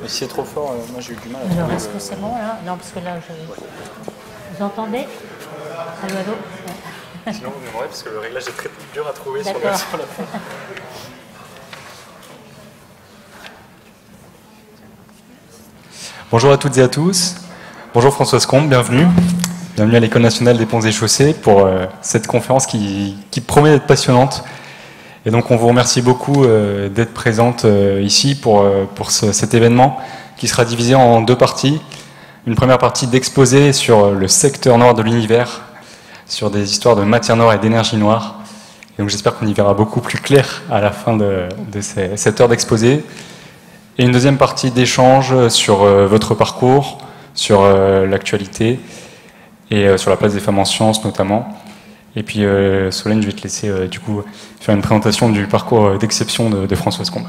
Et si c'est trop fort, moi j'ai eu du mal à Alors, trouver. est-ce que c'est bon là? Non, parce que là, vous entendez? Allô, allô? Sinon, vous m'aimerez parce que le réglage est très dur à trouver sur D'accord. la fin. Bonjour à toutes et à tous. Bonjour Françoise Combe, bienvenue. Bienvenue à l'École nationale des ponts et chaussées pour cette conférence qui promet d'être passionnante. Et donc on vous remercie beaucoup d'être présente ici pour cet événement qui sera divisé en deux parties. Une première partie d'exposé sur le secteur noir de l'univers, sur des histoires de matière noire et d'énergie noire. Et donc j'espère qu'on y verra beaucoup plus clair à la fin de cette heure d'exposé. Et une deuxième partie d'échange sur votre parcours, sur l'actualité et sur la place des femmes en sciences notamment. Et puis Solène, je vais te laisser du coup faire une présentation du parcours d'exception de Françoise Combe.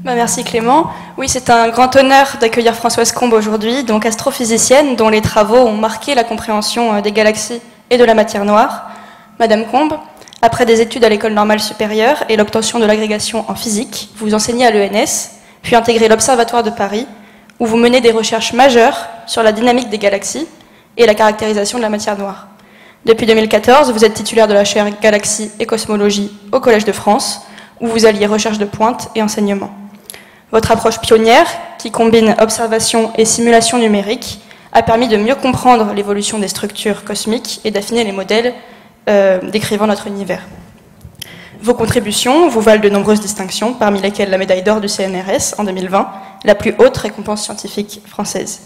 Merci Clément. Oui, c'est un grand honneur d'accueillir Françoise Combe aujourd'hui, donc astrophysicienne dont les travaux ont marqué la compréhension des galaxies et de la matière noire. Madame Combe, après des études à l'École normale supérieure et l'obtention de l'agrégation en physique, vous enseignez à l'ENS, puis intégrez l'Observatoire de Paris, où vous menez des recherches majeures sur la dynamique des galaxies et la caractérisation de la matière noire. Depuis 2014, vous êtes titulaire de la chaire Galaxies et Cosmologie au Collège de France, où vous alliez recherche de pointe et enseignement. Votre approche pionnière, qui combine observation et simulation numérique, a permis de mieux comprendre l'évolution des structures cosmiques et d'affiner les modèles décrivant notre univers. Vos contributions vous valent de nombreuses distinctions, parmi lesquelles la médaille d'or du CNRS en 2020, la plus haute récompense scientifique française.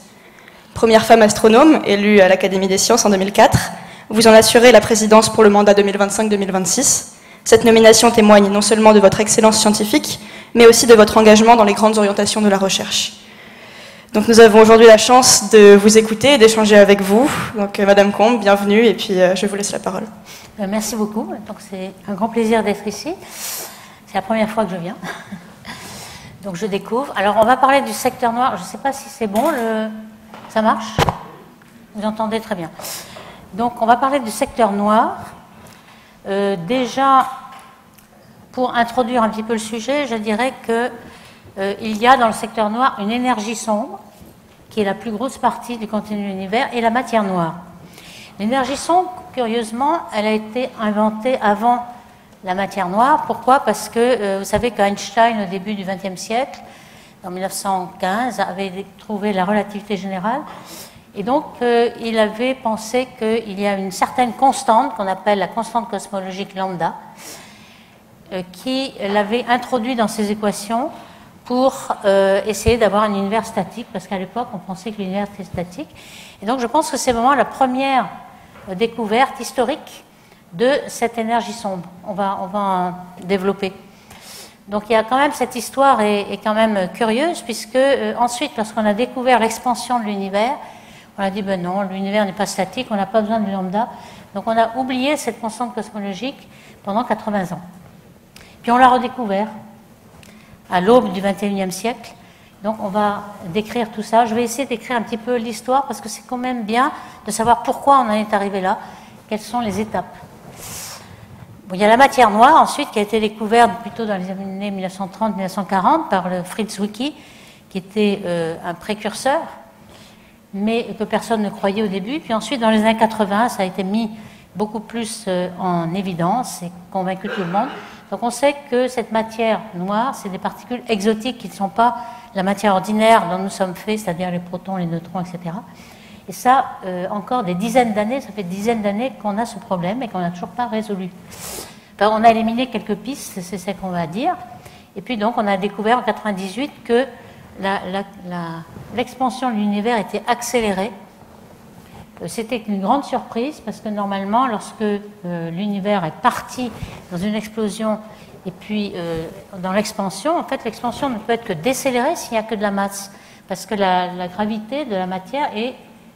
Première femme astronome élue à l'Académie des sciences en 2004, vous en assurez la présidence pour le mandat 2025-2026. Cette nomination témoigne non seulement de votre excellence scientifique, mais aussi de votre engagement dans les grandes orientations de la recherche. Donc nous avons aujourd'hui la chance de vous écouter et d'échanger avec vous. Donc Madame Combe, bienvenue, et puis je vous laisse la parole. Merci beaucoup. Donc c'est un grand plaisir d'être ici. C'est la première fois que je viens. Donc je découvre. Alors on va parler du secteur noir. Je ne sais pas si c'est bon. Ça marche? Vous entendez très bien. Donc on va parler du secteur noir. Déjà, pour introduire un petit peu le sujet, je dirais qu'il y a dans le secteur noir une énergie sombre, qui est la plus grosse partie du contenu de l'univers, et la matière noire. L'énergie sombre, curieusement, elle a été inventée avant la matière noire. Pourquoi? Parce que vous savez qu'Einstein, au début du XXe siècle, en 1915, avait trouvé la relativité générale. Et donc, il avait pensé qu'il y a une certaine constante, qu'on appelle la constante cosmologique lambda, qui l'avait introduit dans ses équations pour essayer d'avoir un univers statique, parce qu'à l'époque, on pensait que l'univers était statique. Et donc, je pense que c'est vraiment la première découverte historique de cette énergie sombre. On va en développer. Donc, il y a quand même, cette histoire est quand même curieuse, puisque ensuite, lorsqu'on a découvert l'expansion de l'univers, on a dit, ben non, l'univers n'est pas statique, on n'a pas besoin du lambda. Donc, on a oublié cette constante cosmologique pendant 80 ans. Puis, on l'a redécouvert à l'aube du XXIe siècle. Donc, on va décrire tout ça. Je vais essayer d'écrire un petit peu l'histoire, parce que c'est quand même bien de savoir pourquoi on en est arrivé là, quelles sont les étapes. Bon, il y a la matière noire, ensuite, qui a été découverte plutôt dans les années 1930-1940 par le Fritz Zwicky, qui était un précurseur, mais que personne ne croyait au début. Puis ensuite, dans les années 80, ça a été mis beaucoup plus en évidence et convaincu tout le monde. Donc on sait que cette matière noire, c'est des particules exotiques qui ne sont pas la matière ordinaire dont nous sommes faits, c'est-à-dire les protons, les neutrons, etc. Et ça, encore des dizaines d'années, ça fait des dizaines d'années qu'on a ce problème et qu'on n'a toujours pas résolu. Enfin, on a éliminé quelques pistes, c'est ce qu'on va dire. Et puis donc on a découvert en 1998 que l'expansion de l'univers était accélérée. C'était une grande surprise parce que normalement, lorsque l'univers est parti dans une explosion et puis dans l'expansion, en fait, l'expansion ne peut être que décélérée s'il n'y a que de la masse, parce que la gravité de la matière est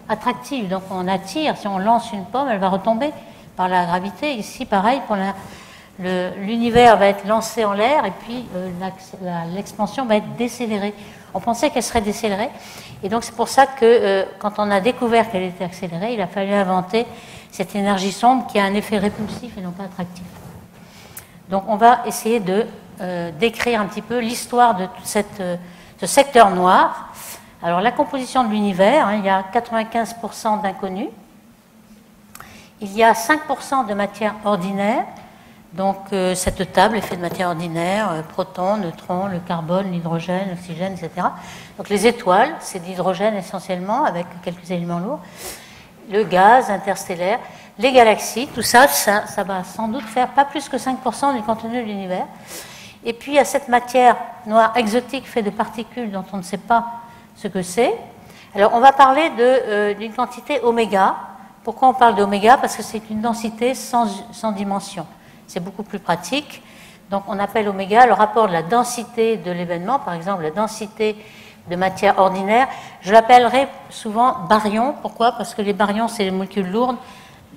attractive. Donc on attire, si on lance une pomme, elle va retomber par la gravité. Ici, pareil, l'univers va être lancé en l'air et puis l'expansion va être décélérée. On pensait qu'elle serait décélérée. Et donc c'est pour ça que quand on a découvert qu'elle était accélérée, il a fallu inventer cette énergie sombre qui a un effet répulsif et non pas attractif. Donc on va essayer de décrire un petit peu l'histoire de de secteurs noirs. Alors la composition de l'univers, il y a 95% d'inconnus, il y a 5% de matière ordinaire, donc cette table est faite de matière ordinaire, protons, neutrons, le carbone, l'hydrogène, l'oxygène, etc. Donc les étoiles, c'est de l'hydrogène essentiellement, avec quelques éléments lourds, le gaz interstellaire, les galaxies, tout ça, ça va sans doute faire pas plus que 5% du contenu de l'univers. Et puis il y a cette matière noire exotique faite de particules dont on ne sait pas ce que c'est. Alors on va parler d'une quantité oméga. Pourquoi on parle d'oméga? Parce que c'est une densité sans dimension. C'est beaucoup plus pratique. Donc on appelle oméga le rapport de la densité de l'événement, par exemple la densité de matière ordinaire. Je l'appellerai souvent baryon. Pourquoi? Parce que les baryons, c'est les molécules lourdes,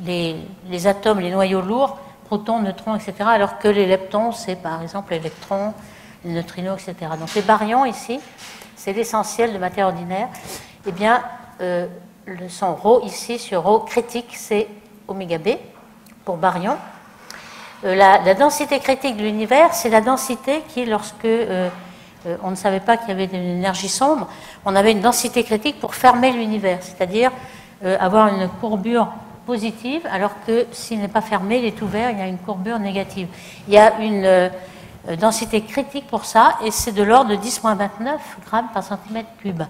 les atomes, les noyaux lourds, protons, neutrons, etc. Alors que les leptons, c'est par exemple les électrons, les neutrinos, etc. Donc les baryons ici, c'est l'essentiel de matière ordinaire. Eh bien, son ρ ici, sur ρ critique, c'est oméga B pour baryon. La densité critique de l'univers, c'est la densité qui, lorsque on ne savait pas qu'il y avait une énergie sombre, on avait une densité critique pour fermer l'univers, c'est-à-dire avoir une courbure positive, alors que s'il n'est pas fermé, il est ouvert, il y a une courbure négative. Il y a une densité critique pour ça, et c'est de l'ordre de 10-29 grammes par centimètre cube. Vous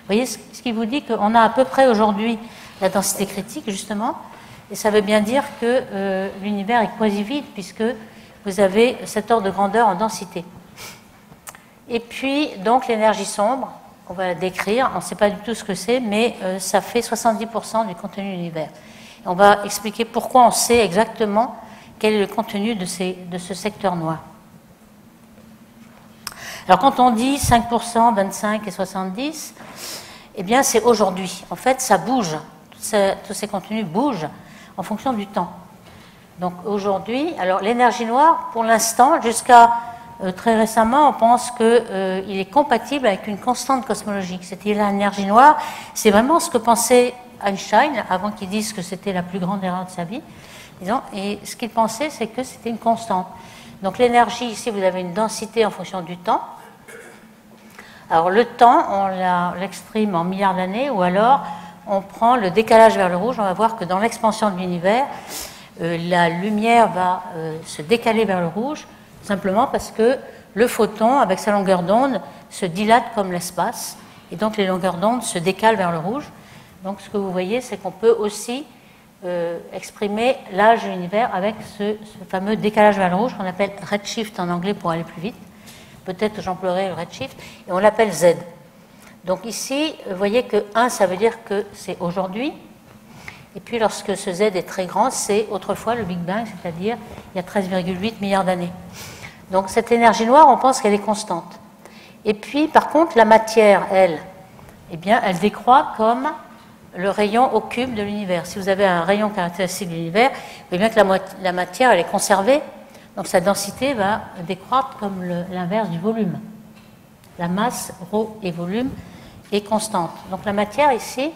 voyez, ce qui vous dit qu'on a à peu près aujourd'hui la densité critique, justement, et ça veut bien dire que l'univers est quasi vide, puisque vous avez cet ordre de grandeur en densité. Et puis, donc, l'énergie sombre, on va la décrire, on ne sait pas du tout ce que c'est, mais ça fait 70% du contenu de l'univers. On va expliquer pourquoi on sait exactement quel est le contenu de ce secteur noir. Alors, quand on dit 5%, 25 et 70, eh bien, c'est aujourd'hui. En fait, ça bouge. Tous ces contenus bougent en fonction du temps. Donc, aujourd'hui, alors l'énergie noire, pour l'instant, jusqu'à très récemment, on pense qu'il est compatible avec une constante cosmologique. C'est-à-dire l'énergie noire, c'est vraiment ce que pensait Einstein, avant qu'il dise que c'était la plus grande erreur de sa vie. Disons, et ce qu'il pensait, c'est que c'était une constante. Donc l'énergie, ici, vous avez une densité en fonction du temps. Alors le temps, on l'exprime en milliards d'années, ou alors on prend le décalage vers le rouge. On va voir que dans l'expansion de l'univers, la lumière va se décaler vers le rouge, simplement parce que le photon, avec sa longueur d'onde, se dilate comme l'espace, et donc les longueurs d'onde se décalent vers le rouge. Donc ce que vous voyez, c'est qu'on peut aussi exprimer l'âge de l'univers avec ce fameux décalage vers le rouge qu'on appelle redshift en anglais pour aller plus vite. Peut-être j'emploierai le redshift, et on l'appelle Z. Donc ici, vous voyez que 1, ça veut dire que c'est aujourd'hui, et puis lorsque ce Z est très grand, c'est autrefois le Big Bang, c'est-à-dire il y a 13,8 milliards d'années. Donc cette énergie noire, on pense qu'elle est constante. Et puis, par contre, la matière, elle, eh bien, elle décroît comme le rayon au cube de l'univers. Si vous avez un rayon caractéristique de l'univers, vous voyez bien que la matière, elle est conservée, donc sa densité va décroître comme l'inverse du volume. La masse, ρ et volume, est constante. Donc la matière, ici,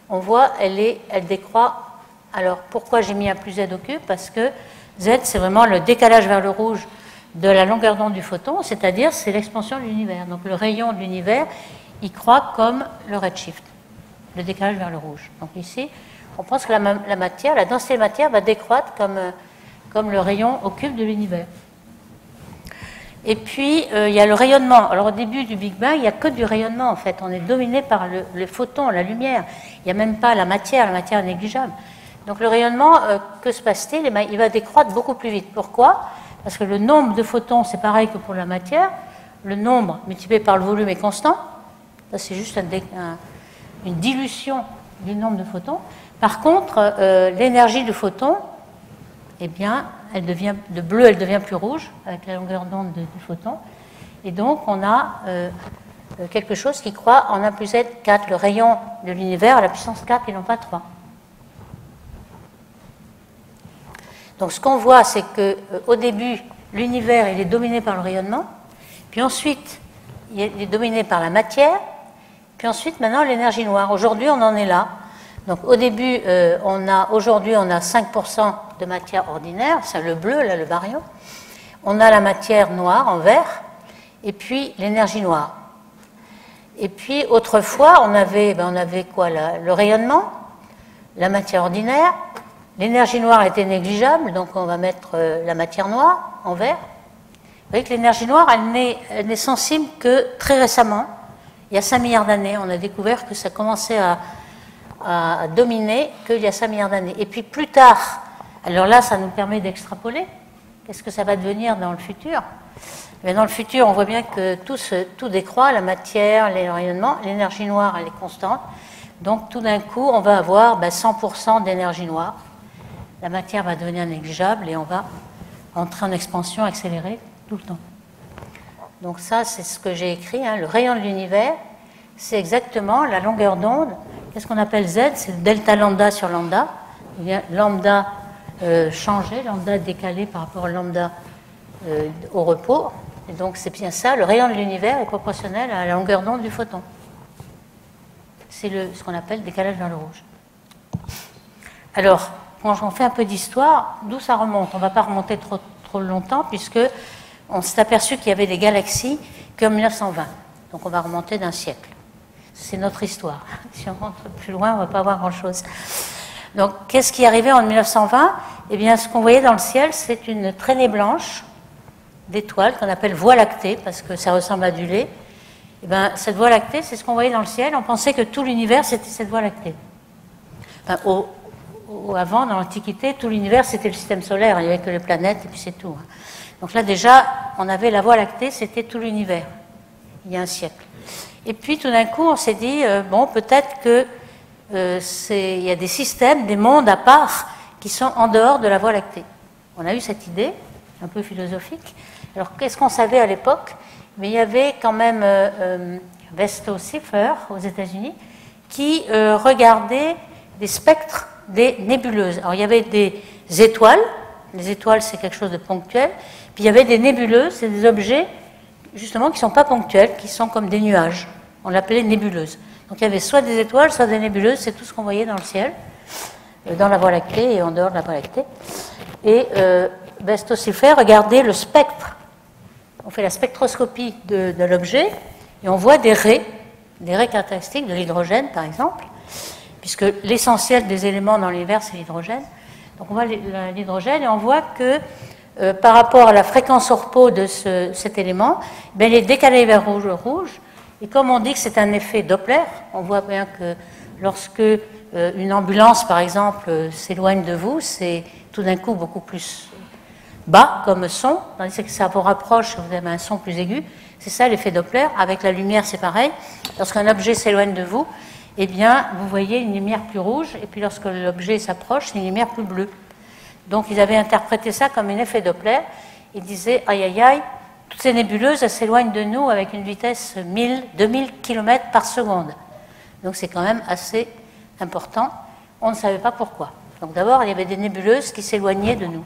on voit, elle décroît. Alors, pourquoi j'ai mis un plus Z au cube? Parce que Z, c'est vraiment le décalage vers le rouge de la longueur d'onde du photon, c'est-à-dire c'est l'expansion de l'univers. Donc le rayon de l'univers, il croît comme le redshift, le décalage vers le rouge. Donc ici, on pense que la matière, la densité de matière va décroître comme le rayon au cube de l'univers. Et puis, il y a le rayonnement. Alors au début du Big Bang, il n'y a que du rayonnement en fait. On est dominé par le photon, la lumière. Il n'y a même pas la matière est négligeable. Donc le rayonnement, que se passe-t-il? Il va décroître beaucoup plus vite. Pourquoi? Parce que le nombre de photons, c'est pareil que pour la matière. Le nombre multiplié par le volume est constant. Ça, c'est juste une dilution du nombre de photons. Par contre, l'énergie du photon, eh bien, elle devient de bleu, elle devient plus rouge avec la longueur d'onde du photon. Et donc, on a quelque chose qui croît en 1 plus Z 4, le rayon de l'univers à la puissance 4 et non pas 3. Donc, ce qu'on voit, c'est qu'au début, l'univers il est dominé par le rayonnement, puis ensuite, il est dominé par la matière, puis ensuite, maintenant, l'énergie noire. Aujourd'hui, on en est là. Donc, au début, aujourd'hui, on a 5% de matière ordinaire, c'est le bleu, là, le baryon. On a la matière noire en vert, et puis l'énergie noire. Et puis autrefois, on avait quoi là? Le rayonnement, la matière ordinaire, l'énergie noire était négligeable, donc on va mettre la matière noire en vert. Vous voyez que l'énergie noire, elle n'est sensible que très récemment. Il y a 5 milliards d'années, on a découvert que ça commençait à dominer qu'il y a 5 milliards d'années. Et puis plus tard, alors là, ça nous permet d'extrapoler. Qu'est-ce que ça va devenir dans le futur? Mais dans le futur, on voit bien que tout décroît, la matière, les rayonnements, l'énergie noire, elle est constante. Donc tout d'un coup, on va avoir 100% d'énergie noire. La matière va devenir négligeable et on va entrer en expansion accélérée tout le temps. Donc ça, c'est ce que j'ai écrit, hein. Le rayon de l'univers, c'est exactement la longueur d'onde. Qu'est-ce qu'on appelle Z? C'est le delta lambda sur lambda. Il y a lambda changé, lambda décalé par rapport à lambda au repos. Et donc c'est bien ça, le rayon de l'univers est proportionnel à la longueur d'onde du photon. C'est ce qu'on appelle décalage vers le rouge. Alors, quand on fait un peu d'histoire, d'où ça remonte? On ne va pas remonter trop longtemps, puisque on s'est aperçu qu'il y avait des galaxies qu'en 1920. Donc on va remonter d'un siècle. C'est notre histoire. Si on rentre plus loin, on ne va pas voir grand-chose. Donc, qu'est-ce qui est arrivé en 1920? Eh bien, ce qu'on voyait dans le ciel, c'est une traînée blanche d'étoiles qu'on appelle Voie lactée, parce que ça ressemble à du lait. Eh bien, cette Voie lactée, c'est ce qu'on voyait dans le ciel. On pensait que tout l'univers, c'était cette Voie lactée. Enfin, avant, dans l'Antiquité, tout l'univers, c'était le système solaire. Il n'y avait que les planètes, et puis c'est tout. Donc là, déjà, on avait la Voie lactée, c'était tout l'univers, il y a un siècle. Et puis, tout d'un coup, on s'est dit, bon, peut-être que il y a des systèmes, des mondes à part, qui sont en dehors de la Voie lactée. On a eu cette idée, un peu philosophique. Alors, qu'est-ce qu'on savait à l'époque? Mais il y avait quand même Vesto Siffer, aux États-Unis, qui regardait des spectres des nébuleuses. Alors, il y avait des étoiles. Les étoiles, c'est quelque chose de ponctuel. Puis, il y avait des nébuleuses, c'est des objets, justement, qui ne sont pas ponctuels, qui sont comme des nuages. On l'appelait nébuleuses. Donc, il y avait soit des étoiles, soit des nébuleuses. C'est tout ce qu'on voyait dans le ciel, dans la Voie lactée et en dehors de la Voie lactée. Et Vesto Siffer regardait le spectre. On fait la spectroscopie de l'objet et on voit des raies caractéristiques de l'hydrogène, par exemple, puisque l'essentiel des éléments dans l'univers, c'est l'hydrogène. Donc on voit l'hydrogène et on voit que par rapport à la fréquence au repos de cet élément, il est décalé vers rouge. Et comme on dit que c'est un effet Doppler, on voit bien que lorsque une ambulance, par exemple, s'éloigne de vous, c'est tout d'un coup beaucoup plus bas comme son, tandis que ça vous rapproche, vous avez un son plus aigu. C'est ça l'effet Doppler. Avec la lumière, c'est pareil. Lorsqu'un objet s'éloigne de vous, eh bien, vous voyez une lumière plus rouge, et puis lorsque l'objet s'approche, c'est une lumière plus bleue. Donc, ils avaient interprété ça comme un effet Doppler. Ils disaient, aïe, aïe, aïe, toutes ces nébuleuses, elles s'éloignent de nous avec une vitesse 2000 km par seconde. Donc, c'est quand même assez important. On ne savait pas pourquoi. Donc, d'abord, il y avait des nébuleuses qui s'éloignaient de nous.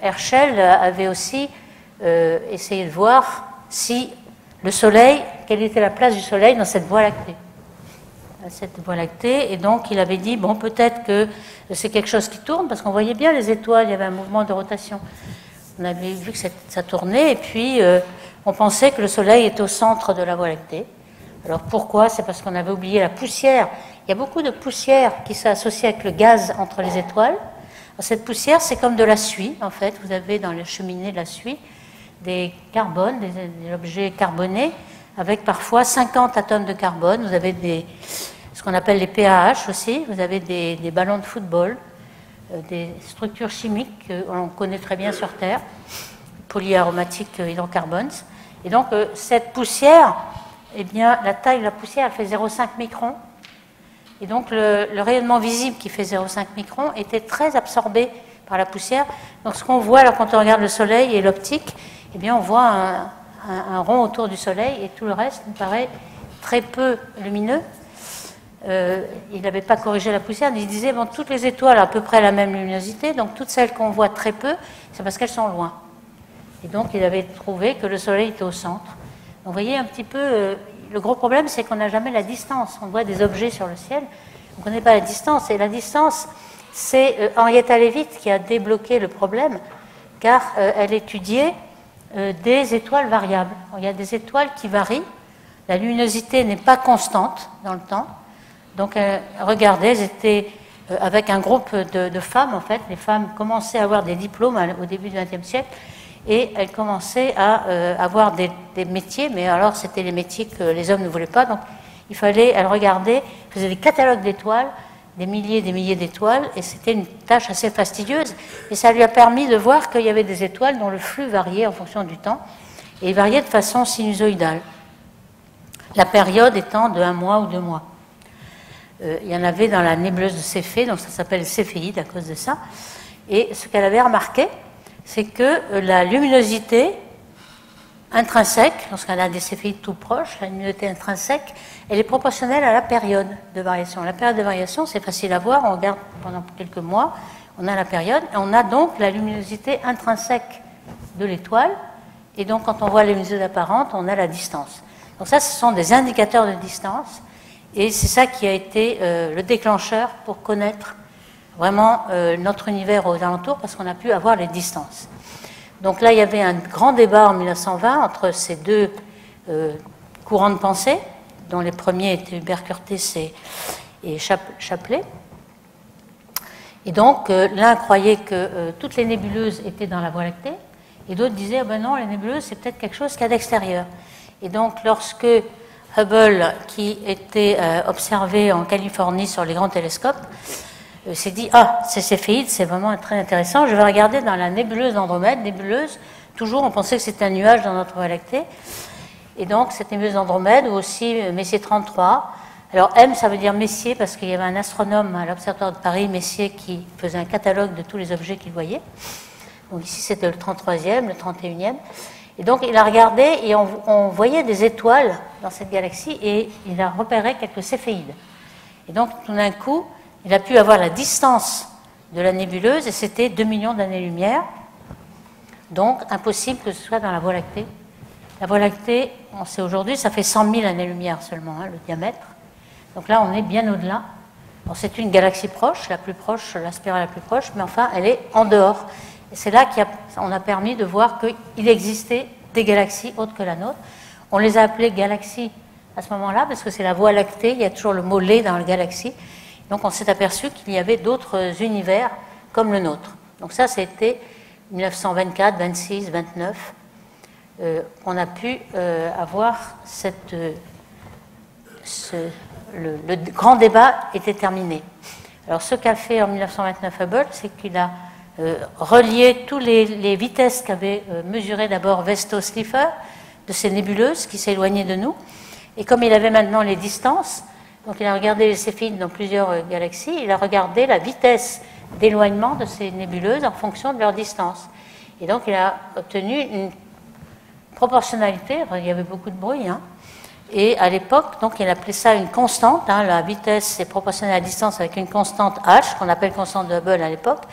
Herschel avait aussi essayé de voir si le Soleil, quelle était la place du Soleil dans cette Voie lactée. Cette Voie lactée, et donc il avait dit, bon, peut-être que c'est quelque chose qui tourne, parce qu'on voyait bien les étoiles, il y avait un mouvement de rotation. On avait vu que ça tournait, et puis on pensait que le Soleil était au centre de la Voie lactée. Alors pourquoi? C'est parce qu'on avait oublié la poussière. Il y a beaucoup de poussière qui s'associe avec le gaz entre les étoiles. Cette poussière, c'est comme de la suie, en fait. Vous avez dans les cheminées de la suie des carbones, des objets carbonés, avec parfois 50 atomes de carbone. Vous avez ce qu'on appelle les PAH aussi. Vous avez des ballons de football, des structures chimiques qu'on connaît très bien sur Terre, polyaromatiques hydrocarbones. Et donc, cette poussière, eh bien, la taille de la poussière, elle fait 0,5 microns. Et donc, le rayonnement visible qui fait 0,5 microns était très absorbé par la poussière. Donc, ce qu'on voit alors quand on regarde le Soleil et l'optique, eh bien, on voit un rond autour du Soleil et tout le reste nous paraît très peu lumineux. Il n'avait pas corrigé la poussière, mais il disait, bon, toutes les étoiles ont à peu près la même luminosité, donc toutes celles qu'on voit très peu, c'est parce qu'elles sont loin. Et donc, il avait trouvé que le Soleil était au centre. Donc, vous voyez un petit peu... le gros problème, c'est qu'on n'a jamais la distance. On voit des objets sur le ciel, on ne connaît pas la distance. Et la distance, c'est Henrietta Leavitt qui a débloqué le problème, car elle étudiait des étoiles variables. Il y a des étoiles qui varient la luminosité n'est pas constante dans le temps. Donc, regardez, elles étaient avec un groupe de femmes, en fait. Les femmes commençaient à avoir des diplômes au début du XXe siècle et elles commençaient à avoir des métiers, mais alors c'était les métiers que les hommes ne voulaient pas. Donc, elles regardaient, faisaient des catalogues d'étoiles, des milliers d'étoiles, et c'était une tâche assez fastidieuse. Et ça lui a permis de voir qu'il y avait des étoiles dont le flux variait en fonction du temps, et il variait de façon sinusoïdale. La période étant de 1 mois ou 2 mois. Il y en avait dans la nébuleuse de Céphée, donc ça s'appelle Céphéide à cause de ça. Et ce qu'elle avait remarqué, c'est que la luminosité intrinsèque, lorsqu'elle a des céphéides tout proches, la luminosité intrinsèque, elle est proportionnelle à la période de variation. La période de variation, c'est facile à voir, on regarde pendant quelques mois, on a la période, et on a donc la luminosité intrinsèque de l'étoile, et donc quand on voit la luminosité apparente, on a la distance. Donc ça, ce sont des indicateurs de distance, et c'est ça qui a été le déclencheur pour connaître vraiment notre univers aux alentours, parce qu'on a pu avoir les distances. Donc là, il y avait un grand débat en 1920 entre ces deux courants de pensée, dont les premiers étaient Hubert Curtis et Shapley. Et donc, l'un croyait que toutes les nébuleuses étaient dans la Voie lactée, et d'autres disaient, ben non, les nébuleuses, c'est peut-être quelque chose qu'il y a d'extérieur. Et donc, lorsque Hubble, qui était observé en Californie sur les grands télescopes, s'est dit, ah, ces céphéides, c'est vraiment très intéressant, je vais regarder dans la nébuleuse d'Andromède. Nébuleuse, toujours, on pensait que c'était un nuage dans notre Voie lactée. Et donc, cette nébuleuse d'Andromède, ou aussi Messier 33. Alors, M, ça veut dire Messier, parce qu'il y avait un astronome à l'Observatoire de Paris, Messier, qui faisait un catalogue de tous les objets qu'il voyait. Donc, ici, c'était le 33e, le 31e. Et donc, il a regardé, et on voyait des étoiles dans cette galaxie, et il a repéré quelques céphéides. Et donc, tout d'un coup, il a pu avoir la distance de la nébuleuse, et c'était 2 millions d'années-lumière. Donc, impossible que ce soit dans la Voie lactée. La Voie lactée, on sait aujourd'hui, ça fait 100 000 années-lumière seulement, le diamètre. Donc là, on est bien au-delà. Bon, c'est une galaxie proche, la plus proche, la spirale la plus proche, mais enfin, elle est en dehors. Et c'est là qu'on a permis de voir qu'il existait des galaxies autres que la nôtre. On les a appelées galaxies à ce moment-là, parce que c'est la Voie lactée, il y a toujours le mot « lait » dans la galaxie. Donc on s'est aperçu qu'il y avait d'autres univers comme le nôtre. Donc ça, c'était 1924, 26, 29. On a pu avoir le grand débat était terminé. Alors ce qu'a fait en 1929 Hubble, c'est qu'il a relié toutes les vitesses qu'avait mesurées d'abord Vesto-Slipher de ces nébuleuses qui s'éloignaient de nous. Et comme il avait maintenant les distances, donc il a regardé les céphéides dans plusieurs galaxies, il a regardé la vitesse d'éloignement de ces nébuleuses en fonction de leur distance. Et donc il a obtenu une proportionnalité, il y avait beaucoup de bruit, hein, et à l'époque, donc il appelait ça une constante, hein, la vitesse est proportionnelle à la distance avec une constante h, qu'on appelle constante de Hubble à l'époque.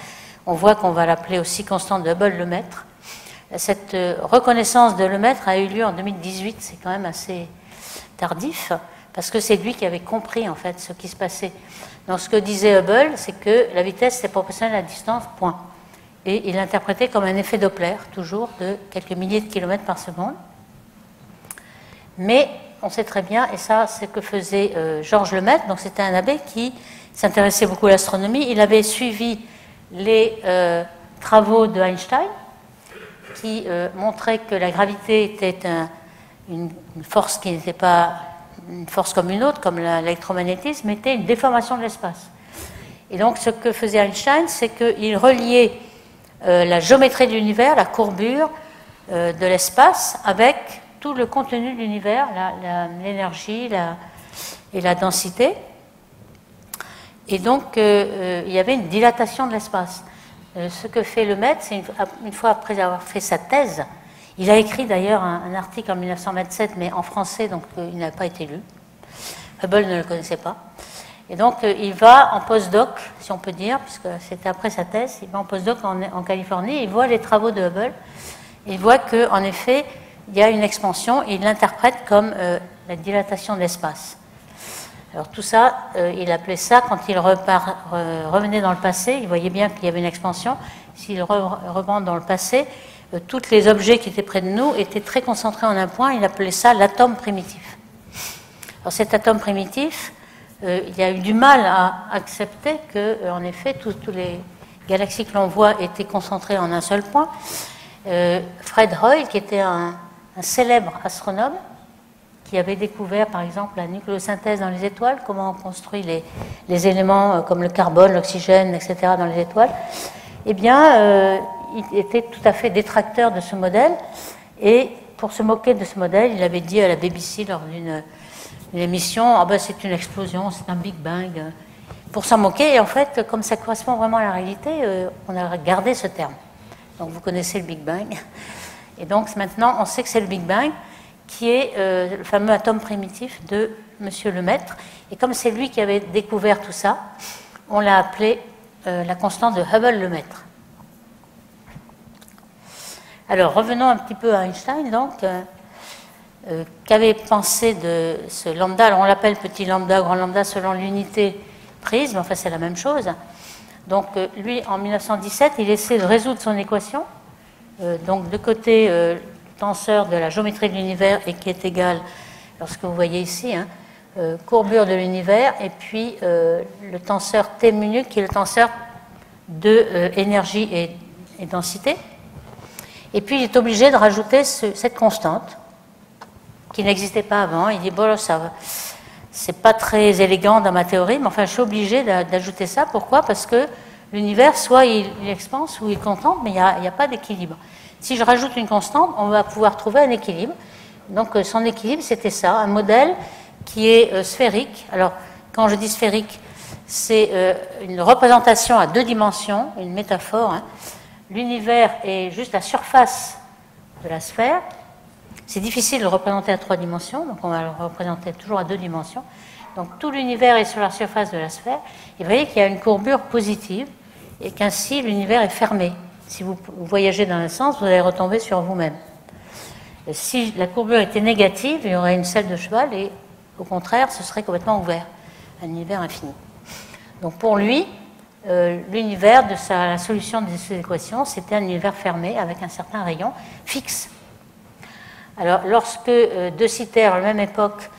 On voit qu'on va l'appeler aussi constante de Hubble, le mètre. Cette reconnaissance de le mètre a eu lieu en 2018, c'est quand même assez tardif, parce que c'est lui qui avait compris en fait ce qui se passait. Donc ce que disait Hubble, c'est que la vitesse est proportionnelle à la distance, point. Et il l'interprétait comme un effet Doppler, toujours de quelques milliers de kilomètres par seconde. Mais on sait très bien, et ça c'est ce que faisait Georges Lemaître, donc c'était un abbé qui s'intéressait beaucoup à l'astronomie. Il avait suivi les travaux de Einstein, qui montraient que la gravité était une force qui n'était pas une force comme une autre, comme l'électromagnétisme, était une déformation de l'espace. Et donc ce que faisait Einstein, c'est qu'il reliait la géométrie de l'univers, la courbure de l'espace, avec tout le contenu de l'univers, l'énergie et la densité. Et donc il y avait une dilatation de l'espace. Ce que fait Lemaître, c'est une fois après avoir fait sa thèse, il a écrit d'ailleurs un article en 1927, mais en français, donc il n'a pas été lu. Hubble ne le connaissait pas. Et donc il va en postdoc, si on peut dire, puisque c'était après sa thèse, il va en postdoc en Californie, il voit les travaux de Hubble, il voit qu'en effet, il y a une expansion, et il l'interprète comme la dilatation de l'espace. Alors tout ça, il appelait ça, quand il revenait dans le passé, il voyait bien qu'il y avait une expansion. S'il remonte dans le passé, tous les objets qui étaient près de nous étaient très concentrés en un point, il appelait ça l'atome primitif. Alors cet atome primitif, il y a eu du mal à accepter que, en effet, tous les galaxies que l'on voit étaient concentrées en un seul point. Fred Hoyle, qui était un célèbre astronome, qui avait découvert, par exemple, la nucléosynthèse dans les étoiles, comment on construit les éléments comme le carbone, l'oxygène, etc. dans les étoiles, eh bien, il était tout à fait détracteur de ce modèle. Et pour se moquer de ce modèle, il avait dit à la BBC lors d'une émission, ah ben, c'est une explosion, c'est un Big Bang. Pour s'en moquer, et en fait, comme ça correspond vraiment à la réalité, on a gardé ce terme. Donc vous connaissez le Big Bang. Et donc maintenant, on sait que c'est le Big Bang, qui est le fameux atome primitif de M. Lemaître. Et comme c'est lui qui avait découvert tout ça, on l'a appelé la constante de Hubble-Lemaître. Alors revenons un petit peu à Einstein, donc, qu'avait pensé de ce lambda. Alors on l'appelle petit lambda, grand lambda, selon l'unité prise, mais enfin c'est la même chose. Donc lui, en 1917, il essaie de résoudre son équation. Donc de côté, tenseur de la géométrie de l'univers et qui est égal, lorsque vous voyez ici, hein, courbure de l'univers, et puis le tenseur T mu qui est le tenseur de énergie et densité. Et puis il est obligé de rajouter cette constante qui n'existait pas avant. Il dit bon, ça c'est pas très élégant dans ma théorie, mais enfin je suis obligé d'ajouter ça. Pourquoi? Parce que l'univers, soit il expanse ou il contente, mais il n'y a pas d'équilibre. Si je rajoute une constante, on va pouvoir trouver un équilibre. Donc son équilibre, c'était ça, un modèle qui est sphérique. Alors quand je dis sphérique, c'est une représentation à 2 dimensions, une métaphore. Hein. L'univers est juste la surface de la sphère. C'est difficile de le représenter à 3 dimensions, donc on va le représenter toujours à 2 dimensions. Donc tout l'univers est sur la surface de la sphère. Et vous voyez qu'il y a une courbure positive et qu'ainsi l'univers est fermé. Si vous voyagez dans un sens, vous allez retomber sur vous-même. Si la courbure était négative, il y aurait une selle de cheval et au contraire, ce serait complètement ouvert, un univers infini. Donc pour lui, l'univers de la solution de ces équations, c'était un univers fermé avec un certain rayon fixe. Alors lorsque De Sitter, à la même époque,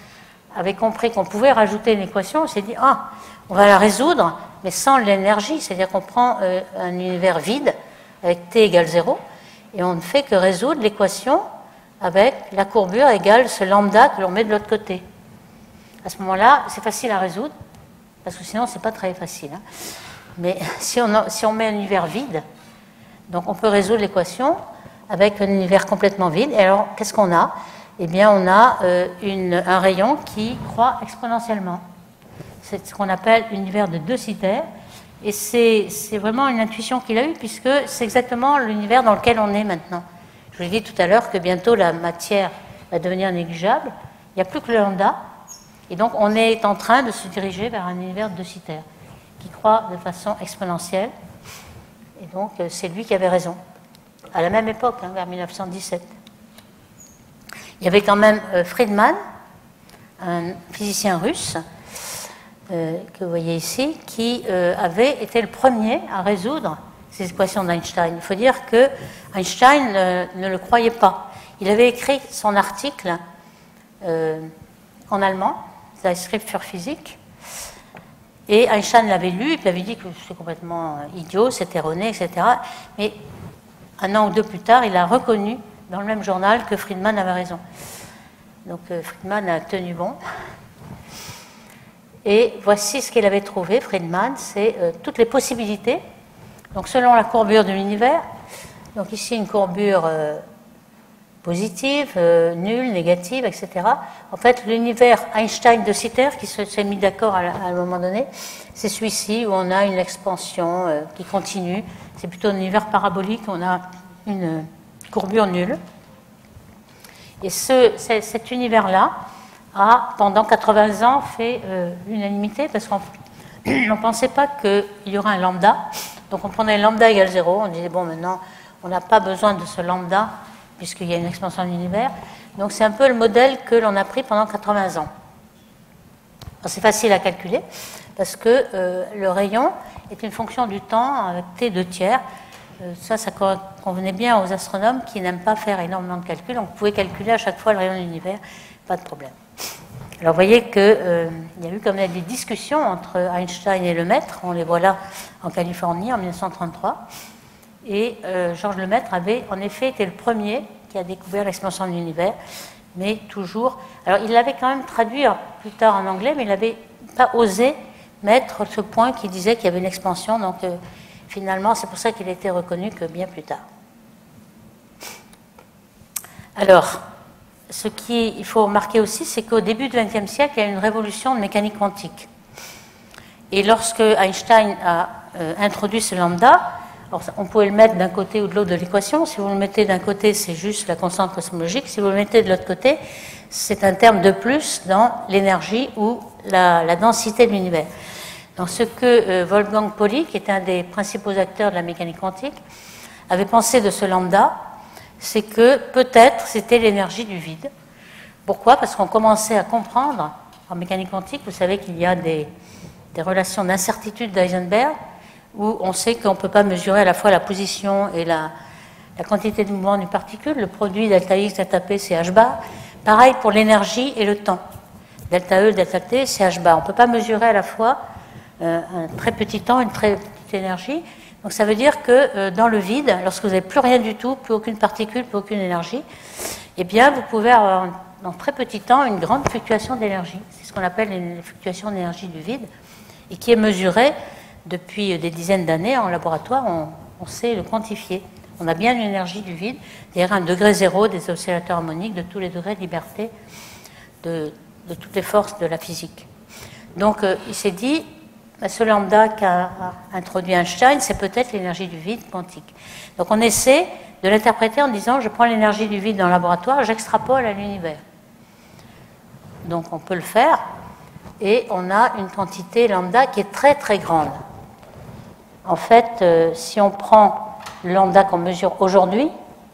avait compris qu'on pouvait rajouter une équation, on s'est dit, ah, on va la résoudre, mais sans l'énergie, c'est-à-dire qu'on prend un univers vide, avec t égale 0, et on ne fait que résoudre l'équation avec la courbure égale ce lambda que l'on met de l'autre côté. À ce moment-là, c'est facile à résoudre, parce que sinon, c'est pas très facile. Hein. Mais si on met un univers vide, donc on peut résoudre l'équation avec un univers complètement vide. Et alors, qu'est-ce qu'on a? Eh bien, on a un rayon qui croît exponentiellement. C'est ce qu'on appelle l'univers de De Sitter. Et c'est vraiment une intuition qu'il a eue, puisque c'est exactement l'univers dans lequel on est maintenant. Je vous ai dit tout à l'heure que bientôt la matière va devenir négligeable. Il n'y a plus que le lambda. Et donc, on est en train de se diriger vers un univers de De Sitter qui croît de façon exponentielle. Et donc, c'est lui qui avait raison. À la même époque, hein, vers 1917. Il y avait quand même Friedman, un physicien russe, que vous voyez ici, qui avait été le premier à résoudre ces équations d'Einstein. Il faut dire que Einstein ne le croyait pas. Il avait écrit son article en allemand, Zeitschrift für Physik, et Einstein l'avait lu, et puis avait dit que c'était complètement idiot, c'était erroné, etc. Mais un an ou deux plus tard, il a reconnu dans le même journal que Friedman avait raison. Donc Friedman a tenu bon. Et voici ce qu'il avait trouvé, Friedman, c'est toutes les possibilités. Donc selon la courbure de l'univers, donc ici une courbure positive, nulle, négative, etc. En fait, l'univers Einstein-De Sitter, qui s'est mis d'accord à un moment donné, c'est celui-ci où on a une expansion qui continue. C'est plutôt un univers parabolique, on a une courbure nulle. Et cet univers-là a, pendant 80 ans, fait l'unanimité, parce qu'on ne pensait pas qu'il y aurait un lambda. Donc on prenait lambda égale 0, on disait, bon, maintenant, on n'a pas besoin de ce lambda, puisqu'il y a une expansion de l'univers. Donc c'est un peu le modèle que l'on a pris pendant 80 ans. C'est facile à calculer, parce que le rayon est une fonction du temps avec t2/3. Ça convenait bien aux astronomes qui n'aiment pas faire énormément de calculs. Donc vous pouvez calculer à chaque fois le rayon de l'univers, pas de problème. Alors vous voyez qu'il y a eu comme des discussions entre Einstein et Lemaître, on les voit là en Californie en 1933, et Georges Lemaître avait en effet été le premier qui a découvert l'expansion de l'univers, mais toujours... Alors il l'avait quand même traduit plus tard en anglais, mais il n'avait pas osé mettre ce point qui disait qu'il y avait une expansion, donc finalement c'est pour ça qu'il a été reconnu que bien plus tard. Alors, ce qu'il faut remarquer aussi, c'est qu'au début du XXe siècle, il y a eu une révolution de mécanique quantique. Et lorsque Einstein a introduit ce lambda, alors on pouvait le mettre d'un côté ou de l'autre de l'équation. Si vous le mettez d'un côté, c'est juste la constante cosmologique. Si vous le mettez de l'autre côté, c'est un terme de plus dans l'énergie ou la densité de l'univers. Donc ce que Wolfgang Pauli, qui est un des principaux acteurs de la mécanique quantique, avait pensé de ce lambda, c'est que peut-être c'était l'énergie du vide. Pourquoi? Parce qu'on commençait à comprendre en mécanique quantique, vous savez qu'il y a des relations d'incertitude d'Heisenberg, où on sait qu'on ne peut pas mesurer à la fois la position et la quantité de mouvement d'une particule, le produit delta X, delta P, c'est H bar. Pareil pour l'énergie et le temps. Delta E, delta T, c'est H bar. On ne peut pas mesurer à la fois un très petit temps et une très petite énergie. Donc ça veut dire que dans le vide, lorsque vous n'avez plus rien du tout, plus aucune particule, plus aucune énergie, eh bien vous pouvez avoir dans très petit temps une grande fluctuation d'énergie. C'est ce qu'on appelle une fluctuation d'énergie du vide et qui est mesurée depuis des dizaines d'années en laboratoire. On sait le quantifier. On a bien une énergie du vide, c'est-à-dire un degré zéro des oscillateurs harmoniques de tous les degrés de liberté de toutes les forces de la physique. Donc il s'est dit, ce lambda qu'a introduit Einstein, c'est peut-être l'énergie du vide quantique. Donc on essaie de l'interpréter en disant, je prends l'énergie du vide dans le laboratoire, j'extrapole à l'univers. Donc on peut le faire, et on a une quantité lambda qui est très très grande. En fait, si on prend le lambda qu'on mesure aujourd'hui,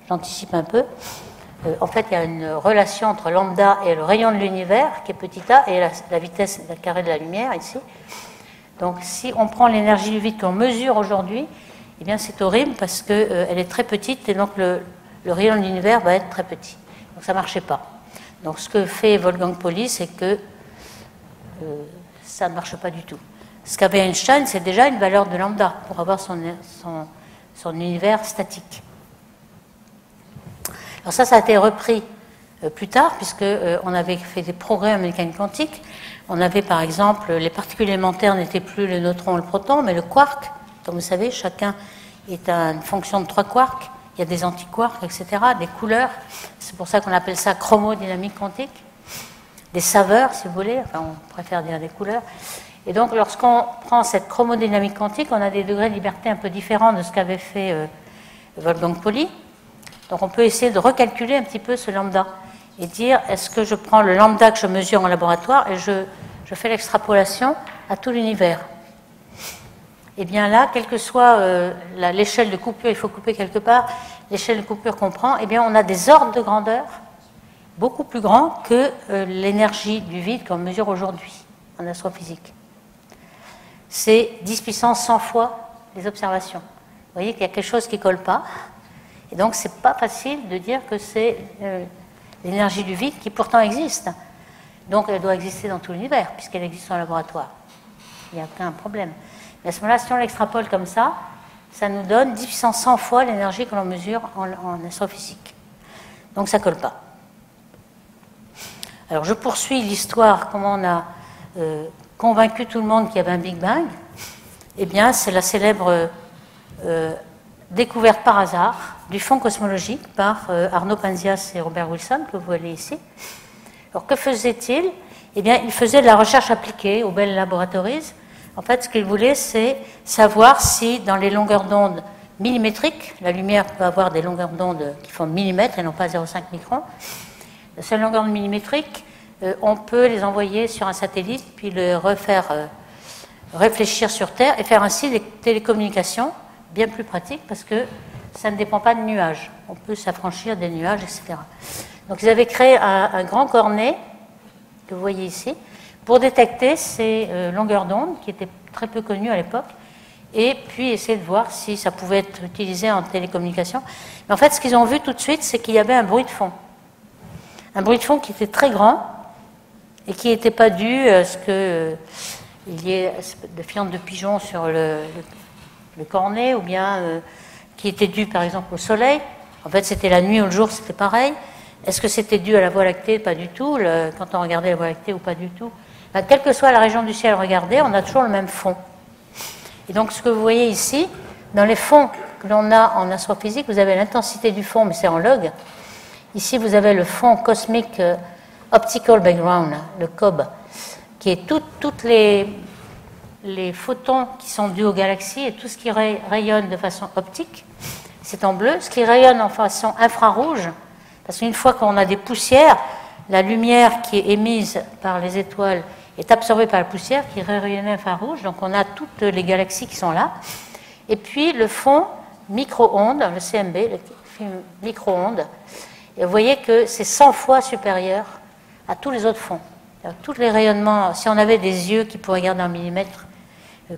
j'anticipe un peu, en fait il y a une relation entre lambda et le rayon de l'univers, qui est petit a, et la vitesse carrée de la lumière ici. Donc si on prend l'énergie du vide qu'on mesure aujourd'hui, eh bien c'est horrible parce qu'elle est très petite et donc le rayon de l'univers va être très petit. Donc ça ne marchait pas. Donc ce que fait Wolfgang Pauli, c'est que ça ne marche pas du tout. Ce qu'avait Einstein, c'est déjà une valeur de lambda pour avoir son univers statique. Alors ça a été repris plus tard, puisqu'on avait fait des progrès en mécanique quantique. On avait par exemple, les particules élémentaires n'étaient plus le neutron et le proton, mais le quark. Comme vous savez, chacun est une fonction de 3 quarks. Il y a des antiquarks, etc., des couleurs. C'est pour ça qu'on appelle ça chromodynamique quantique. Des saveurs, si vous voulez. Enfin, on préfère dire des couleurs. Et donc, lorsqu'on prend cette chromodynamique quantique, on a des degrés de liberté un peu différents de ce qu'avait fait Wolfgang Pauli. Donc, on peut essayer de recalculer un petit peu ce lambda et dire, est-ce que je prends le lambda que je mesure en laboratoire et je fais l'extrapolation à tout l'univers? Et bien là, quelle que soit l'échelle de coupure, il faut couper quelque part, l'échelle de coupure qu'on prend, eh bien on a des ordres de grandeur beaucoup plus grands que l'énergie du vide qu'on mesure aujourd'hui en astrophysique. C'est 10 puissance 100 fois les observations. Vous voyez qu'il y a quelque chose qui ne colle pas. Et donc, ce n'est pas facile de dire que c'est l'énergie du vide qui pourtant existe. Donc, elle doit exister dans tout l'univers, puisqu'elle existe en laboratoire. Il n'y a aucun problème. Mais à ce moment-là, si on l'extrapole comme ça nous donne 10 puissance 100 fois l'énergie que l'on mesure en astrophysique. Donc, ça ne colle pas. Alors, je poursuis l'histoire, comment on a convaincu tout le monde qu'il y avait un Big Bang. Eh bien, c'est la célèbre découverte par hasard du fond cosmologique par Arno Penzias et Robert Wilson, que vous voyez ici. Alors, que faisait-il? Eh bien, il faisait de la recherche appliquée au Bell Laboratories. En fait, ce qu'il voulait, c'est savoir si, dans les longueurs d'onde millimétriques, la lumière peut avoir des longueurs d'onde qui font millimètres et non pas 0,5 microns, ces longueurs millimétriques, on peut les envoyer sur un satellite, puis le refaire réfléchir sur Terre et faire ainsi des télécommunications bien plus pratiques parce que ça ne dépend pas de nuages. On peut s'affranchir des nuages, etc. Donc ils avaient créé un grand cornet, que vous voyez ici, pour détecter ces longueurs d'onde qui étaient très peu connues à l'époque, et puis essayer de voir si ça pouvait être utilisé en télécommunication. Mais en fait, ce qu'ils ont vu tout de suite, c'est qu'il y avait un bruit de fond. Un bruit de fond qui était très grand, et qui n'était pas dû à ce qu'il y ait de fientes de pigeons sur le cornet, ou bien qui était dû par exemple au soleil. En fait, c'était la nuit ou le jour, c'était pareil. Est-ce que c'était dû à la Voie lactée? Pas du tout. Quand on regardait la Voie lactée, ou pas du tout. Ben, quelle que soit la région du ciel regardée, on a toujours le même fond. Et donc, ce que vous voyez ici, dans les fonds que l'on a en astrophysique, vous avez l'intensité du fond, mais c'est en log. Ici, vous avez le fond cosmique optical background, le COB, qui est toutes les photons qui sont dus aux galaxies et tout ce qui rayonne de façon optique, c'est en bleu. Ce qui rayonne en façon infrarouge, parce qu'une fois qu'on a des poussières, la lumière qui est émise par les étoiles est absorbée par la poussière qui est rayonnée infrarouge, donc on a toutes les galaxies qui sont là. Et puis le fond micro-ondes, le CMB, le film micro-ondes, et vous voyez que c'est 100 fois supérieur à tous les autres fonds. Alors, tous les rayonnements, si on avait des yeux qui pourraient regarder en millimètres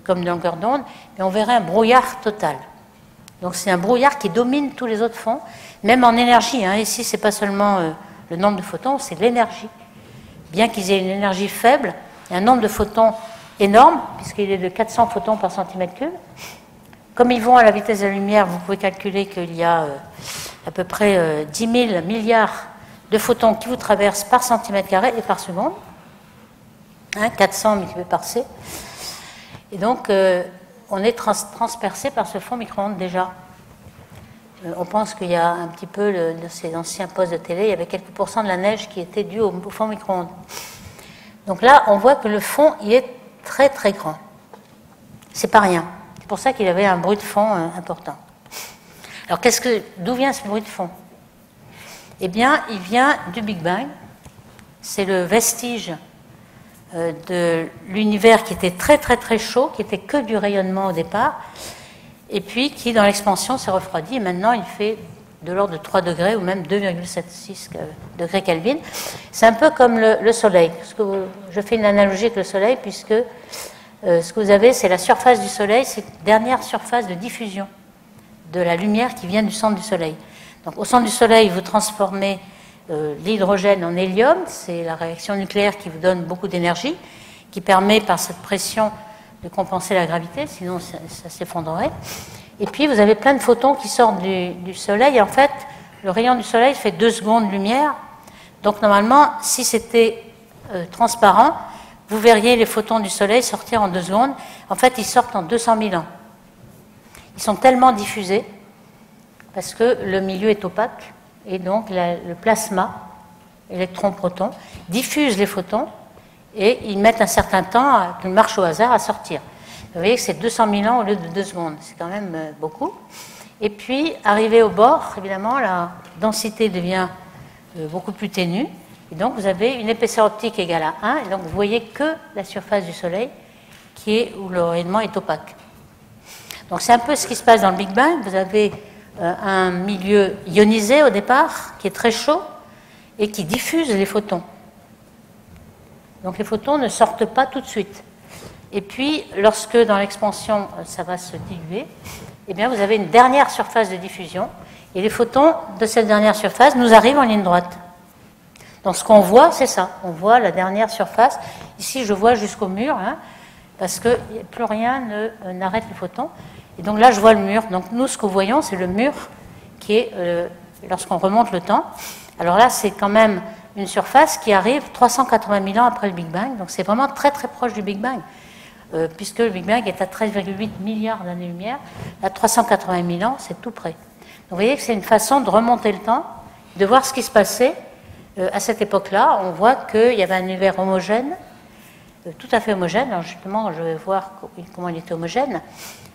comme de longueur d'onde, on verrait un brouillard total. Donc c'est un brouillard qui domine tous les autres fonds, même en énergie. Ici, ce n'est pas seulement le nombre de photons, c'est l'énergie. Bien qu'ils aient une énergie faible, il y a un nombre de photons énorme, puisqu'il est de 400 photons par centimètre cube. Comme ils vont à la vitesse de la lumière, vous pouvez calculer qu'il y a à peu près 10 000 milliards de photons qui vous traversent par centimètre carré et par seconde. 400 multiplié par C. Et donc, on est transpercé par ce fond micro-ondes déjà. On pense qu'il y a un petit peu, de ces anciens postes de télé, il y avait quelques pourcents de la neige qui était due au fond micro-ondes. Donc là, on voit que le fond, il est très très grand. C'est pas rien. C'est pour ça qu'il avait un bruit de fond important. Alors, d'où vient ce bruit de fond? Eh bien, il vient du Big Bang. C'est le vestige de l'univers qui était très très très chaud, qui était que du rayonnement au départ, et puis qui, dans l'expansion, s'est refroidi. Et maintenant, il fait de l'ordre de 3 degrés ou même 2,76 degrés Kelvin. C'est un peu comme le Soleil. Je fais une analogie avec le Soleil, puisque ce que vous avez, c'est la surface du Soleil, c'est la dernière surface de diffusion de la lumière qui vient du centre du Soleil. Donc, au centre du Soleil, vous transformez l'hydrogène en hélium, c'est la réaction nucléaire qui vous donne beaucoup d'énergie, qui permet par cette pression de compenser la gravité, sinon ça s'effondrerait. Et puis vous avez plein de photons qui sortent du Soleil. Et en fait, le rayon du Soleil fait 2 secondes de lumière. Donc normalement, si c'était transparent, vous verriez les photons du Soleil sortir en 2 secondes. En fait, ils sortent en 200 000 ans. Ils sont tellement diffusés parce que le milieu est opaque. Et donc, le plasma, électron-proton, diffuse les photons et ils mettent un certain temps, qu'ils marchent au hasard, à sortir. Vous voyez que c'est 200 000 ans au lieu de 2 secondes. C'est quand même beaucoup. Et puis, arrivé au bord, évidemment, la densité devient beaucoup plus ténue. Et donc, vous avez une épaisseur optique égale à 1. Et donc, vous voyez que la surface du Soleil où le rayonnement est opaque. Donc, c'est un peu ce qui se passe dans le Big Bang. Vous avez un milieu ionisé au départ, qui est très chaud et qui diffuse les photons. Donc les photons ne sortent pas tout de suite. Et puis, lorsque dans l'expansion, ça va se diluer, eh bien, vous avez une dernière surface de diffusion et les photons de cette dernière surface nous arrivent en ligne droite. Donc ce qu'on voit, c'est ça. On voit la dernière surface. Ici, je vois jusqu'au mur, parce que plus rien n'arrête les photons. Et donc là, je vois le mur. Donc nous, ce que nous voyons, c'est le mur qui est, lorsqu'on remonte le temps. Alors là, c'est quand même une surface qui arrive 380 000 ans après le Big Bang. Donc c'est vraiment très très proche du Big Bang, puisque le Big Bang est à 13,8 milliards d'années-lumière. À 380 000 ans, c'est tout près. Donc vous voyez que c'est une façon de remonter le temps, de voir ce qui se passait à cette époque-là. On voit qu'il y avait un univers homogène, tout à fait homogène. Alors justement, je vais voir comment il était homogène.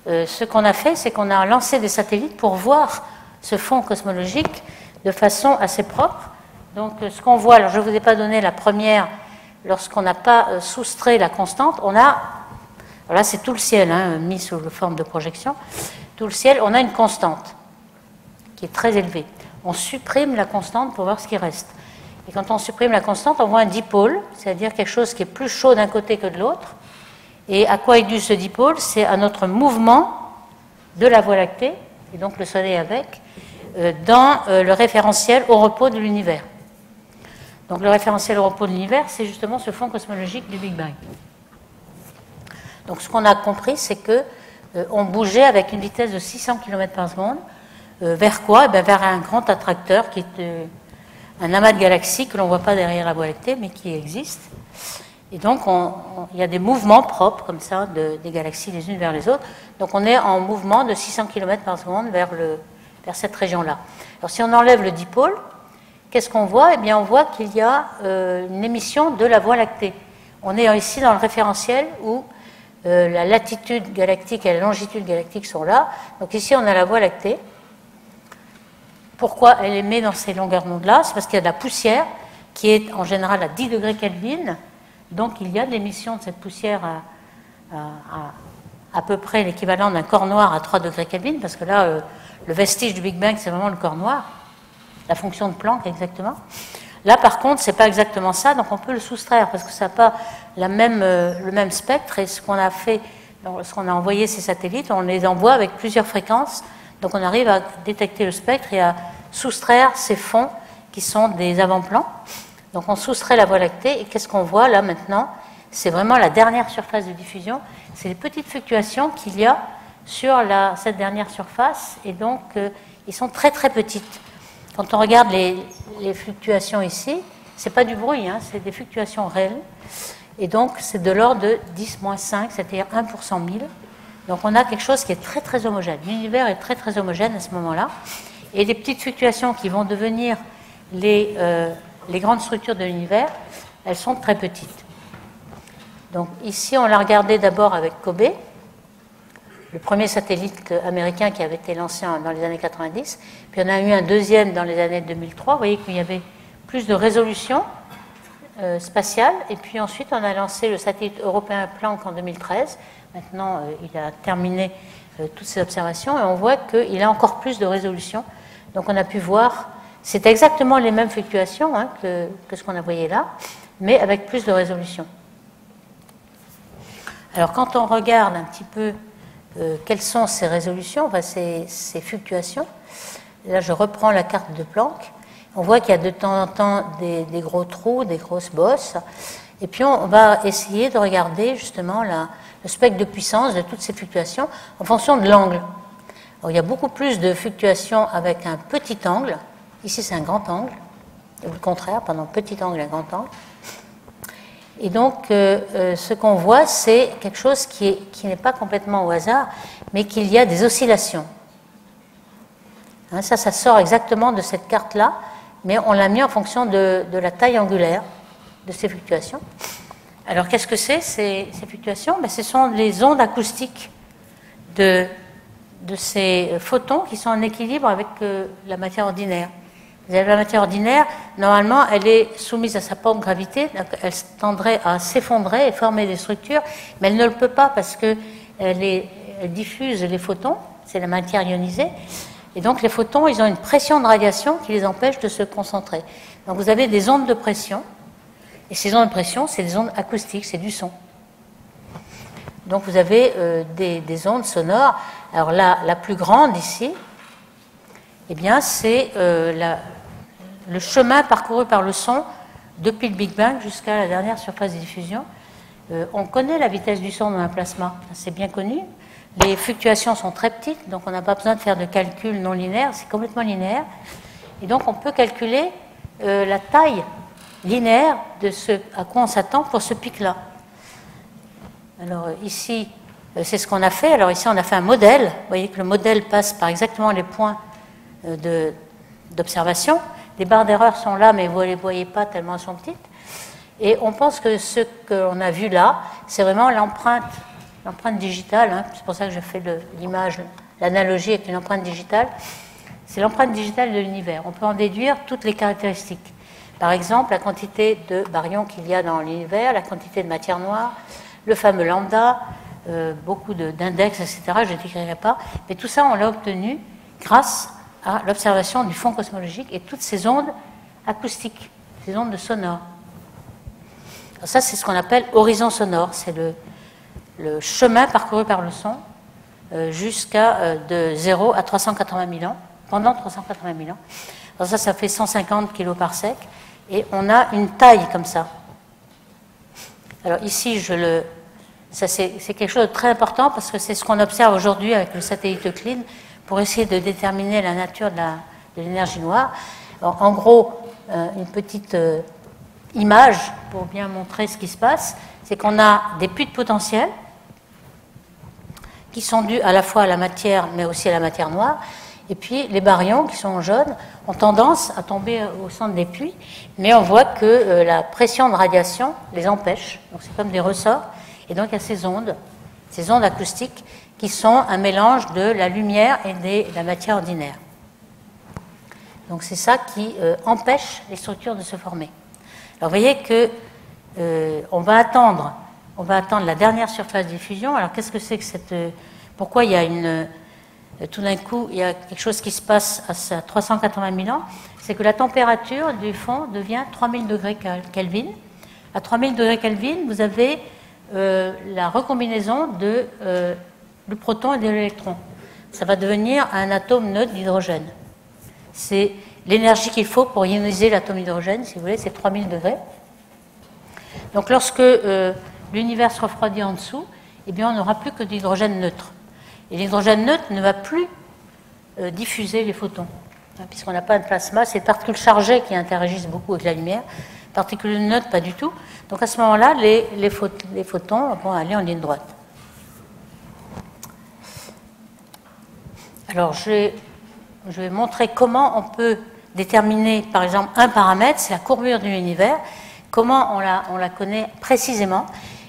Ce qu'on a fait, c'est qu'on a lancé des satellites pour voir ce fond cosmologique de façon assez propre. Donc ce qu'on voit, alors je ne vous ai pas donné la première, lorsqu'on n'a pas soustrait la constante, on a, alors là c'est tout le ciel, mis sous forme de projection, tout le ciel, on a une constante qui est très élevée. On supprime la constante pour voir ce qui reste. Et quand on supprime la constante, on voit un dipôle, c'est-à-dire quelque chose qui est plus chaud d'un côté que de l'autre. Et à quoi est dû ce dipôle? C'est à notre mouvement de la Voie lactée, et donc le Soleil avec, dans le référentiel au repos de l'univers. Donc le référentiel au repos de l'univers, c'est justement ce fond cosmologique du Big Bang. Donc ce qu'on a compris, c'est que on bougeait avec une vitesse de 600 km par seconde. Vers quoi? Vers un grand attracteur qui est un amas de galaxies que l'on ne voit pas derrière la Voie lactée, mais qui existe. Et donc, il y a des mouvements propres, comme ça, des galaxies les unes vers les autres. Donc, on est en mouvement de 600 km par seconde vers cette région-là. Alors, si on enlève le dipôle, qu'est-ce qu'on voit? Eh bien, on voit qu'il y a une émission de la Voie lactée. On est ici dans le référentiel où la latitude galactique et la longitude galactique sont là. Donc, ici, on a la Voie lactée. Pourquoi elle émet dans ces longueurs d'onde-là? C'est parce qu'il y a de la poussière qui est en général à 10 degrés Kelvin. Donc il y a de l'émission de cette poussière à peu près l'équivalent d'un corps noir à 3 degrés Kelvin, parce que là, le vestige du Big Bang, c'est vraiment le corps noir, la fonction de Planck exactement. Là, par contre, c'est pas exactement ça, donc on peut le soustraire, parce que ça n'a pas le même spectre, et ce qu'on a fait, lorsqu'on a envoyé ces satellites, on les envoie avec plusieurs fréquences. Donc on arrive à détecter le spectre et à soustraire ces fonds qui sont des avant-plans. Donc on soustrait la Voie lactée et qu'est-ce qu'on voit là maintenant? C'est vraiment la dernière surface de diffusion. C'est les petites fluctuations qu'il y a sur cette dernière surface et donc ils sont très très petites. Quand on regarde les fluctuations ici, c'est pas du bruit, hein, c'est des fluctuations réelles. Et donc c'est de l'ordre de 10-5, c'est-à-dire 1 pour 100 000. Donc on a quelque chose qui est très très homogène. L'univers est très très homogène à ce moment-là. Et les petites fluctuations qui vont devenir les grandes structures de l'univers, elles sont très petites. Donc ici on l'a regardé d'abord avec Kobe, le premier satellite américain qui avait été lancé dans les années 90. Puis on a eu un deuxième dans les années 2003. Vous voyez qu'il y avait plus de résolution spatiale. Et puis ensuite on a lancé le satellite européen Planck en 2013. Maintenant, il a terminé toutes ces observations et on voit qu'il a encore plus de résolution. Donc on a pu voir, c'est exactement les mêmes fluctuations hein, que ce qu'on a voyé là, mais avec plus de résolution. Alors quand on regarde un petit peu quelles sont ces résolutions, enfin, ces fluctuations, là je reprends la carte de Planck, on voit qu'il y a de temps en temps des gros trous, des grosses bosses, et puis on va essayer de regarder justement le spectre de puissance de toutes ces fluctuations en fonction de l'angle. Il y a beaucoup plus de fluctuations avec un petit angle. Ici, c'est un grand angle. Ou le contraire, pardon, petit angle et un grand angle. Et donc, ce qu'on voit, c'est quelque chose qui n'est pas complètement au hasard, mais qu'il y a des oscillations. Hein, ça sort exactement de cette carte-là, mais on l'a mis en fonction de la taille angulaire de ces fluctuations. Alors, qu'est-ce que c'est, ces fluctuations? Ce sont les ondes acoustiques de ces photons qui sont en équilibre avec la matière ordinaire. Vous avez la matière ordinaire, normalement, elle est soumise à sa propre gravité, donc elle tendrait à s'effondrer et former des structures, mais elle ne le peut pas parce qu'elle diffuse les photons, c'est la matière ionisée, et donc les photons, ils ont une pression de radiation qui les empêche de se concentrer. Donc vous avez des ondes de pression, et ces ondes de pression, c'est des ondes acoustiques, c'est du son. Donc vous avez des ondes sonores. Alors la plus grande ici, eh bien c'est le chemin parcouru par le son depuis le Big Bang jusqu'à la dernière surface de diffusion. On connaît la vitesse du son dans un plasma, c'est bien connu. Les fluctuations sont très petites, donc on n'a pas besoin de faire de calculs non linéaires, c'est complètement linéaire. Et donc on peut calculer la taille linéaire de ce à quoi on s'attend pour ce pic-là. Alors ici, c'est ce qu'on a fait. Alors ici, on a fait un modèle. Vous voyez que le modèle passe par exactement les points d'observation. Les barres d'erreur sont là, mais vous ne les voyez pas tellement elles sont petites. Et on pense que ce qu'on a vu là, c'est vraiment l'empreinte digitale. Hein. C'est pour ça que je fais l'image, l'analogie avec une empreinte digitale. C'est l'empreinte digitale de l'univers. On peut en déduire toutes les caractéristiques. Par exemple, la quantité de baryons qu'il y a dans l'univers, la quantité de matière noire, le fameux lambda, beaucoup d'index, etc. Je ne décrirai pas. Mais tout ça, on l'a obtenu grâce à l'observation du fond cosmologique et toutes ces ondes acoustiques, ces ondes de sonore. Alors ça, c'est ce qu'on appelle horizon sonore. C'est le chemin parcouru par le son jusqu'à de 0 à 380 000 ans, pendant 380 000 ans. Alors ça fait 150 kg par sec. et on a une taille comme ça. Alors ici, c'est quelque chose de très important parce que c'est ce qu'on observe aujourd'hui avec le satellite Euclide pour essayer de déterminer la nature de l'énergie noire. Alors, en gros, une petite image pour bien montrer ce qui se passe, c'est qu'on a des puits de potentiel qui sont dus à la fois à la matière mais aussi à la matière noire. Et puis les baryons qui sont en jaune ont tendance à tomber au centre des puits, mais on voit que la pression de radiation les empêche. Donc c'est comme des ressorts. Et donc il y a ces ondes acoustiques qui sont un mélange de la lumière et de la matière ordinaire. Donc c'est ça qui empêche les structures de se former. Alors vous voyez que on va attendre la dernière surface de diffusion. Alors qu'est-ce que c'est que cette... Pourquoi il y a tout d'un coup, il y a quelque chose qui se passe à 380 000 ans, c'est que la température du fond devient 3000 degrés Kelvin. À 3000 degrés Kelvin, vous avez la recombinaison du proton et de l'électron. Ça va devenir un atome neutre d'hydrogène. C'est l'énergie qu'il faut pour ioniser l'atome d'hydrogène, si vous voulez, c'est 3000 degrés. Donc lorsque l'univers se refroidit en dessous, eh bien, on n'aura plus que de l'hydrogène neutre. Et l'hydrogène neutre ne va plus diffuser les photons, puisqu'on n'a pas de plasma. C'est les particules chargées qui interagissent beaucoup avec la lumière. Particules neutres, pas du tout. Donc à ce moment-là, les photons vont aller en ligne droite. Alors je vais montrer comment on peut déterminer, par exemple, un paramètre, c'est la courbure de l'univers. Comment on la connaît précisément?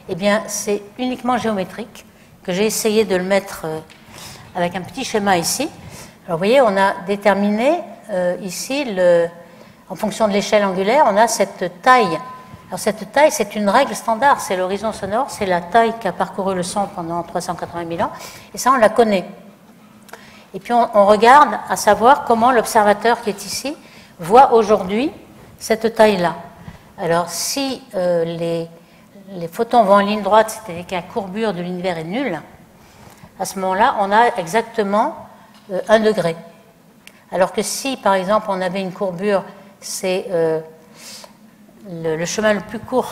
Eh bien, c'est uniquement géométrique, que j'ai essayé de le mettre avec un petit schéma ici. Alors, vous voyez, on a déterminé ici, en fonction de l'échelle angulaire, on a cette taille. Alors, cette taille, c'est une règle standard, c'est l'horizon sonore, c'est la taille qu'a parcouru le son pendant 380 000 ans, et ça, on la connaît. Et puis, on regarde à savoir comment l'observateur qui est ici voit aujourd'hui cette taille-là. Alors, si les photons vont en ligne droite, c'est-à-dire que la courbure de l'univers est nulle, à ce moment-là, on a exactement 1 degré. Alors que si, par exemple, on avait une courbure, c'est le chemin le plus court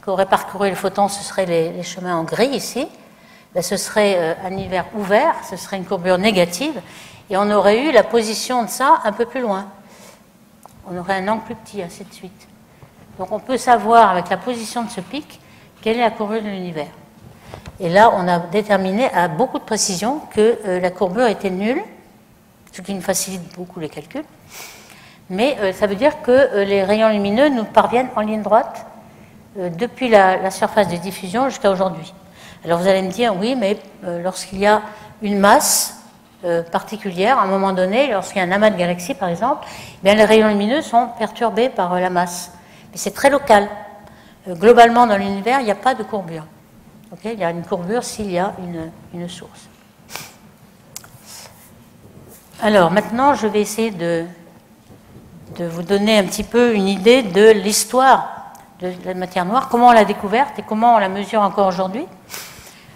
qu'aurait parcouru le photon, ce serait les chemins en gris ici, ben, ce serait un univers ouvert, ce serait une courbure négative, et on aurait eu la position de ça un peu plus loin. On aurait un angle plus petit, ainsi de suite. Donc on peut savoir avec la position de ce pic quelle est la courbure de l'univers. Et là, on a déterminé à beaucoup de précision que la courbure était nulle, ce qui nous facilite beaucoup les calculs. Mais ça veut dire que les rayons lumineux nous parviennent en ligne droite depuis la surface de diffusion jusqu'à aujourd'hui. Alors vous allez me dire, oui, mais lorsqu'il y a une masse particulière, à un moment donné, lorsqu'il y a un amas de galaxies par exemple, eh bien, les rayons lumineux sont perturbés par la masse. Mais c'est très local. Globalement, dans l'univers, il n'y a pas de courbure. Okay, il y a une courbure s'il y a une source. Alors, maintenant, je vais essayer de vous donner un petit peu une idée de l'histoire de la matière noire, comment on l'a découverte et comment on la mesure encore aujourd'hui.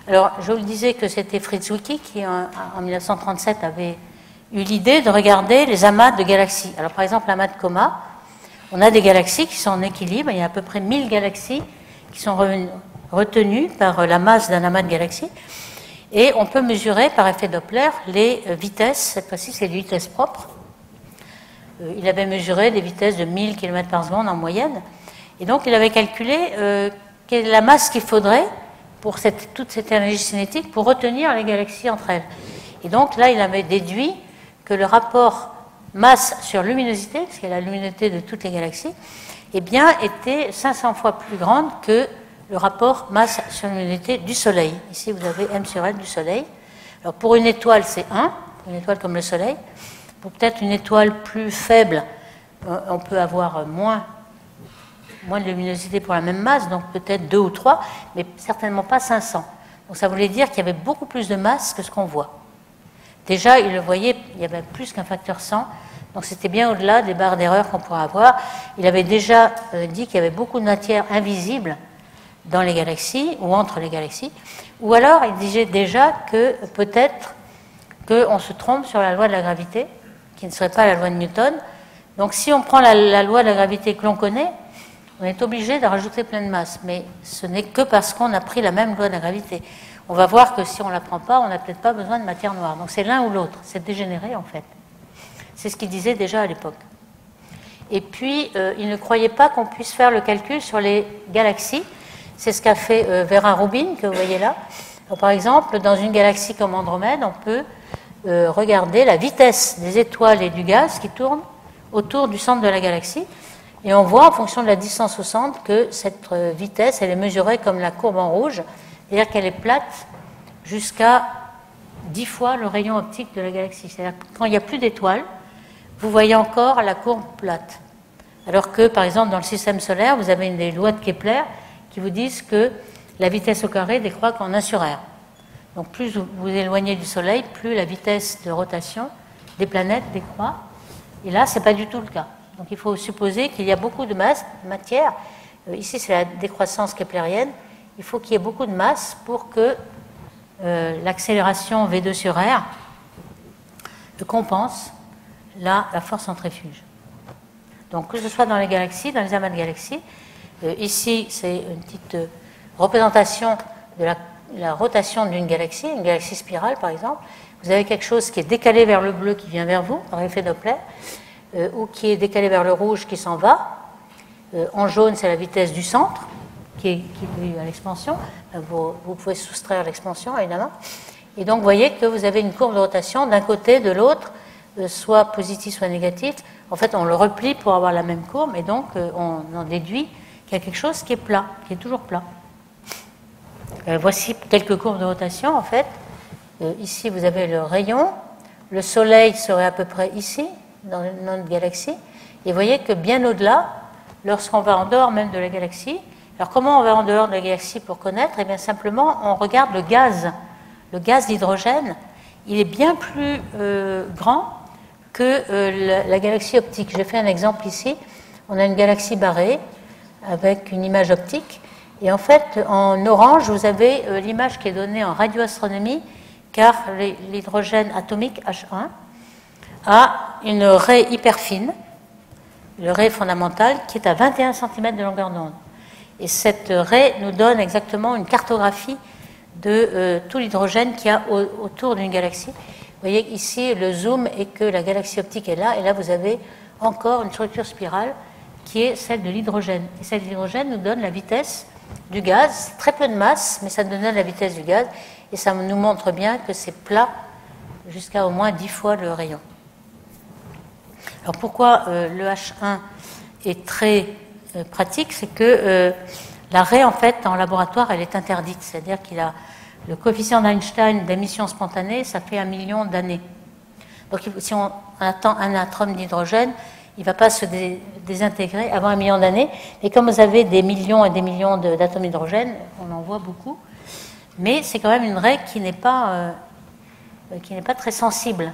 Alors, je vous le disais que c'était Fritz Zwicky qui, en 1937, avait eu l'idée de regarder les amas de galaxies. Alors, par exemple, l'amas de Coma, on a des galaxies qui sont en équilibre. Il y a à peu près 1000 galaxies qui sont retenues par la masse d'un amas de galaxies. Et on peut mesurer par effet Doppler les vitesses. Cette fois-ci, c'est les vitesses propres. Il avait mesuré des vitesses de 1000 km par seconde en moyenne. Et donc, il avait calculé quelle est la masse qu'il faudrait pour toute cette énergie cinétique pour retenir les galaxies entre elles. Et donc, là, il avait déduit que le rapport masse sur luminosité, parce qu'il y a la luminosité de toutes les galaxies, eh bien, était 500 fois plus grande que le rapport masse sur luminosité du Soleil. Ici, vous avez m sur l du Soleil. Alors, pour une étoile, c'est 1, une étoile comme le Soleil. Pour peut-être une étoile plus faible, on peut avoir moins de luminosité pour la même masse, donc peut-être 2 ou 3, mais certainement pas 500. Donc, ça voulait dire qu'il y avait beaucoup plus de masse que ce qu'on voit. Déjà, il le voyait, il y avait plus qu'un facteur 100, donc c'était bien au-delà des barres d'erreur qu'on pourrait avoir. Il avait déjà dit qu'il y avait beaucoup de matière invisible dans les galaxies ou entre les galaxies, ou alors il disait déjà que peut-être qu'on se trompe sur la loi de la gravité, qui ne serait pas la loi de Newton, Donc si on prend la loi de la gravité que l'on connaît, on est obligé de rajouter plein de masse, mais ce n'est que parce qu'on a pris la même loi de la gravité. On va voir que si on ne la prend pas, on n'a peut-être pas besoin de matière noire. Donc c'est l'un ou l'autre, c'est dégénéré en fait. C'est ce qu'il disait déjà à l'époque. Et puis, il ne croyait pas qu'on puisse faire le calcul sur les galaxies. C'est ce qu'a fait Vérin-Rubin, que vous voyez là. Alors, par exemple, dans une galaxie comme Andromède, on peut regarder la vitesse des étoiles et du gaz qui tournent autour du centre de la galaxie. Et on voit, en fonction de la distance au centre, que cette vitesse, elle est mesurée comme la courbe en rouge, c'est-à-dire qu'elle est plate jusqu'à 10 fois le rayon optique de la galaxie. C'est-à-dire que quand il n'y a plus d'étoiles, vous voyez encore la courbe plate. Alors que, par exemple, dans le système solaire, vous avez des lois de Kepler qui vous disent que la vitesse au carré décroît qu'en 1 sur R. Donc plus vous vous éloignez du Soleil, plus la vitesse de rotation des planètes décroît. Et là, ce n'est pas du tout le cas. Donc il faut supposer qu'il y a beaucoup de masse, de matière. Ici, c'est la décroissance keplérienne. Il faut qu'il y ait beaucoup de masse pour que l'accélération V2 sur R compense la force centrifuge. Donc que ce soit dans les galaxies, dans les amas de galaxies, ici c'est une petite représentation de la rotation d'une galaxie, une galaxie spirale par exemple. Vous avez quelque chose qui est décalé vers le bleu qui vient vers vous, par effet Doppler, ou qui est décalé vers le rouge qui s'en va. En jaune, c'est la vitesse du centre qui est due à l'expansion. Vous pouvez soustraire l'expansion évidemment. Et donc vous voyez que vous avez une courbe de rotation d'un côté, de l'autre, soit positif, soit négatif. En fait, on le replie pour avoir la même courbe, et donc on en déduit qu'il y a quelque chose qui est plat, qui est toujours plat. Voici quelques courbes de rotation, en fait. Ici, vous avez le rayon. Le Soleil serait à peu près ici, dans notre galaxie. Et vous voyez que bien au-delà, lorsqu'on va en dehors même de la galaxie, alors comment on va en dehors de la galaxie pour connaître? Eh bien simplement, on regarde le gaz. Le gaz d'hydrogène, il est bien plus grand que la galaxie optique. J'ai fait un exemple ici. On a une galaxie barrée avec une image optique. Et en fait, en orange, vous avez l'image qui est donnée en radioastronomie, car l'hydrogène atomique H1 a une raie hyper fine, le raie fondamentale, qui est à 21 cm de longueur d'onde. Et cette raie nous donne exactement une cartographie de tout l'hydrogène qu'il y a autour d'une galaxie. Vous voyez ici, le zoom est que la galaxie optique est là, et là vous avez encore une structure spirale qui est celle de l'hydrogène. Et celle de l'hydrogène nous donne la vitesse du gaz, très peu de masse, mais ça nous donne la vitesse du gaz, et ça nous montre bien que c'est plat jusqu'à au moins 10 fois le rayon. Alors pourquoi le H1 est très pratique? C'est que la raie, en fait, en laboratoire, elle est interdite, c'est-à-dire qu'il a le coefficient d'Einstein d'émission spontanée, ça fait 1 million d'années. Donc si on attend un atome d'hydrogène, il ne va pas se désintégrer avant 1 million d'années. Et comme vous avez des millions et des millions d'atomes d'hydrogène, on en voit beaucoup. Mais c'est quand même une raie qui n'est pas très sensible.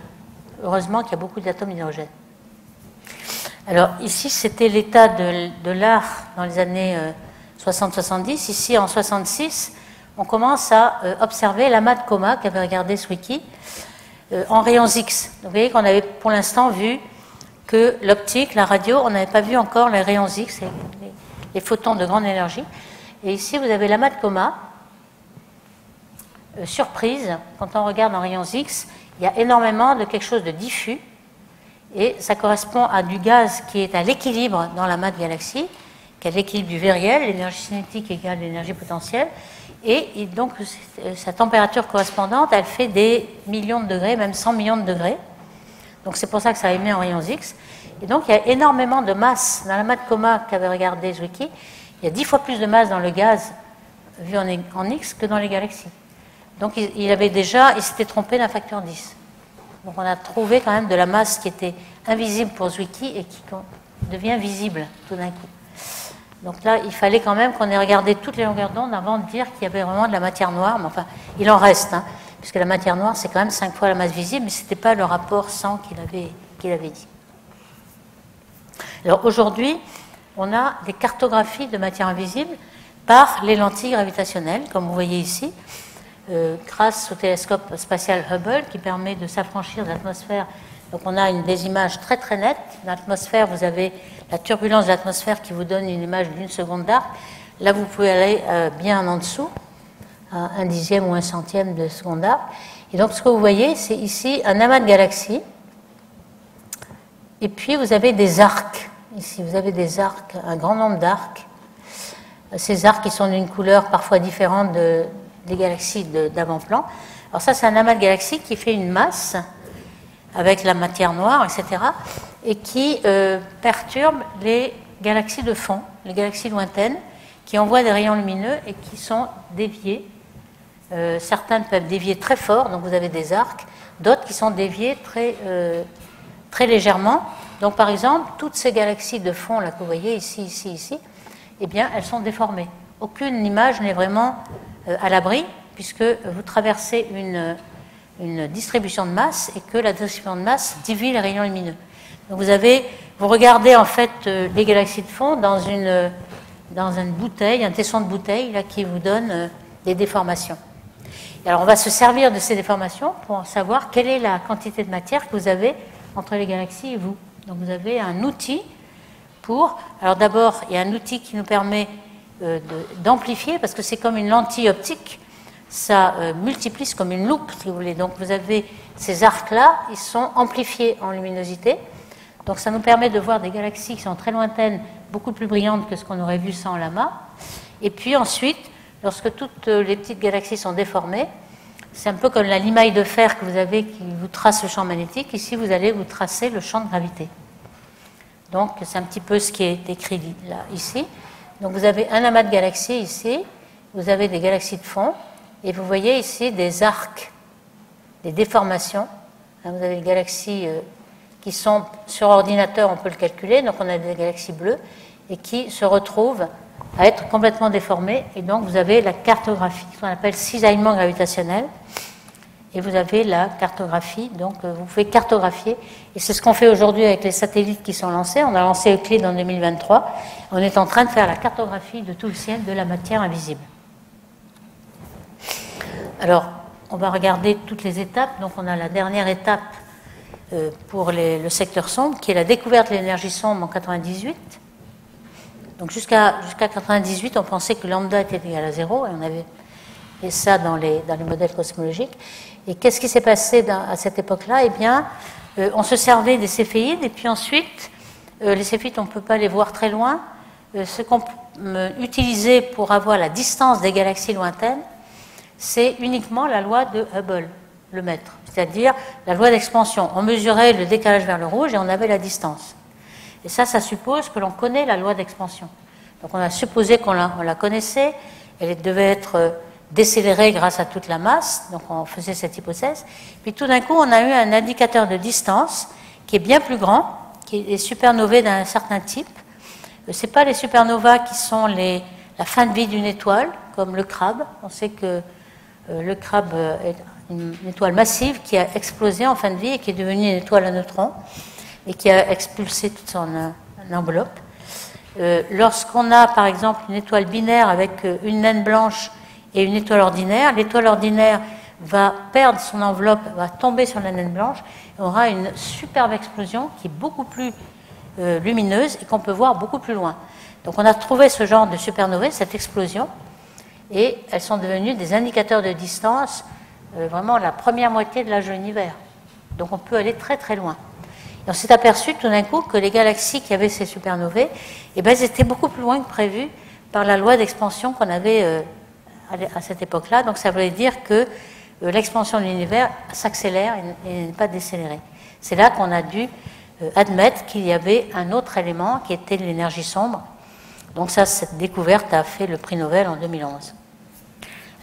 Heureusement qu'il y a beaucoup d'atomes d'hydrogène. Alors ici, c'était l'état de l'art dans les années 60-70. Ici, en 66, on commence à observer l'amas de Coma qu'avait regardé Zwicky en rayons X. Donc, vous voyez qu'on avait pour l'instant vu que l'optique, la radio, on n'avait pas vu encore les rayons X, les photons de grande énergie. Et ici, vous avez l'amas de Coma. Surprise, quand on regarde en rayons X, il y a énormément de quelque chose de diffus. Et ça correspond à du gaz qui est à l'équilibre dans l'amas de galaxies, qui est l'équilibre du viriel, l'énergie cinétique égale l'énergie potentielle. Et donc, sa température correspondante, elle fait des millions de degrés, même 100 millions de degrés. Donc, c'est pour ça que ça émet en rayons X. Et donc, il y a énormément de masse dans l'amas de Coma qu'avait regardé Zwicky. Il y a 10 fois plus de masse dans le gaz vu en X que dans les galaxies. Donc, il s'était trompé d'un facteur 10. Donc, on a trouvé quand même de la masse qui était invisible pour Zwicky et qui devient visible tout d'un coup. Donc là, il fallait quand même qu'on ait regardé toutes les longueurs d'onde avant de dire qu'il y avait vraiment de la matière noire. Mais enfin, il en reste, hein, puisque la matière noire, c'est quand même 5 fois la masse visible, mais ce n'était pas le rapport 100 qu'il avait dit. Alors aujourd'hui, on a des cartographies de matière invisible par les lentilles gravitationnelles, comme vous voyez ici, grâce au télescope spatial Hubble, qui permet de s'affranchir de l'atmosphère Donc on a des images très très nettes. Dans l'atmosphère, vous avez la turbulence de l'atmosphère qui vous donne une image d'une seconde d'arc. Là, vous pouvez aller bien en dessous, à 1/10 ou 1/100 de seconde d'arc. Et donc ce que vous voyez, c'est ici un amas de galaxies. Et puis vous avez des arcs. Ici, vous avez des arcs, un grand nombre d'arcs. Ces arcs qui sont d'une couleur parfois différente des galaxies d'avant-plan. Alors ça, c'est un amas de galaxies qui fait une masse avec la matière noire, etc., et qui perturbe les galaxies de fond, les galaxies lointaines, qui envoient des rayons lumineux et qui sont déviées. Certaines peuvent dévier très fort, donc vous avez des arcs, d'autres qui sont déviées très légèrement. Donc par exemple, toutes ces galaxies de fond là, que vous voyez ici, ici, eh bien, elles sont déformées. Aucune image n'est vraiment à l'abri, puisque vous traversez une distribution de masse et que la distribution de masse divise les rayons lumineux. Donc vous regardez en fait les galaxies de fond dans une bouteille, un tesson de bouteille là, qui vous donne des déformations. Et alors on va se servir de ces déformations pour savoir quelle est la quantité de matière que vous avez entre les galaxies et vous. Donc vous avez un outil pour... Alors d'abord, il y a un outil qui nous permet d'amplifier, parce que c'est comme une lentille optique, ça multiplie, c'est comme une loupe, si vous voulez. Donc vous avez ces arcs-là, ils sont amplifiés en luminosité. Donc ça nous permet de voir des galaxies qui sont très lointaines, beaucoup plus brillantes que ce qu'on aurait vu sans l'amas. Et puis ensuite, lorsque toutes les petites galaxies sont déformées, c'est un peu comme la limaille de fer que vous avez qui vous trace le champ magnétique. Ici, vous allez vous tracer le champ de gravité. Donc c'est un petit peu ce qui est écrit là, ici. Donc vous avez un amas de galaxies ici, vous avez des galaxies de fond, et vous voyez ici des arcs, des déformations. Vous avez des galaxies qui sont sur ordinateur, on peut le calculer, donc on a des galaxies bleues, et qui se retrouvent à être complètement déformées, et donc vous avez la cartographie, ce qu'on appelle cisaillement gravitationnel, et vous avez la cartographie, donc vous pouvez cartographier, et c'est ce qu'on fait aujourd'hui avec les satellites qui sont lancés. On a lancé Euclide en 2023, on est en train de faire la cartographie de tout le ciel de la matière invisible. Alors, on va regarder toutes les étapes. Donc on a la dernière étape pour le secteur sombre, qui est la découverte de l'énergie sombre en 98. Donc jusqu'à 98, on pensait que lambda était égal à 0, et on avait fait ça dans les modèles cosmologiques. Et qu'est-ce qui s'est passé à cette époque-là? Eh bien, on se servait des céphéides, et puis ensuite, les céphéides, on ne peut pas les voir très loin. Ce qu'on utilisait pour avoir la distance des galaxies lointaines, c'est uniquement la loi de Hubble, le mètre, c'est-à-dire la loi d'expansion. On mesurait le décalage vers le rouge et on avait la distance. Et ça suppose que l'on connaît la loi d'expansion. Donc on a supposé qu'on la connaissait, elle devait être décélérée grâce à toute la masse, donc on faisait cette hypothèse. Puis tout d'un coup, on a eu un indicateur de distance qui est bien plus grand, qui est les supernovae d'un certain type. Ce n'est pas les supernovas qui sont la fin de vie d'une étoile, comme le crabe. On sait que le crabe est une étoile massive qui a explosé en fin de vie et qui est devenue une étoile à neutrons et qui a expulsé toute son enveloppe. Lorsqu'on a par exemple une étoile binaire avec une naine blanche et une étoile ordinaire, l'étoile ordinaire va perdre son enveloppe, va tomber sur la naine blanche, et on aura une superbe explosion qui est beaucoup plus lumineuse et qu'on peut voir beaucoup plus loin. Donc on a trouvé ce genre de supernovae, cette explosion, et elles sont devenues des indicateurs de distance, vraiment la première moitié de l'âge de l'univers. Donc on peut aller très très loin. Et on s'est aperçu tout d'un coup que les galaxies qui avaient ces supernovae, eh ben, elles étaient beaucoup plus loin que prévu par la loi d'expansion qu'on avait à cette époque-là. Donc ça voulait dire que l'expansion de l'univers s'accélère et n'est pas décélérée. C'est là qu'on a dû admettre qu'il y avait un autre élément qui était l'énergie sombre. Donc ça, cette découverte a fait le prix Nobel en 2011.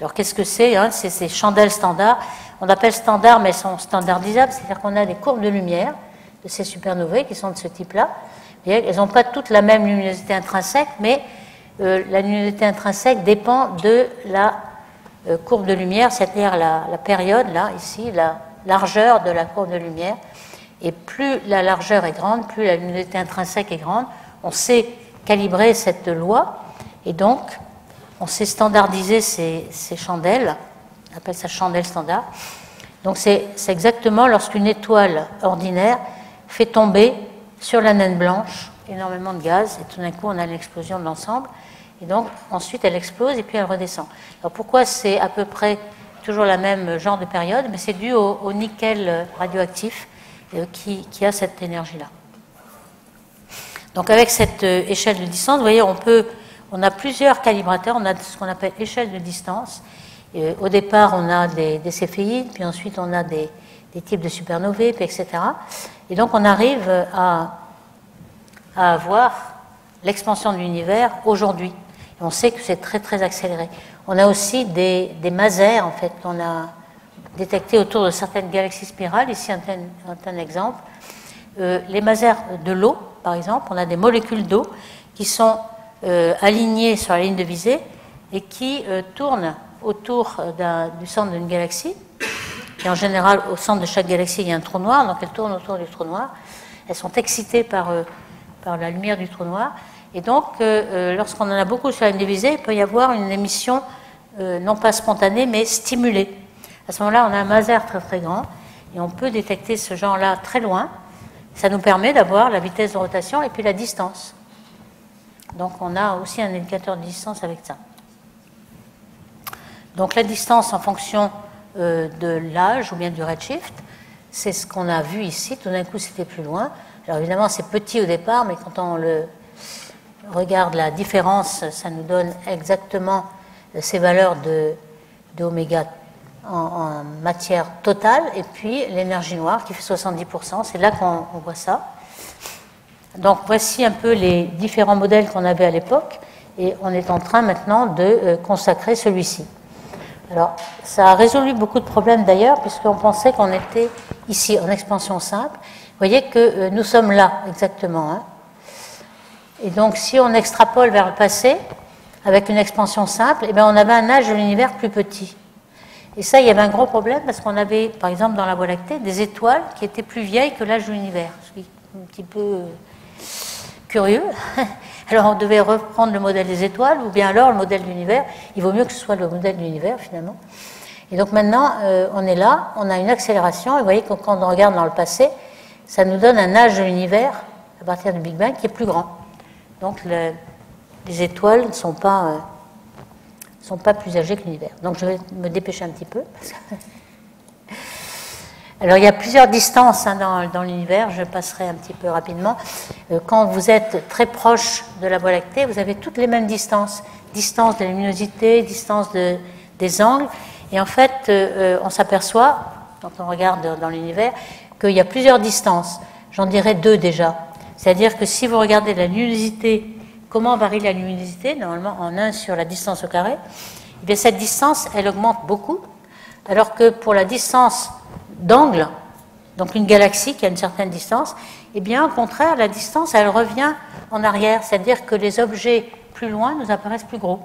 Alors qu'est-ce que c'est, hein? C'est ces chandelles standards. On appelle standards, mais elles sont standardisables, c'est-à-dire qu'on a des courbes de lumière de ces supernovae qui sont de ce type-là. Elles n'ont pas toutes la même luminosité intrinsèque, mais la luminosité intrinsèque dépend de la courbe de lumière, c'est-à-dire la période, là, ici, la largeur de la courbe de lumière. Et plus la largeur est grande, plus la luminosité intrinsèque est grande. On sait calibrer cette loi, et donc on sait standardiser ces chandelles, on appelle ça chandelle standard, Donc c'est exactement lorsqu'une étoile ordinaire fait tomber sur la naine blanche énormément de gaz, et tout d'un coup on a l'explosion de l'ensemble, et donc ensuite elle explose et puis elle redescend. Alors pourquoi c'est à peu près toujours la même genre de période? Mais c'est dû au nickel radioactif qui a cette énergie-là. Donc avec cette échelle de distance, vous voyez, on a plusieurs calibrateurs, on a ce qu'on appelle échelle de distance. Au départ, on a des céphéides, puis ensuite on a des types de supernovae, puis etc. Et donc on arrive à avoir l'expansion de l'univers aujourd'hui. Et on sait que c'est très très accéléré. On a aussi des masers en fait qu'on a détectés autour de certaines galaxies spirales. Ici un exemple. Les masers de l'eau, par exemple, on a des molécules d'eau qui sont alignées sur la ligne de visée et qui tournent autour du centre d'une galaxie. Et en général, au centre de chaque galaxie, il y a un trou noir, donc elles tournent autour du trou noir. Elles sont excitées par la lumière du trou noir. Et donc, lorsqu'on en a beaucoup sur la ligne de visée, il peut y avoir une émission non pas spontanée, mais stimulée. À ce moment-là, on a un maser très très grand et on peut détecter ce genre-là très loin. Ça nous permet d'avoir la vitesse de rotation et puis la distance. Donc, on a aussi un indicateur de distance avec ça. Donc, la distance en fonction de l'âge ou bien du redshift, c'est ce qu'on a vu ici. Tout d'un coup, c'était plus loin. Alors, évidemment, c'est petit au départ, mais quand on regarde la différence, ça nous donne exactement ces valeurs de oméga en matière totale, et puis l'énergie noire qui fait 70%, c'est là qu'on voit ça. Donc voici un peu les différents modèles qu'on avait à l'époque, et on est en train maintenant de consacrer celui-ci. Alors ça a résolu beaucoup de problèmes d'ailleurs, puisqu'on pensait qu'on était ici en expansion simple. Vous voyez que nous sommes là exactement, hein. Et donc si on extrapole vers le passé, avec une expansion simple, eh bien, on avait un âge de l'univers plus petit. Et ça, il y avait un gros problème parce qu'on avait, par exemple, dans la Voie lactée, des étoiles qui étaient plus vieilles que l'âge de l'univers. Ce qui est un petit peu curieux. Alors, on devait reprendre le modèle des étoiles ou bien alors le modèle de l'univers. Il vaut mieux que ce soit le modèle de l'univers, finalement. Et donc, maintenant, on est là, on a une accélération. Et vous voyez que quand on regarde dans le passé, ça nous donne un âge de l'univers, à partir du Big Bang, qui est plus grand. Donc, les étoiles ne sont pas plus âgées que l'univers. Donc je vais me dépêcher un petit peu. Alors il y a plusieurs distances dans l'univers, je passerai un petit peu rapidement. Quand vous êtes très proche de la Voie lactée, vous avez toutes les mêmes distances. Distance de la luminosité, distance des angles. Et en fait, on s'aperçoit, quand on regarde dans l'univers, qu'il y a plusieurs distances. J'en dirais 2 déjà. C'est-à-dire que si vous regardez la luminosité, comment varie la luminosité, normalement en 1 sur la distance au carré, eh bien cette distance, elle augmente beaucoup, alors que pour la distance d'angle, donc une galaxie qui a une certaine distance, eh bien au contraire, la distance, elle revient en arrière, c'est-à-dire que les objets plus loin nous apparaissent plus gros.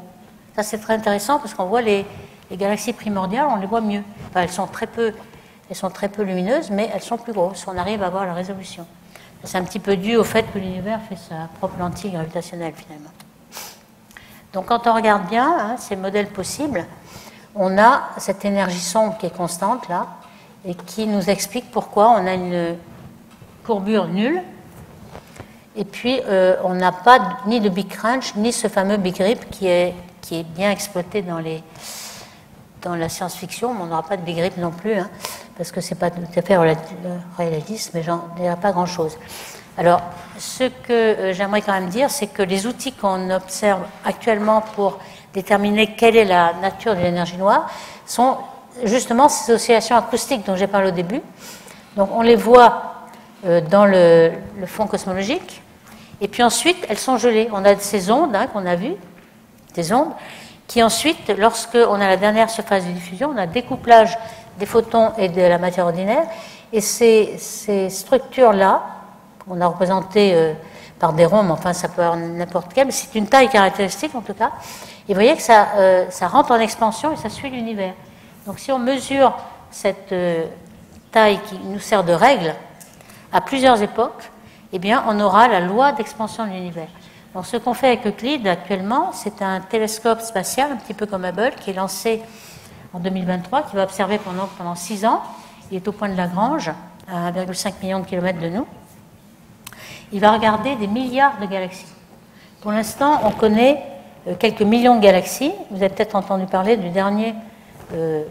Ça c'est très intéressant parce qu'on voit les galaxies primordiales, on les voit mieux. Enfin, elles sont très peu lumineuses, mais elles sont plus grosses, on arrive à voir la résolution. C'est un petit peu dû au fait que l'univers fait sa propre lentille gravitationnelle, finalement. Donc, quand on regarde bien ces modèles possibles, on a cette énergie sombre qui est constante, là, et qui nous explique pourquoi on a une courbure nulle. Et puis, on n'a pas ni de Big Crunch, ni ce fameux Big Rip qui est bien exploité dans la science-fiction, mais on n'aura pas de Big Rip non plus, hein, parce que ce n'est pas tout à fait réaliste, mais il n'y a pas grand-chose. Alors, ce que j'aimerais quand même dire, c'est que les outils qu'on observe actuellement pour déterminer quelle est la nature de l'énergie noire sont justement ces oscillations acoustiques dont j'ai parlé au début. Donc, on les voit dans le fond cosmologique, et puis ensuite, elles sont gelées. On a ces ondes qu'on a vues, des ondes, qui ensuite, lorsqu'on a la dernière surface de diffusion, on a découplage des photons et de la matière ordinaire, et ces structures-là, on a représenté par des ronds, mais enfin ça peut avoir n'importe quel, mais c'est une taille caractéristique en tout cas, et vous voyez que ça rentre en expansion et ça suit l'univers. Donc si on mesure cette taille qui nous sert de règle à plusieurs époques, eh bien on aura la loi d'expansion de l'univers. Donc ce qu'on fait avec Euclide actuellement, c'est un télescope spatial, un petit peu comme Hubble, qui est lancé en 2023, qui va observer pendant 6 ans. il est au point de Lagrange, à 1,5 million de kilomètres de nous. Il va regarder des milliards de galaxies. Pour l'instant, on connaît quelques millions de galaxies. Vous avez peut-être entendu parler du dernier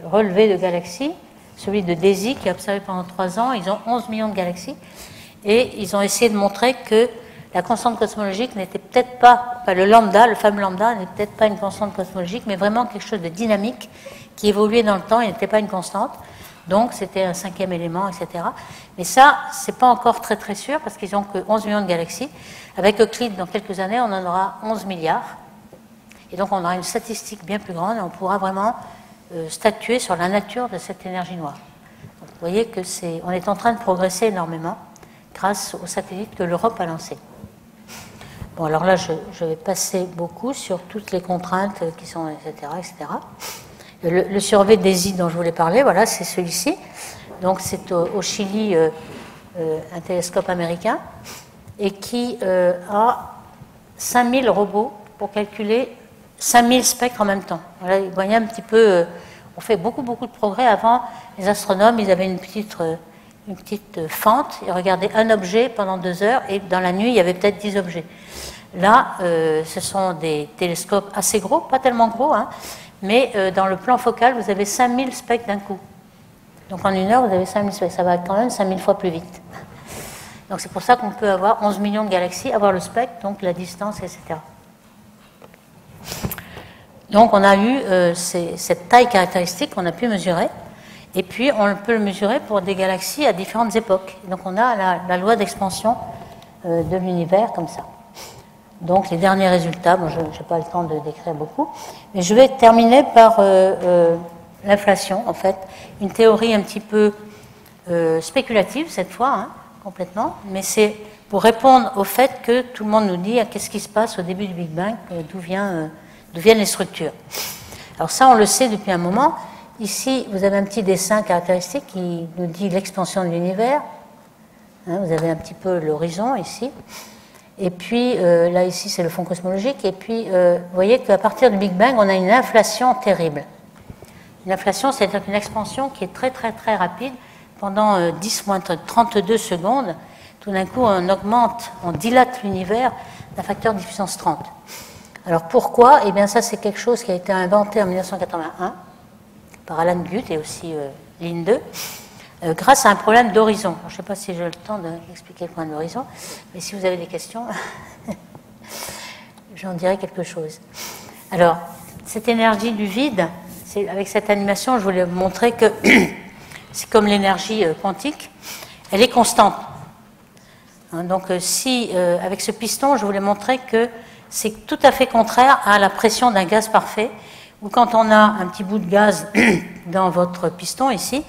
relevé de galaxies, celui de DESY, qui a observé pendant 3 ans. Ils ont 11 millions de galaxies. Et ils ont essayé de montrer que la constante cosmologique n'était peut-être pas, enfin le lambda, le fameux lambda, n'était peut-être pas une constante cosmologique, mais vraiment quelque chose de dynamique qui évoluait dans le temps et n'était pas une constante. Donc c'était un 5e élément, etc. Mais ça, c'est pas encore très très sûr parce qu'ils n'ont que 11 millions de galaxies. Avec Euclide, dans quelques années, on en aura 11 milliards. Et donc on aura une statistique bien plus grande et on pourra vraiment statuer sur la nature de cette énergie noire. Donc, vous voyez que on est en train de progresser énormément grâce aux satellites que l'Europe a lancés. Bon, alors là, je vais passer beaucoup sur toutes les contraintes qui sont, etc., etc. Le survey DESY dont je voulais parler, voilà, c'est celui-ci. Donc, c'est au Chili, un télescope américain, et qui a 5000 robots pour calculer 5000 spectres en même temps. Voilà, vous voyez un petit peu, on fait beaucoup de progrès. Avant, les astronomes, ils avaient une petite fente, ils regardaient un objet pendant 2 heures, et dans la nuit, il y avait peut-être 10 objets. Là, ce sont des télescopes assez gros, pas tellement gros, hein, mais dans le plan focal, vous avez 5000 spectres d'un coup. Donc en 1 heure, vous avez 5000 spectres, ça va quand même 5000 fois plus vite. Donc c'est pour ça qu'on peut avoir 11 millions de galaxies, avoir le spectre, donc la distance, etc. Donc on a eu cette taille caractéristique qu'on a pu mesurer. Et puis, on peut le mesurer pour des galaxies à différentes époques. Donc, on a la loi d'expansion de l'univers comme ça. Donc, les derniers résultats, bon, je n'ai pas le temps de décrire beaucoup, mais je vais terminer par l'inflation, en fait. Une théorie un petit peu spéculative, cette fois, hein, complètement, mais c'est pour répondre au fait que tout le monde nous dit qu'est-ce qui se passe au début du Big Bang, d'où viennent les structures. Alors ça, on le sait depuis un moment. Ici, vous avez un petit dessin caractéristique qui nous dit l'expansion de l'univers. Hein, vous avez un petit peu l'horizon ici. Et puis, là, ici, c'est le fond cosmologique. Et puis, vous voyez qu'à partir du Big Bang, on a une inflation terrible. Une inflation, c'est-à-dire une expansion qui est très, très, très rapide. Pendant 10-32 secondes, tout d'un coup, on augmente, on dilate l'univers d'un facteur 10 puissance 30. Alors, pourquoi ? Eh bien, ça, c'est quelque chose qui a été inventé en 1981. Par Alan Guth et aussi Linde, grâce à un problème d'horizon. Je ne sais pas si j'ai le temps d'expliquer le point d'horizon, mais si vous avez des questions, j'en dirai quelque chose. Alors, cette énergie du vide, avec cette animation, je voulais vous montrer que c'est comme l'énergie quantique, elle est constante. Hein, donc, avec ce piston, je voulais montrer que c'est tout à fait contraire à la pression d'un gaz parfait, ou quand on a un petit bout de gaz dans votre piston ici,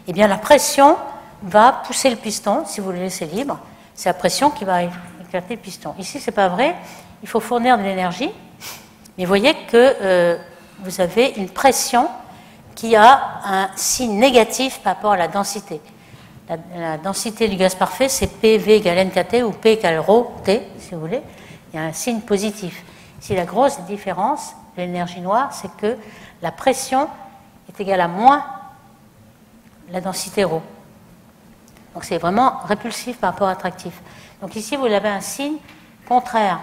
eh bien la pression va pousser le piston, si vous le laissez libre, c'est la pression qui va éclater le piston. Ici, ce n'est pas vrai, il faut fournir de l'énergie, mais vous voyez que vous avez une pression qui a un signe négatif par rapport à la densité. La densité du gaz parfait, c'est PV égale NKT ou P égale ρ T, si vous voulez, il y a un signe positif. Ici, la grosse différence de l'énergie noire, c'est que la pression est égale à moins la densité ρ. Donc c'est vraiment répulsif par rapport à attractif. Donc ici, vous avez un signe contraire.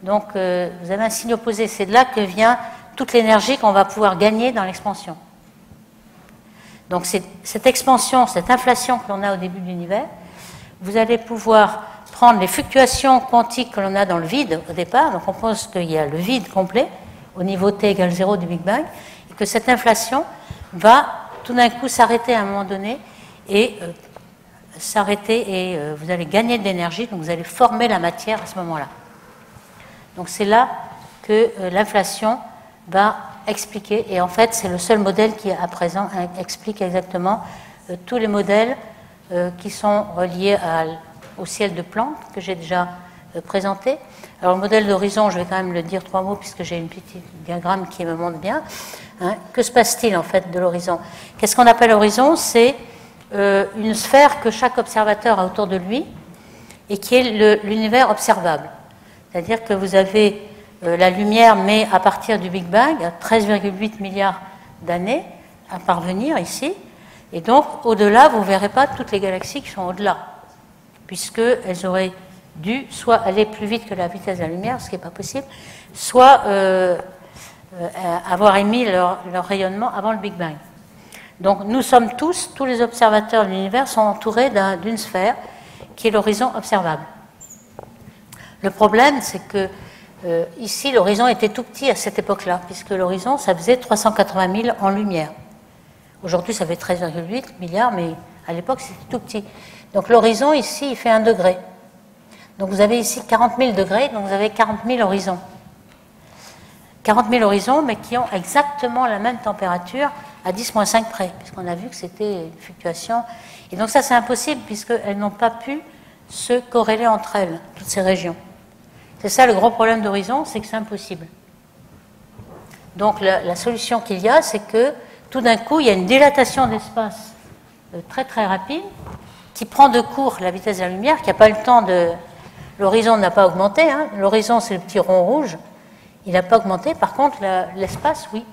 Donc vous avez un signe opposé. C'est de là que vient toute l'énergie qu'on va pouvoir gagner dans l'expansion. Donc cette expansion, cette inflation que l'on a au début de l'univers, vous allez pouvoir prendre les fluctuations quantiques que l'on a dans le vide au départ. Donc on pense qu'il y a le vide complet au niveau t égale 0 du Big Bang, et que cette inflation va tout d'un coup s'arrêter à un moment donné et vous allez gagner de l'énergie, donc vous allez former la matière à ce moment-là. Donc c'est là que l'inflation va expliquer, et en fait c'est le seul modèle qui à présent explique exactement tous les modèles qui sont reliés au ciel de Planck que j'ai déjà présenté. Alors le modèle d'horizon, je vais quand même le dire 3 mots puisque j'ai une petite diagramme qui me montre bien. Hein. Que se passe-t-il en fait de l'horizon ? Qu'est-ce qu'on appelle horizon ? C'est une sphère que chaque observateur a autour de lui et qui est l'univers observable. C'est-à-dire que vous avez la lumière, mais à partir du Big Bang, à 13,8 milliards d'années à parvenir ici, Et donc, au-delà, vous ne verrez pas toutes les galaxies qui sont au-delà, puisqu'elles auraient dû soit aller plus vite que la vitesse de la lumière, ce qui n'est pas possible, soit avoir émis leur rayonnement avant le Big Bang. Donc nous sommes tous les observateurs de l'univers sont entourés d'une sphère qui est l'horizon observable. Le problème, c'est que ici, l'horizon était tout petit à cette époque-là, puisque l'horizon, ça faisait 380 000 en lumière. Aujourd'hui, ça fait 13,8 milliards, mais à l'époque, c'était tout petit. Donc l'horizon, ici, il fait 1 degré. Donc vous avez ici 40 000 degrés, donc vous avez 40 000 horizons. 40 000 horizons, mais qui ont exactement la même température à 10-5 près, puisqu'on a vu que c'était une fluctuation. Et donc ça, c'est impossible, puisqu'elles n'ont pas pu se corréler entre elles, toutes ces régions. C'est ça le gros problème d'horizon, c'est que c'est impossible. Donc la solution qu'il y a, c'est que tout d'un coup, il y a une dilatation d'espace très très rapide, qui prend de court la vitesse de la lumière, qui n'a pas le temps de... L'horizon n'a pas augmenté, hein. L'horizon, c'est le petit rond rouge, il n'a pas augmenté. Par contre, l'espace, oui.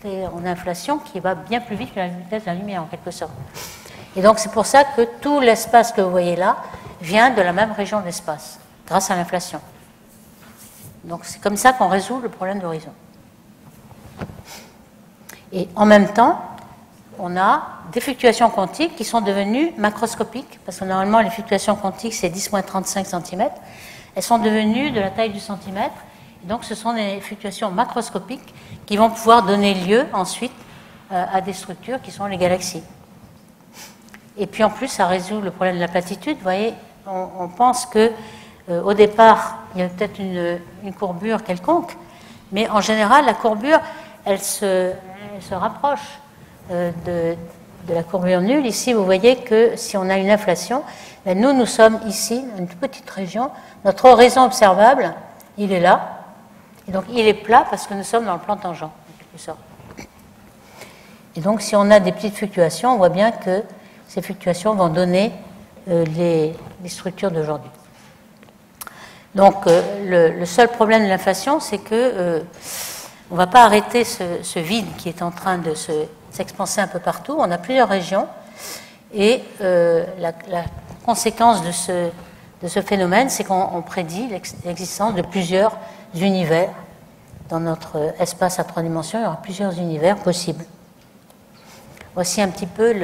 On a une inflation qui va bien plus vite que la vitesse de la lumière, en quelque sorte. Et donc, c'est pour ça que tout l'espace que vous voyez là vient de la même région d'espace, grâce à l'inflation. Donc, c'est comme ça qu'on résout le problème d'horizon. Et en même temps, on a des fluctuations quantiques qui sont devenues macroscopiques, parce que normalement, les fluctuations quantiques, c'est 10-35 cm. Elles sont devenues de la taille du centimètre. Et donc, ce sont des fluctuations macroscopiques qui vont pouvoir donner lieu ensuite à des structures qui sont les galaxies. Et puis en plus, ça résout le problème de la platitude. Vous voyez, on pense que au départ, il y a peut-être une courbure quelconque, mais en général, la courbure, elle se rapproche de la courbure nulle. Ici, vous voyez que si on a une inflation, ben nous sommes ici, dans une toute petite région. Notre horizon observable, il est là. Et donc, il est plat parce que nous sommes dans le plan tangent, en quelque sorte. Et donc, si on a des petites fluctuations, on voit bien que ces fluctuations vont donner les structures d'aujourd'hui. Donc, le seul problème de l'inflation, c'est que on ne va pas arrêter ce vide qui est en train de s'expanser un peu partout. On a plusieurs régions. Et la conséquence de ce phénomène, c'est qu'on prédit l'existence de plusieurs univers. Dans notre espace à 3 dimensions, il y aura plusieurs univers possibles. Voici un petit peu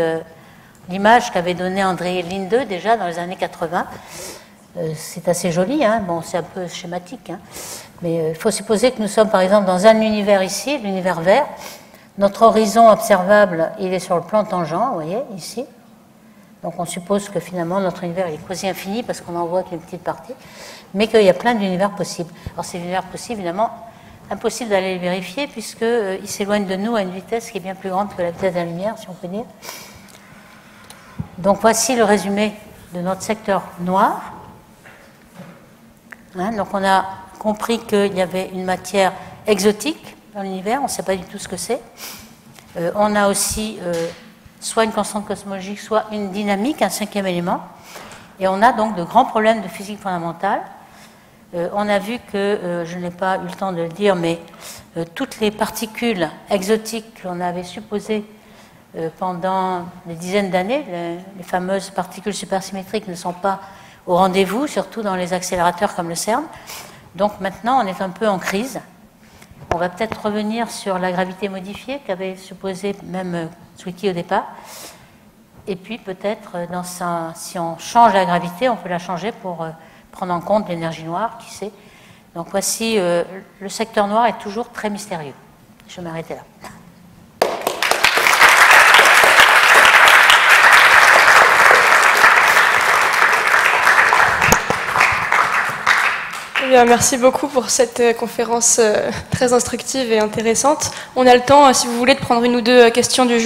l'image qu'avait donnée André Linde déjà dans les années 80. C'est assez joli, hein. Bon, c'est un peu schématique, hein. Mais il faut supposer que nous sommes par exemple dans un univers ici, l'univers vert. Notre horizon observable, il est sur le plan tangent, vous voyez, ici. Donc on suppose que finalement notre univers est quasi infini parce qu'on n'en voit qu'une petite partie, mais qu'il y a plein d'univers possibles. Alors ces univers possibles, évidemment, impossible d'aller les vérifier puisqu'ils s'éloignent de nous à une vitesse qui est bien plus grande que la vitesse de la lumière, si on peut dire. Donc voici le résumé de notre secteur noir. Hein, donc on a compris qu'il y avait une matière exotique dans l'univers, on ne sait pas du tout ce que c'est. On a aussi soit une constante cosmologique, soit une dynamique, un 5e élément. Et on a donc de grands problèmes de physique fondamentale. On a vu que, je n'ai pas eu le temps de le dire, mais toutes les particules exotiques qu'on avait supposées pendant des dizaines d'années, les fameuses particules supersymétriques ne sont pas au rendez-vous, surtout dans les accélérateurs comme le CERN. Donc maintenant, on est un peu en crise. On va peut-être revenir sur la gravité modifiée qu'avait supposé même Zwicky au départ. Et puis peut-être, si on change la gravité, on peut la changer pour prendre en compte l'énergie noire, qui sait. Donc voici, le secteur noir est toujours très mystérieux. Je vais m'arrêter là. Bien, merci beaucoup pour cette conférence très instructive et intéressante. On a le temps, si vous voulez, de prendre une ou deux questions du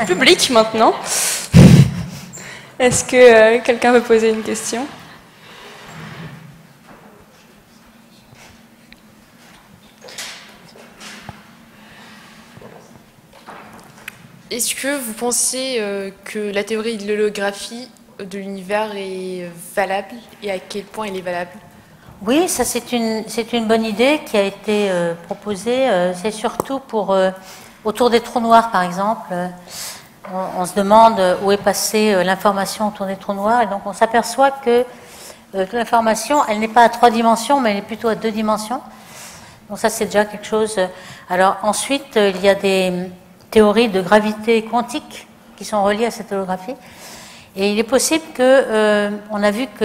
public maintenant. Est-ce que quelqu'un veut poser une question ? Est-ce que vous pensez que la théorie de l'holographie de l'univers est valable et à quel point elle est valable? Oui, ça c'est une bonne idée qui a été proposée. C'est surtout pour Autour des trous noirs, par exemple, on se demande où est passée l'information autour des trous noirs, et donc on s'aperçoit que l'information, elle n'est pas à 3 dimensions, mais elle est plutôt à 2 dimensions. Donc ça, c'est déjà quelque chose. Alors ensuite, il y a des théories de gravité quantique qui sont reliées à cette holographie. Et il est possible que, on a vu que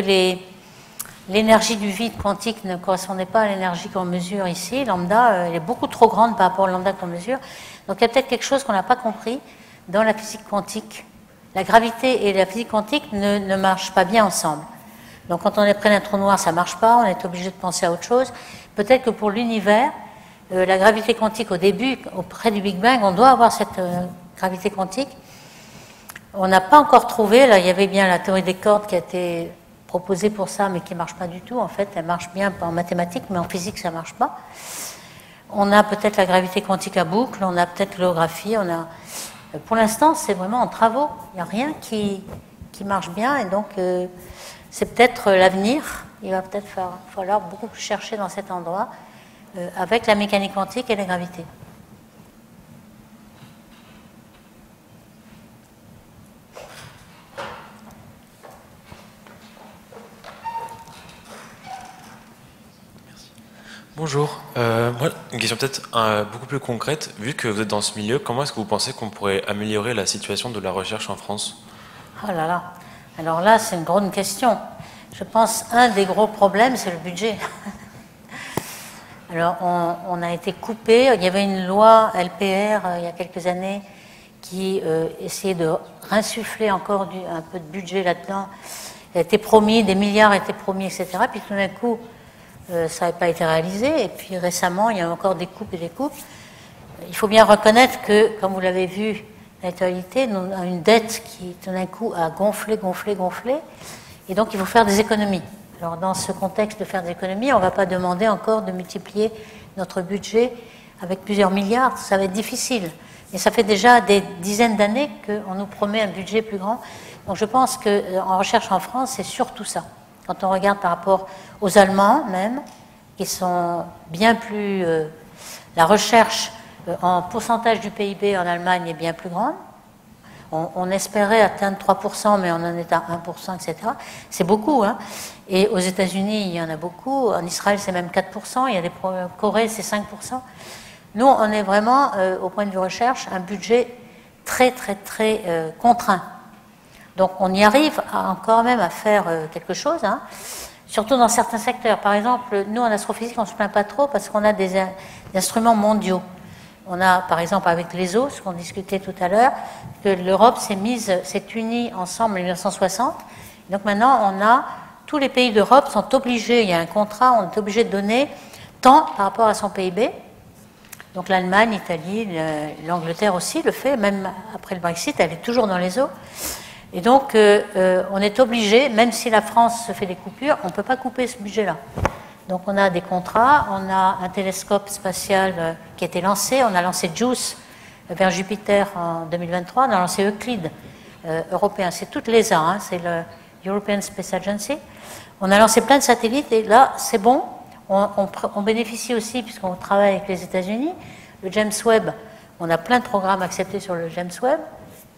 l'énergie du vide quantique ne correspondait pas à l'énergie qu'on mesure ici. Lambda, elle est beaucoup trop grande par rapport au lambda qu'on mesure. Donc il y a peut-être quelque chose qu'on n'a pas compris dans la physique quantique. La gravité et la physique quantique ne marchent pas bien ensemble. Donc quand on est près d'un trou noir, ça ne marche pas, on est obligé de penser à autre chose. Peut-être que pour l'univers, la gravité quantique au début, auprès du Big Bang, on doit avoir cette gravité quantique. On n'a pas encore trouvé, là il y avait bien la théorie des cordes qui a été proposée pour ça, mais qui ne marche pas du tout. En fait, elle marche bien en mathématiques, mais en physique, ça ne marche pas. On a peut-être la gravité quantique à boucle, on a peut-être l'holographie, on a... Pour l'instant, c'est vraiment en travaux. Il n'y a rien qui marche bien, et donc c'est peut-être l'avenir. Il va peut-être falloir beaucoup plus chercher dans cet endroit avec la mécanique quantique et la gravité. Bonjour, moi, une question peut-être beaucoup plus concrète. Vu que vous êtes dans ce milieu, comment est-ce que vous pensez qu'on pourrait améliorer la situation de la recherche en France? Oh là là, alors là c'est une grande question. Je pense un des gros problèmes c'est le budget. Alors on a été coupé, il y avait une loi LPR il y a quelques années qui essayait de réinsuffler encore un peu de budget là-dedans. Il a été promis, des milliards étaient promis, etc. Puis tout d'un coup, ça n'avait pas été réalisé. Et puis récemment, il y a encore des coupes et des coupes. Il faut bien reconnaître que, comme vous l'avez vu, l'actualité, nous avons une dette qui tout d'un coup a gonflé. Et donc il faut faire des économies. Alors dans ce contexte de faire des économies, on ne va pas demander encore de multiplier notre budget avec plusieurs milliards. Ça va être difficile. Et ça fait déjà des dizaines d'années qu'on nous promet un budget plus grand. Donc je pense qu'en recherche en France, c'est surtout ça. Quand on regarde par rapport aux Allemands même, qui sont bien plus... la recherche en pourcentage du PIB en Allemagne est bien plus grande. On espérait atteindre 3%, mais on en est à 1%, etc. C'est beaucoup, hein. Et aux États-Unis, il y en a beaucoup. En Israël, c'est même 4%. Il y a des Corée, c'est 5%. Nous, on est vraiment, au point de vue recherche, un budget très contraint. Donc on y arrive quand même à faire quelque chose, hein, surtout dans certains secteurs. Par exemple, nous en astrophysique, on ne se plaint pas trop parce qu'on a des instruments mondiaux. On a par exemple avec l'ESO, ce qu'on discutait tout à l'heure, que l'Europe s'est unie ensemble en 1960. Donc maintenant, tous les pays d'Europe sont obligés, il y a un contrat, on est obligé de donner tant par rapport à son PIB. Donc l'Allemagne, l'Italie, l'Angleterre aussi le fait, même après le Brexit, elle est toujours dans l'ESO. Et donc, on est obligé, même si la France se fait des coupures, on ne peut pas couper ce budget-là. Donc, on a des contrats, on a un télescope spatial qui a été lancé, on a lancé JUICE vers Jupiter en 2023, on a lancé Euclide européen, c'est toute l'ESA, hein, c'est le European Space Agency. On a lancé plein de satellites et là, c'est bon, on bénéficie aussi, puisqu'on travaille avec les États-Unis, le James Webb, on a plein de programmes acceptés sur le James Webb,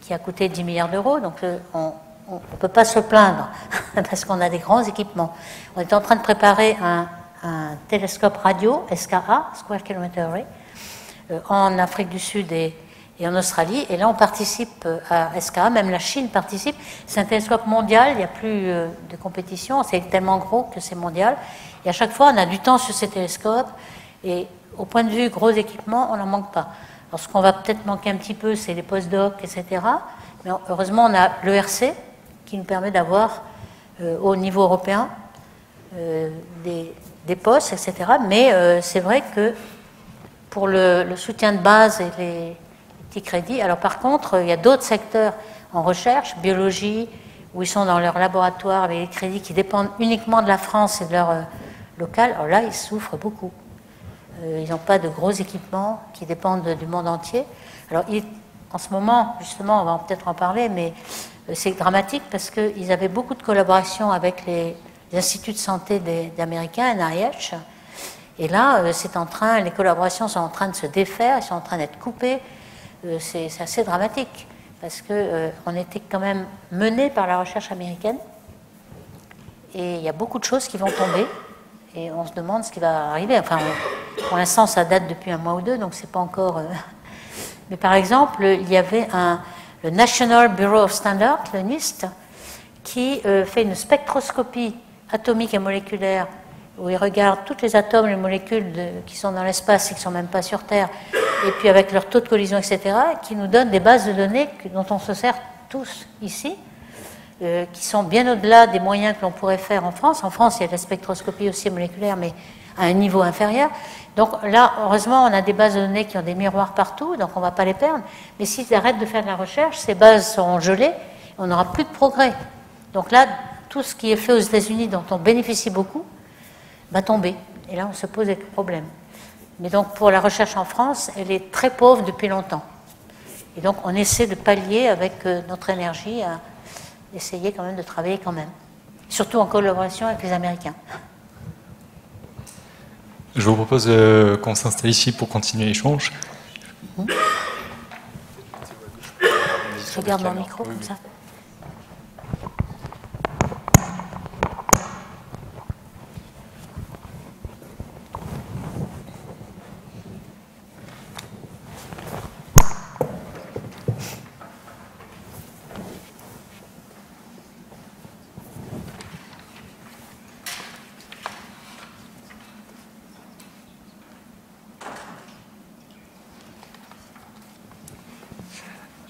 qui a coûté 10 milliards d'euros, donc on ne peut pas se plaindre, parce qu'on a des grands équipements. On est en train de préparer un télescope radio, SKA, Square Kilometer Array, en Afrique du Sud et en Australie, et là on participe à SKA, même la Chine participe. C'est un télescope mondial, il n'y a plus de compétition, c'est tellement gros que c'est mondial, et à chaque fois on a du temps sur ces télescopes, et au point de vue gros équipements, on n'en manque pas. Alors, ce qu'on va peut-être manquer un petit peu, c'est les postdocs, etc. Mais heureusement, on a l'ERC qui nous permet d'avoir, au niveau européen, des postes, etc. Mais c'est vrai que pour le soutien de base et les petits crédits, alors par contre, il y a d'autres secteurs en recherche, biologie, où ils sont dans leur laboratoire avec les crédits qui dépendent uniquement de la France et de leur local. Alors là, ils souffrent beaucoup. Ils n'ont pas de gros équipements qui dépendent du monde entier. Alors, en ce moment, justement, on va peut-être en parler, mais c'est dramatique parce qu'ils avaient beaucoup de collaborations avec les instituts de santé des Américains, NIH. Et là, les collaborations sont en train de se défaire, elles sont en train d'être coupées. c'est assez dramatique, parce qu'on était quand même mené par la recherche américaine, et il y a beaucoup de choses qui vont tomber, et on se demande ce qui va arriver. Enfin, pour l'instant, ça date depuis un mois ou deux, donc c'est pas encore... Mais par exemple, il y avait le National Bureau of Standards, le NIST, qui fait une spectroscopie atomique et moléculaire, où il regarde tous les atomes, les molécules qui sont dans l'espace et qui ne sont même pas sur Terre, et puis avec leur taux de collision, etc., qui nous donne des bases de données dont on se sert tous ici, qui sont bien au-delà des moyens que l'on pourrait faire en France. En France, il y a de la spectroscopie aussi moléculaire, mais à un niveau inférieur. Donc là, heureusement, on a des bases de données qui ont des miroirs partout, donc on ne va pas les perdre. Mais s'ils arrêtent de faire de la recherche, ces bases seront gelées, et on n'aura plus de progrès. Donc là, tout ce qui est fait aux États-Unis, dont on bénéficie beaucoup, va tomber. Et là, on se pose des problèmes. Mais donc, pour la recherche en France, elle est très pauvre depuis longtemps. Et donc, on essaie de pallier avec notre énergie à essayer quand même de travailler quand même. Surtout en collaboration avec les Américains. Je vous propose qu'on s'installe ici pour continuer l'échange. Je regarde mon micro comme ça.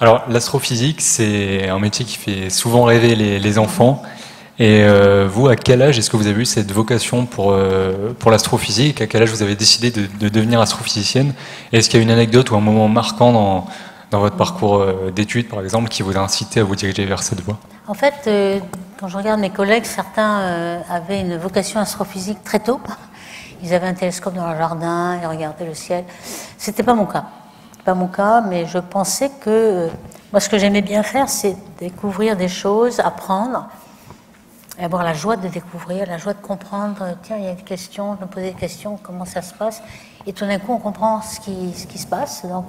Alors, l'astrophysique, c'est un métier qui fait souvent rêver les enfants. Et vous, à quel âge est-ce que vous avez eu cette vocation pour l'astrophysique? À quel âge vous avez décidé de devenir astrophysicienne? Et est-ce qu'il y a une anecdote ou un moment marquant dans votre parcours d'études, par exemple, qui vous a incité à vous diriger vers cette voie? En fait, quand je regarde mes collègues, certains avaient une vocation astrophysique très tôt. Ils avaient un télescope dans leur jardin, ils regardaient le ciel. C'était pas mon cas. Pas mon cas, mais je pensais que moi, ce que j'aimais bien faire, c'est découvrir des choses, apprendre, et avoir la joie de découvrir, la joie de comprendre. Tiens, il y a des questions, je me posais des questions, comment ça se passe, et tout d'un coup, on comprend ce qui se passe. Donc,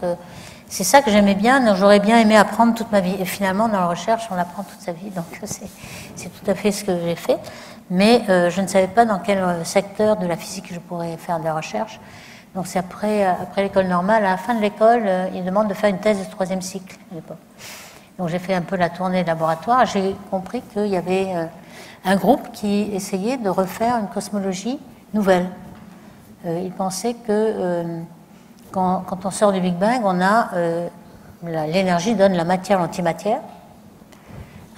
c'est ça que j'aimais bien. Donc, j'aurais bien aimé apprendre toute ma vie. Et finalement, dans la recherche, on apprend toute sa vie. Donc, c'est tout à fait ce que j'ai fait. Mais je ne savais pas dans quel secteur de la physique je pourrais faire de la recherche. Donc c'est après l'école normale, à la fin de l'école, ils demandent de faire une thèse de 3e cycle à l'époque. Donc j'ai fait un peu la tournée de laboratoire. J'ai compris qu'il y avait un groupe qui essayait de refaire une cosmologie nouvelle. Ils pensaient que quand on sort du Big Bang, on a l'énergie donne la matière, l'antimatière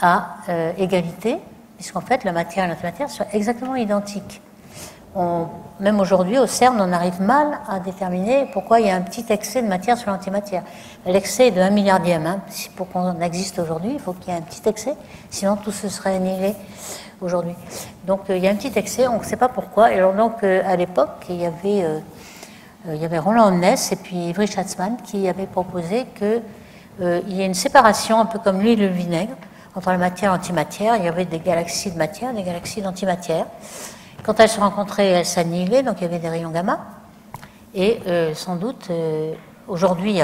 à égalité, puisqu'en fait la matière et l'antimatière sont exactement identiques. Même aujourd'hui, au CERN, on arrive mal à déterminer pourquoi il y a un petit excès de matière sur l'antimatière. L'excès est de 1 milliardième. Hein. Pour qu'on existe aujourd'hui, il faut qu'il y ait un petit excès, sinon tout se serait annihilé aujourd'hui. Donc il y a un petit excès, on ne sait pas pourquoi. Et alors, donc, à l'époque, il y avait Roland Omnes et puis Ivry Schatzman qui avaient proposé qu'il y ait une séparation, un peu comme l'huile et le vinaigre, entre la matière et l'antimatière. Il y avait des galaxies de matière, des galaxies d'antimatière. Quand elles se rencontraient, elles s'annihilaient, donc il y avait des rayons gamma. Et sans doute, aujourd'hui,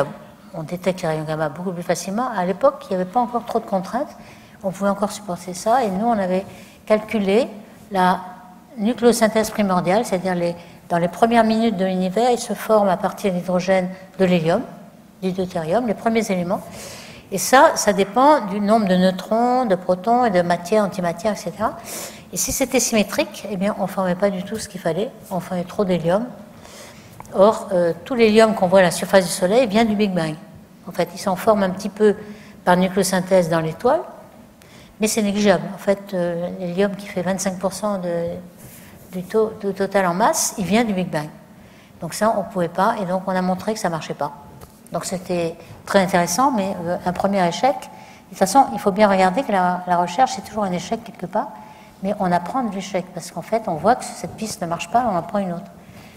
on détecte les rayons gamma beaucoup plus facilement. À l'époque, il n'y avait pas encore trop de contraintes. On pouvait encore supporter ça. Et nous, on avait calculé la nucléosynthèse primordiale, c'est-à-dire dans les premières minutes de l'univers, il se forme à partir de l'hydrogène, de l'hélium, du deutérium, les premiers éléments. Et ça dépend du nombre de neutrons, de protons et de matière, antimatière, etc. Et si c'était symétrique, eh bien, on ne formait pas du tout ce qu'il fallait. On formait trop d'hélium. Or, tout l'hélium qu'on voit à la surface du Soleil vient du Big Bang. En fait, il s'en forme un petit peu par nucléosynthèse dans l'étoile, mais c'est négligeable. En fait, l'hélium qui fait 25% du total en masse, il vient du Big Bang. Donc ça, on ne pouvait pas, et donc on a montré que ça ne marchait pas. Donc c'était très intéressant, mais un premier échec. De toute façon, il faut bien regarder que la recherche, c'est toujours un échec quelque part, mais on apprend de l'échec, parce qu'en fait, on voit que cette piste ne marche pas, on en prend une autre.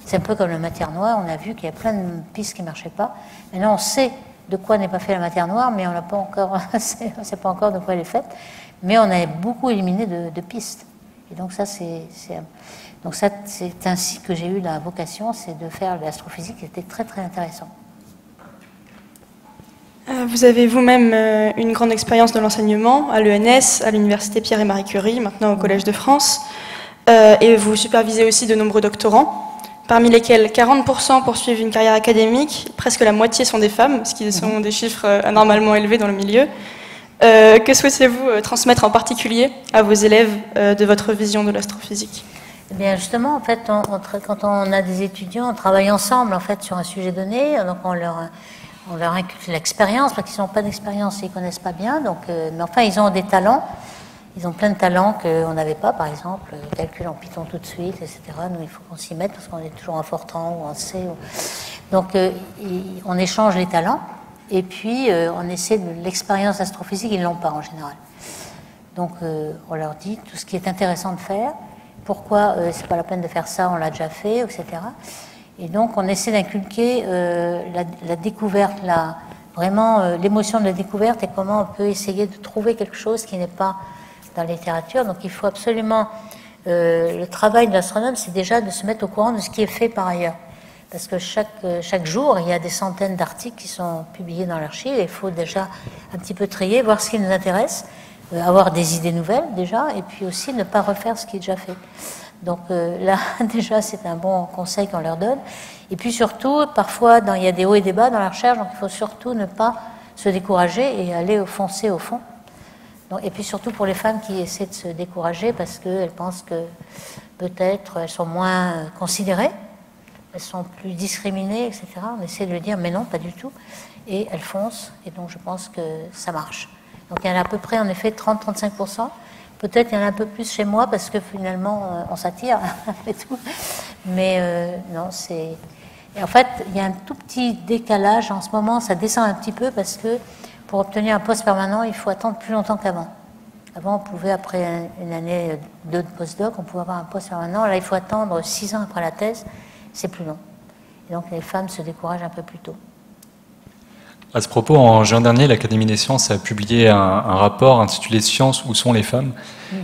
C'est un peu comme la matière noire, on a vu qu'il y a plein de pistes qui ne marchaient pas. Maintenant, on sait de quoi n'est pas fait la matière noire, mais on n'a pas encore, on ne sait pas encore de quoi elle est faite, mais on a beaucoup éliminé de pistes. Et donc ça, c'est ainsi que j'ai eu la vocation, c'est de faire de l'astrophysique, qui était très très intéressant. Vous avez vous-même une grande expérience de l'enseignement à l'ENS, à l'Université Pierre et Marie Curie, maintenant au Collège de France, et vous supervisez aussi de nombreux doctorants, parmi lesquels 40% poursuivent une carrière académique, presque la moitié sont des femmes, ce qui sont des chiffres anormalement élevés dans le milieu. Que souhaitez-vous transmettre en particulier à vos élèves de votre vision de l'astrophysique? Eh bien, justement, en fait, quand on a des étudiants, on travaille ensemble en fait sur un sujet donné, donc on leur inculque l'expérience, parce qu'ils n'ont pas d'expérience, ils ne connaissent pas bien, donc, mais enfin, ils ont des talents, ils ont plein de talents qu'on n'avait pas, par exemple, calcul en Python tout de suite, etc. Nous, il faut qu'on s'y mette, parce qu'on est toujours en Fortran ou en C. Donc, on échange les talents, et puis on essaie de l'expérience astrophysique, ils ne l'ont pas en général. Donc, on leur dit tout ce qui est intéressant de faire, pourquoi c'est pas la peine de faire ça, on l'a déjà fait, etc. Et donc on essaie d'inculquer la découverte, vraiment l'émotion de la découverte et comment on peut essayer de trouver quelque chose qui n'est pas dans la littérature. Donc il faut absolument, le travail de l'astronome, c'est déjà de se mettre au courant de ce qui est fait par ailleurs. Parce que chaque jour, il y a des centaines d'articles qui sont publiés dans l'archive et il faut déjà un petit peu trier, voir ce qui nous intéresse, avoir des idées nouvelles déjà, et puis aussi ne pas refaire ce qui est déjà fait. Donc là, déjà, c'est un bon conseil qu'on leur donne. Et puis surtout, parfois, il y a des hauts et des bas dans la recherche, donc il faut surtout ne pas se décourager et aller foncer au fond. Donc, et puis surtout pour les femmes qui essaient de se décourager parce qu'elles pensent que peut-être elles sont moins considérées, elles sont plus discriminées, etc. On essaie de leur dire, mais non, pas du tout. Et elles foncent, et donc je pense que ça marche. Donc il y en a à peu près, en effet, 30-35%. Peut-être il y en a un peu plus chez moi, parce que finalement, on s'attire, et tout. Mais non, c'est... Et en fait, il y a un tout petit décalage. En ce moment, ça descend un petit peu, parce que pour obtenir un poste permanent, il faut attendre plus longtemps qu'avant. Avant, on pouvait, après une année de postdoc, on pouvait avoir un poste permanent. Là, il faut attendre 6 ans après la thèse. C'est plus long. Et donc, les femmes se découragent un peu plus tôt. À ce propos, en juin dernier, l'Académie des sciences a publié un rapport intitulé « Sciences, où sont les femmes ?»,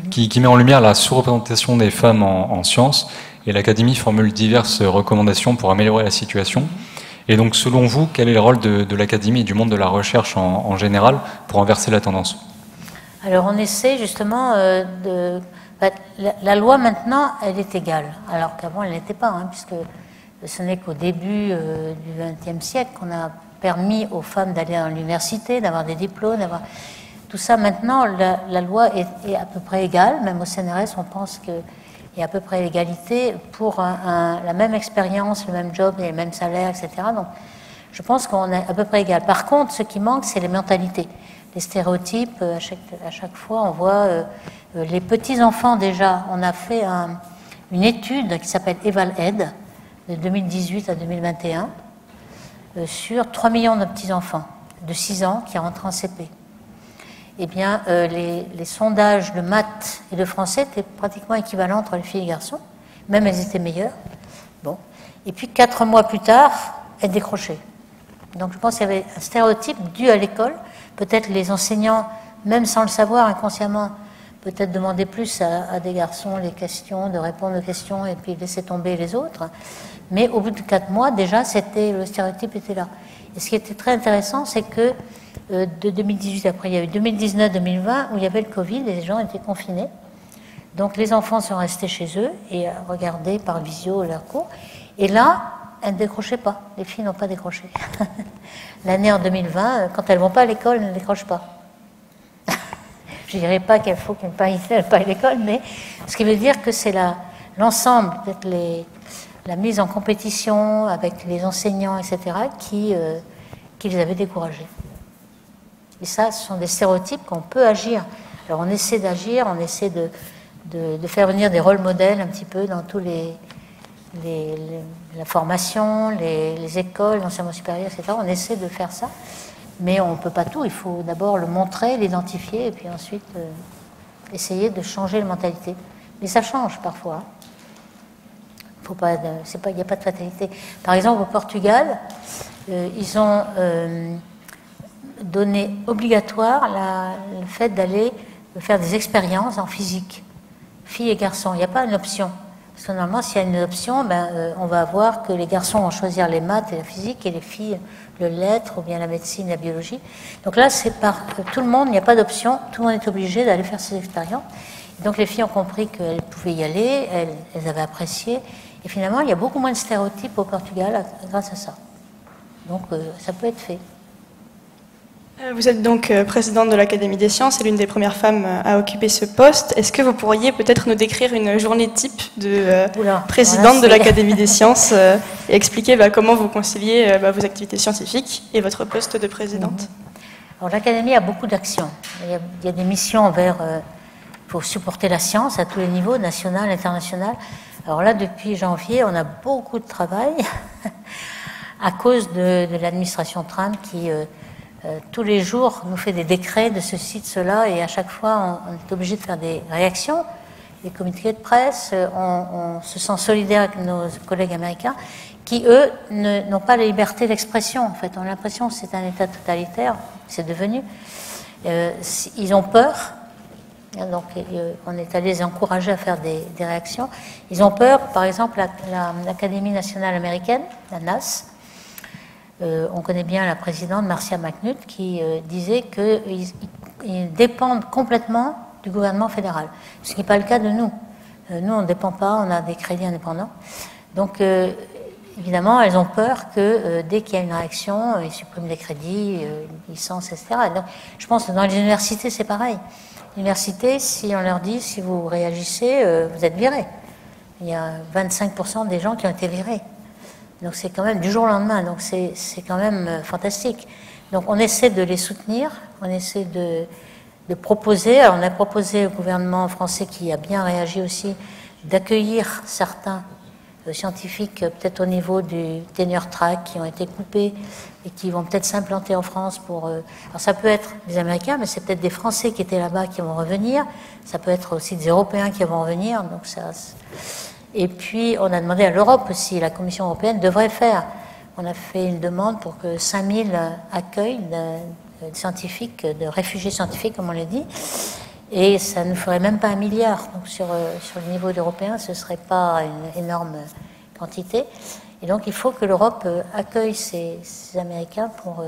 qui met en lumière la sous-représentation des femmes en sciences. Et l'Académie formule diverses recommandations pour améliorer la situation. Et donc, selon vous, quel est le rôle de l'Académie et du monde de la recherche en général pour inverser la tendance? Alors, on essaie justement la loi, maintenant, elle est égale, alors qu'avant, elle n'était pas, puisque ce n'est qu'au début du XXe siècle qu'on a permis aux femmes d'aller à l'université, d'avoir des diplômes, d'avoir... Tout ça, maintenant, la loi est à peu près égale. Même au CNRS, on pense qu'il y a à peu près l'égalité pour la même expérience, le même job, les mêmes salaires, etc. Donc, je pense qu'on est à peu près égal. Par contre, ce qui manque, c'est les mentalités. Les stéréotypes, à chaque fois, on voit les petits-enfants déjà. On a fait une étude qui s'appelle EvalAid, de 2018 à 2021, sur 3 millions de petits-enfants de 6 ans qui rentrent en CP. Eh bien, les sondages de maths et de français étaient pratiquement équivalents entre les filles et les garçons. Même elles étaient meilleures. Bon. Et puis, 4 mois plus tard, elles décrochaient. Donc, je pense qu'il y avait un stéréotype dû à l'école. Peut-être les enseignants, même sans le savoir, inconsciemment, peut-être demandaient plus à des garçons les questions, de répondre aux questions et puis laisser tomber les autres. Mais au bout de 4 mois, déjà, le stéréotype était là. Et ce qui était très intéressant, c'est que de 2018, après, il y a eu 2019-2020, où il y avait le Covid et les gens étaient confinés. Donc les enfants sont restés chez eux et regardaient par visio leurs cours. Et là, elles ne décrochaient pas. Les filles n'ont pas décroché. L'année en 2020, quand elles ne vont pas à l'école, elles ne décrochent pas. Je ne dirais pas qu'il faut qu'elles n'aillent pas à l'école, mais ce qui veut dire que c'est l'ensemble, peut-être la mise en compétition avec les enseignants, etc., qui les avait découragés. Et ça, ce sont des stéréotypes qu'on peut agir. Alors on essaie d'agir, on essaie de faire venir des rôles modèles un petit peu dans tous la formation, les écoles, l'enseignement supérieur, etc. On essaie de faire ça, mais on ne peut pas tout. Il faut d'abord le montrer, l'identifier, et puis ensuite essayer de changer la mentalité. Mais ça change parfois. Il n'y a pas de fatalité. Par exemple, au Portugal, ils ont donné obligatoire le fait d'aller faire des expériences en physique, filles et garçons. Il n'y a pas une option. Parce que normalement, s'il y a une option, on va voir que les garçons vont choisir les maths et la physique, et les filles le lettres, ou bien la médecine, la biologie. Donc là, c'est par tout le monde, il n'y a pas d'option, tout le monde est obligé d'aller faire ses expériences. Donc les filles ont compris qu'elles pouvaient y aller, elles avaient apprécié, et finalement, il y a beaucoup moins de stéréotypes au Portugal grâce à ça. Donc ça peut être fait. Vous êtes donc présidente de l'Académie des sciences et l'une des premières femmes à occuper ce poste. Est-ce que vous pourriez peut-être nous décrire une journée type de présidente de l'Académie des sciences et expliquer comment vous conciliez vos activités scientifiques et votre poste de présidente? Alors l'Académie a beaucoup d'actions. Il y a des missions pour supporter la science à tous les niveaux, national, international. Alors là, depuis janvier, on a beaucoup de travail à cause de l'administration Trump qui... tous les jours, nous fait des décrets de ceci, de cela, et à chaque fois, on est obligé de faire des réactions, des communiqués de presse, on se sent solidaire avec nos collègues américains, qui, eux, n'ont pas la liberté d'expression. En fait, on a l'impression que c'est un État totalitaire, c'est devenu. Ils ont peur, donc on est allé les encourager à faire des réactions. Ils ont peur, par exemple, l'Académie nationale américaine, la NAS, on connaît bien la présidente Marcia McNutt qui disait qu'ils dépendent complètement du gouvernement fédéral, ce qui n'est pas le cas de nous. Nous, on ne dépend pas, on a des crédits indépendants. Donc, évidemment, elles ont peur que dès qu'il y a une réaction, ils suppriment des crédits, licences, etc. Donc, je pense que dans les universités, c'est pareil. L'université, si on leur dit, si vous réagissez, vous êtes virés. Il y a 25% des gens qui ont été virés. Donc c'est quand même du jour au lendemain, donc c'est quand même fantastique. Donc on essaie de les soutenir, on essaie de proposer. Alors on a proposé au gouvernement français qui a bien réagi aussi d'accueillir certains scientifiques peut-être au niveau du tenure track qui ont été coupés et qui vont peut-être s'implanter en France pour... alors ça peut être des Américains, mais c'est peut-être des Français qui étaient là-bas qui vont revenir. Ça peut être aussi des Européens qui vont revenir, donc ça... Et puis, on a demandé à l'Europe aussi, la Commission européenne devrait faire. On a fait une demande pour que 5000 accueils de scientifiques, de réfugiés scientifiques, comme on l'a dit, et ça ne ferait même pas 1 milliard. Donc, sur le niveau européen, ce ne serait pas une énorme quantité. Et donc, il faut que l'Europe accueille ces Américains pour...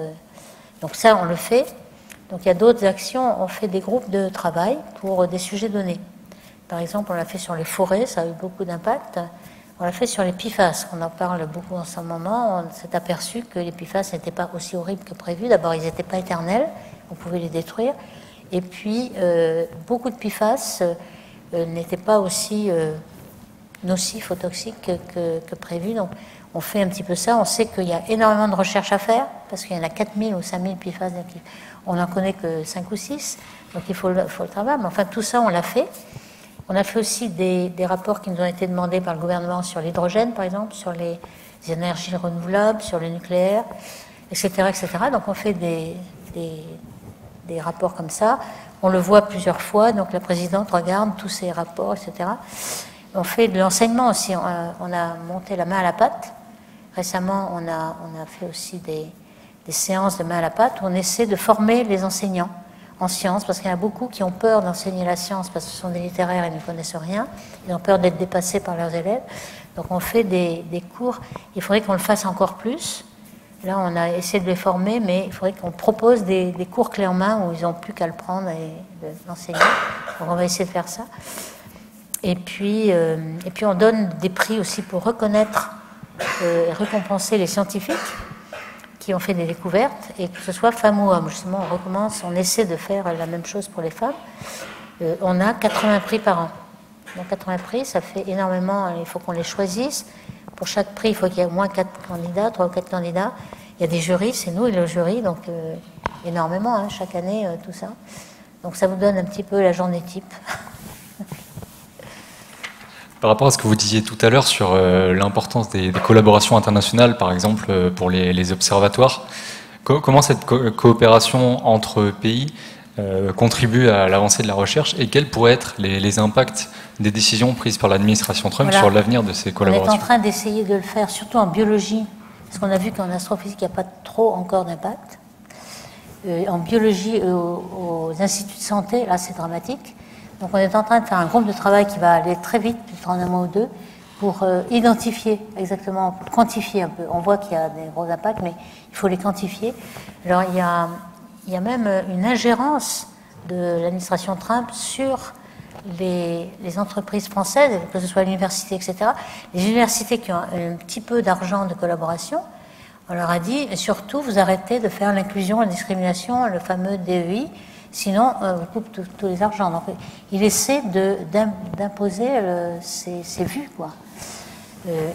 Donc ça, on le fait. Donc, il y a d'autres actions. On fait des groupes de travail pour des sujets donnés. Par exemple, on l'a fait sur les forêts, ça a eu beaucoup d'impact. On l'a fait sur les PFAS, on en parle beaucoup en ce moment. On s'est aperçu que les PFAS n'étaient pas aussi horribles que prévu. D'abord, ils n'étaient pas éternels, on pouvait les détruire. Et puis, beaucoup de PFAS n'étaient pas aussi nocifs ou toxiques que prévu. Donc, on fait un petit peu ça. On sait qu'il y a énormément de recherches à faire, parce qu'il y en a 4000 ou 5000 PFAS. On n'en connaît que 5 ou 6, donc il faut le travail. Mais enfin, tout ça, on l'a fait. On a fait aussi des rapports qui nous ont été demandés par le gouvernement sur l'hydrogène, par exemple, sur les énergies renouvelables, sur le nucléaire, etc., etc. Donc on fait des rapports comme ça. On le voit plusieurs fois, donc la présidente regarde tous ces rapports, etc. On fait de l'enseignement aussi. On a monté la main à la pâte. Récemment, on a fait aussi des séances de main à la pâte où on essaie de former les enseignants en sciences, parce qu'il y en a beaucoup qui ont peur d'enseigner la science parce que ce sont des littéraires et ne connaissent rien. Ils ont peur d'être dépassés par leurs élèves. Donc on fait des cours. Il faudrait qu'on le fasse encore plus. Là, on a essayé de les former, mais il faudrait qu'on propose des cours clés en main où ils n'ont plus qu'à le prendre et l'enseigner. Donc on va essayer de faire ça. Et puis on donne des prix aussi pour reconnaître et récompenser les scientifiques qui ont fait des découvertes, et que ce soit femmes ou hommes. Justement, on essaie de faire la même chose pour les femmes. On a 80 prix par an. Donc 80 prix, ça fait énormément, il faut qu'on les choisisse. Pour chaque prix, il faut qu'il y ait au moins 4 candidats, 3 ou 4 candidats. Il y a des jurys, c'est nous et le jury, donc énormément, chaque année, tout ça. Donc ça vous donne un petit peu la journée type. Par rapport à ce que vous disiez tout à l'heure sur l'importance des collaborations internationales, par exemple pour les observatoires, comment cette coopération entre pays contribue à l'avancée de la recherche et quels pourraient être les impacts des décisions prises par l'administration Trump sur l'avenir de ces collaborations? On est en train d'essayer de le faire, surtout en biologie, parce qu'on a vu qu'en astrophysique, il n'y a pas trop encore d'impact. En biologie, aux instituts de santé, là c'est dramatique. Donc on est en train de faire un groupe de travail qui va aller très vite, peut-être en un mois ou deux, pour identifier exactement, pour quantifier un peu. On voit qu'il y a des gros impacts, mais il faut les quantifier. Alors il y a même une ingérence de l'administration Trump sur les entreprises françaises, que ce soit l'université, etc. Les universités qui ont un petit peu d'argent de collaboration, on leur a dit, surtout, vous arrêtez de faire l'inclusion, la discrimination, le fameux DEI, sinon on coupe tous les argents. Donc il essaie d'imposer ses vues, quoi.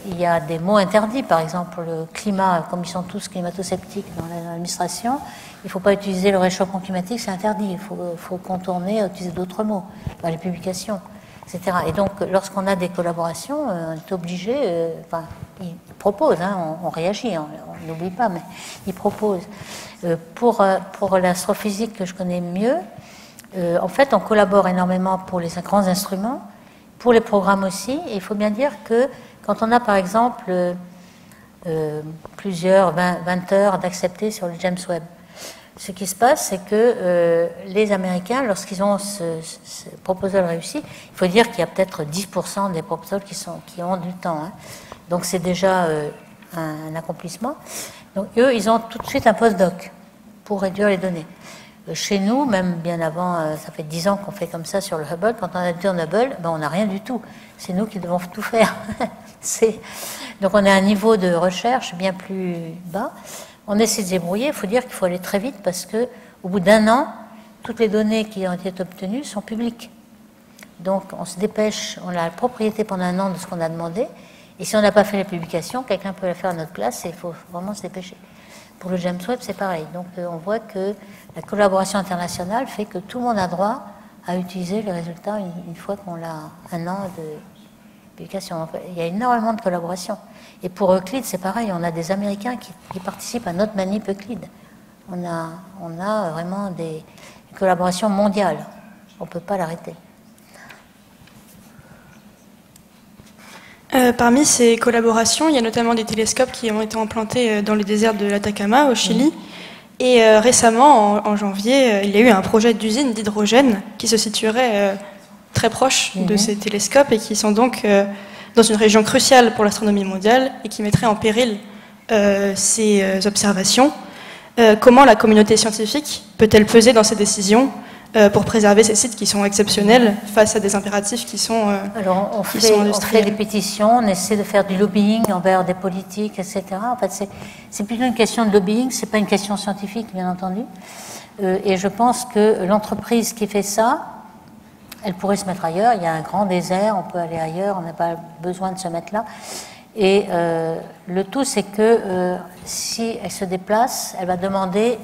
Il y a des mots interdits, par exemple le climat, comme ils sont tous climato-sceptiques dans l'administration, il ne faut pas utiliser le réchauffement climatique, c'est interdit, il faut contourner, utiliser d'autres mots dans les publications, etc. Et donc lorsqu'on a des collaborations, on est obligé, enfin, ils proposent, hein, on réagit, on n'oublie pas, mais ils proposent. Pour l'astrophysique que je connais mieux, en fait on collabore énormément pour les grands instruments, pour les programmes aussi, et il faut bien dire que quand on a par exemple plusieurs 20 heures d'accepter sur le James Webb, ce qui se passe, c'est que les Américains, lorsqu'ils ont ce proposal réussi, il faut dire qu'il y a peut-être 10% des proposals qui ont du temps. Hein. Donc c'est déjà un accomplissement. Donc eux, ils ont tout de suite un postdoc pour réduire les données. Chez nous, même bien avant, ça fait 10 ans qu'on fait comme ça sur le Hubble, quand on a été en Hubble, ben on n'a rien du tout. C'est nous qui devons tout faire. Donc on a un niveau de recherche bien plus bas. On essaie de se débrouiller. Il faut dire qu'il faut aller très vite parce que au bout d'un an, toutes les données qui ont été obtenues sont publiques. Donc on se dépêche, on a la propriété pendant un an de ce qu'on a demandé. Et si on n'a pas fait la publication, quelqu'un peut la faire à notre place et il faut vraiment se dépêcher. Pour le James Webb, c'est pareil. Donc on voit que la collaboration internationale fait que tout le monde a droit à utiliser les résultats une fois qu'on a un an de publication. Donc, il y a énormément de collaboration. Et pour Euclid, c'est pareil. On a des Américains qui participent à notre manip Euclid. On a vraiment des collaborations mondiales. On ne peut pas l'arrêter. Parmi ces collaborations, il y a notamment des télescopes qui ont été implantés dans le désert de l'Atacama, au Chili. Et récemment, en janvier, il y a eu un projet d'usine d'hydrogène qui se situerait très proche de ces télescopes et qui sont donc dans une région cruciale pour l'astronomie mondiale et qui mettrait en péril ces observations. Comment la communauté scientifique peut-elle peser dans ces décisions pour préserver ces sites qui sont exceptionnels face à des impératifs qui sont Alors on fait des pétitions, on essaie de faire du lobbying envers des politiques, etc. En fait, c'est plutôt une question de lobbying, c'est pas une question scientifique, bien entendu. Et je pense que l'entreprise qui fait ça, elle pourrait se mettre ailleurs. Il y a un grand désert, on peut aller ailleurs, on n'a pas besoin de se mettre là. Et le tout, c'est que si elle se déplace, elle va demander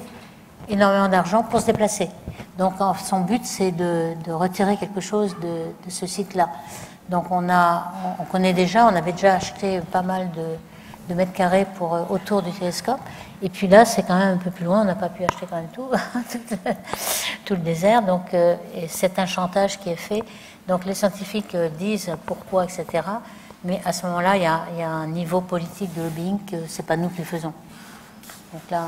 énormément d'argent pour se déplacer. Donc son but, c'est de retirer quelque chose de ce site-là. Donc on connaît déjà, on avait déjà acheté pas mal de mètres carrés autour du télescope. Et puis là, c'est quand même un peu plus loin, on n'a pas pu acheter quand même tout le désert. Donc et c'est un chantage qui est fait. Donc les scientifiques disent pourquoi, etc. Mais à ce moment-là, il y a un niveau politique de lobbying que c'est pas nous qui le faisons. Donc là,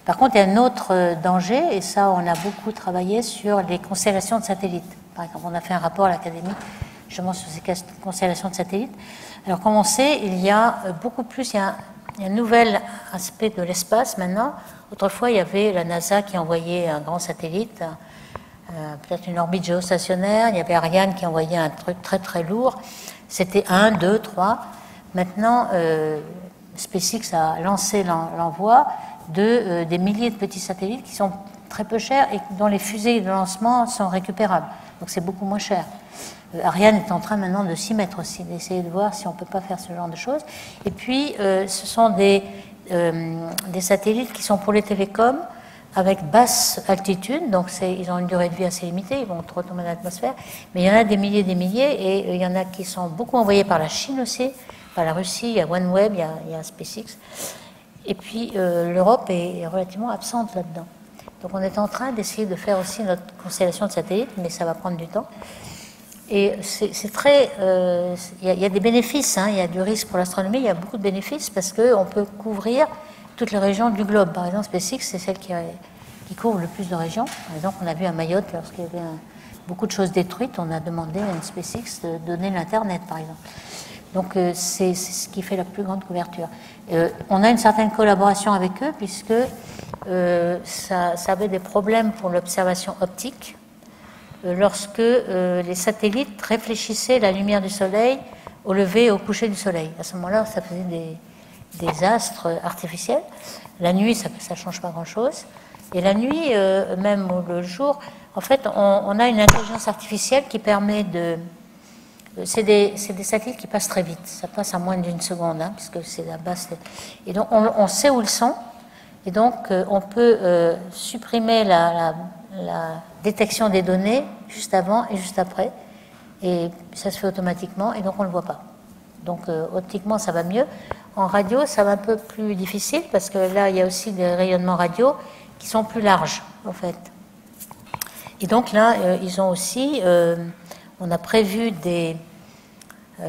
par contre, il y a un autre danger, et ça, on a beaucoup travaillé sur les constellations de satellites. Par exemple, on a fait un rapport à l'Académie justement sur ces constellations de satellites. Alors, comme on sait, il y a beaucoup plus, il y a un nouvel aspect de l'espace maintenant. Autrefois, il y avait la NASA qui envoyait un grand satellite, peut-être une orbite géostationnaire. Il y avait Ariane qui envoyait un truc très très lourd. C'était 1, 2, 3. Maintenant, SpaceX a lancé l'envoi des milliers de petits satellites qui sont très peu chers et dont les fusées de lancement sont récupérables. Donc c'est beaucoup moins cher. Ariane est en train maintenant de s'y mettre aussi, d'essayer de voir si on ne peut pas faire ce genre de choses. Et puis, ce sont des satellites qui sont pour les télécoms avec basse altitude, donc ils ont une durée de vie assez limitée, ils vont retomber dans l'atmosphère, mais il y en a des milliers et il y en a qui sont beaucoup envoyés par la Chine aussi, par la Russie, il y a OneWeb, il y a SpaceX. Et puis l'Europe est relativement absente là-dedans. Donc on est en train d'essayer de faire aussi notre constellation de satellites, mais ça va prendre du temps. Et c'est très... il y a des bénéfices, hein, il y a du risque pour l'astronomie, il y a beaucoup de bénéfices parce qu'on peut couvrir toutes les régions du globe. Par exemple, SpaceX, c'est celle qui couvre le plus de régions. Par exemple, on a vu à Mayotte, lorsqu'il y avait beaucoup de choses détruites, on a demandé à une SpaceX de donner l'Internet, par exemple. Donc c'est ce qui fait la plus grande couverture. On a une certaine collaboration avec eux puisque ça avait des problèmes pour l'observation optique lorsque les satellites réfléchissaient la lumière du Soleil au lever et au coucher du Soleil. À ce moment-là, ça faisait des astres artificiels. La nuit, ça ne change pas grand-chose. Et la nuit, même le jour, en fait, on a une intelligence artificielle qui permet de... C'est des satellites qui passent très vite. Ça passe à moins d'une seconde, hein, puisque c'est la base. Et donc, on sait où ils sont. Et donc, on peut supprimer la détection des données juste avant et juste après. Et ça se fait automatiquement, et donc on ne le voit pas. Donc, optiquement, ça va mieux. En radio, ça va un peu plus difficile, parce que là, il y a aussi des rayonnements radio qui sont plus larges, en fait. Et donc là, ils ont aussi... on a prévu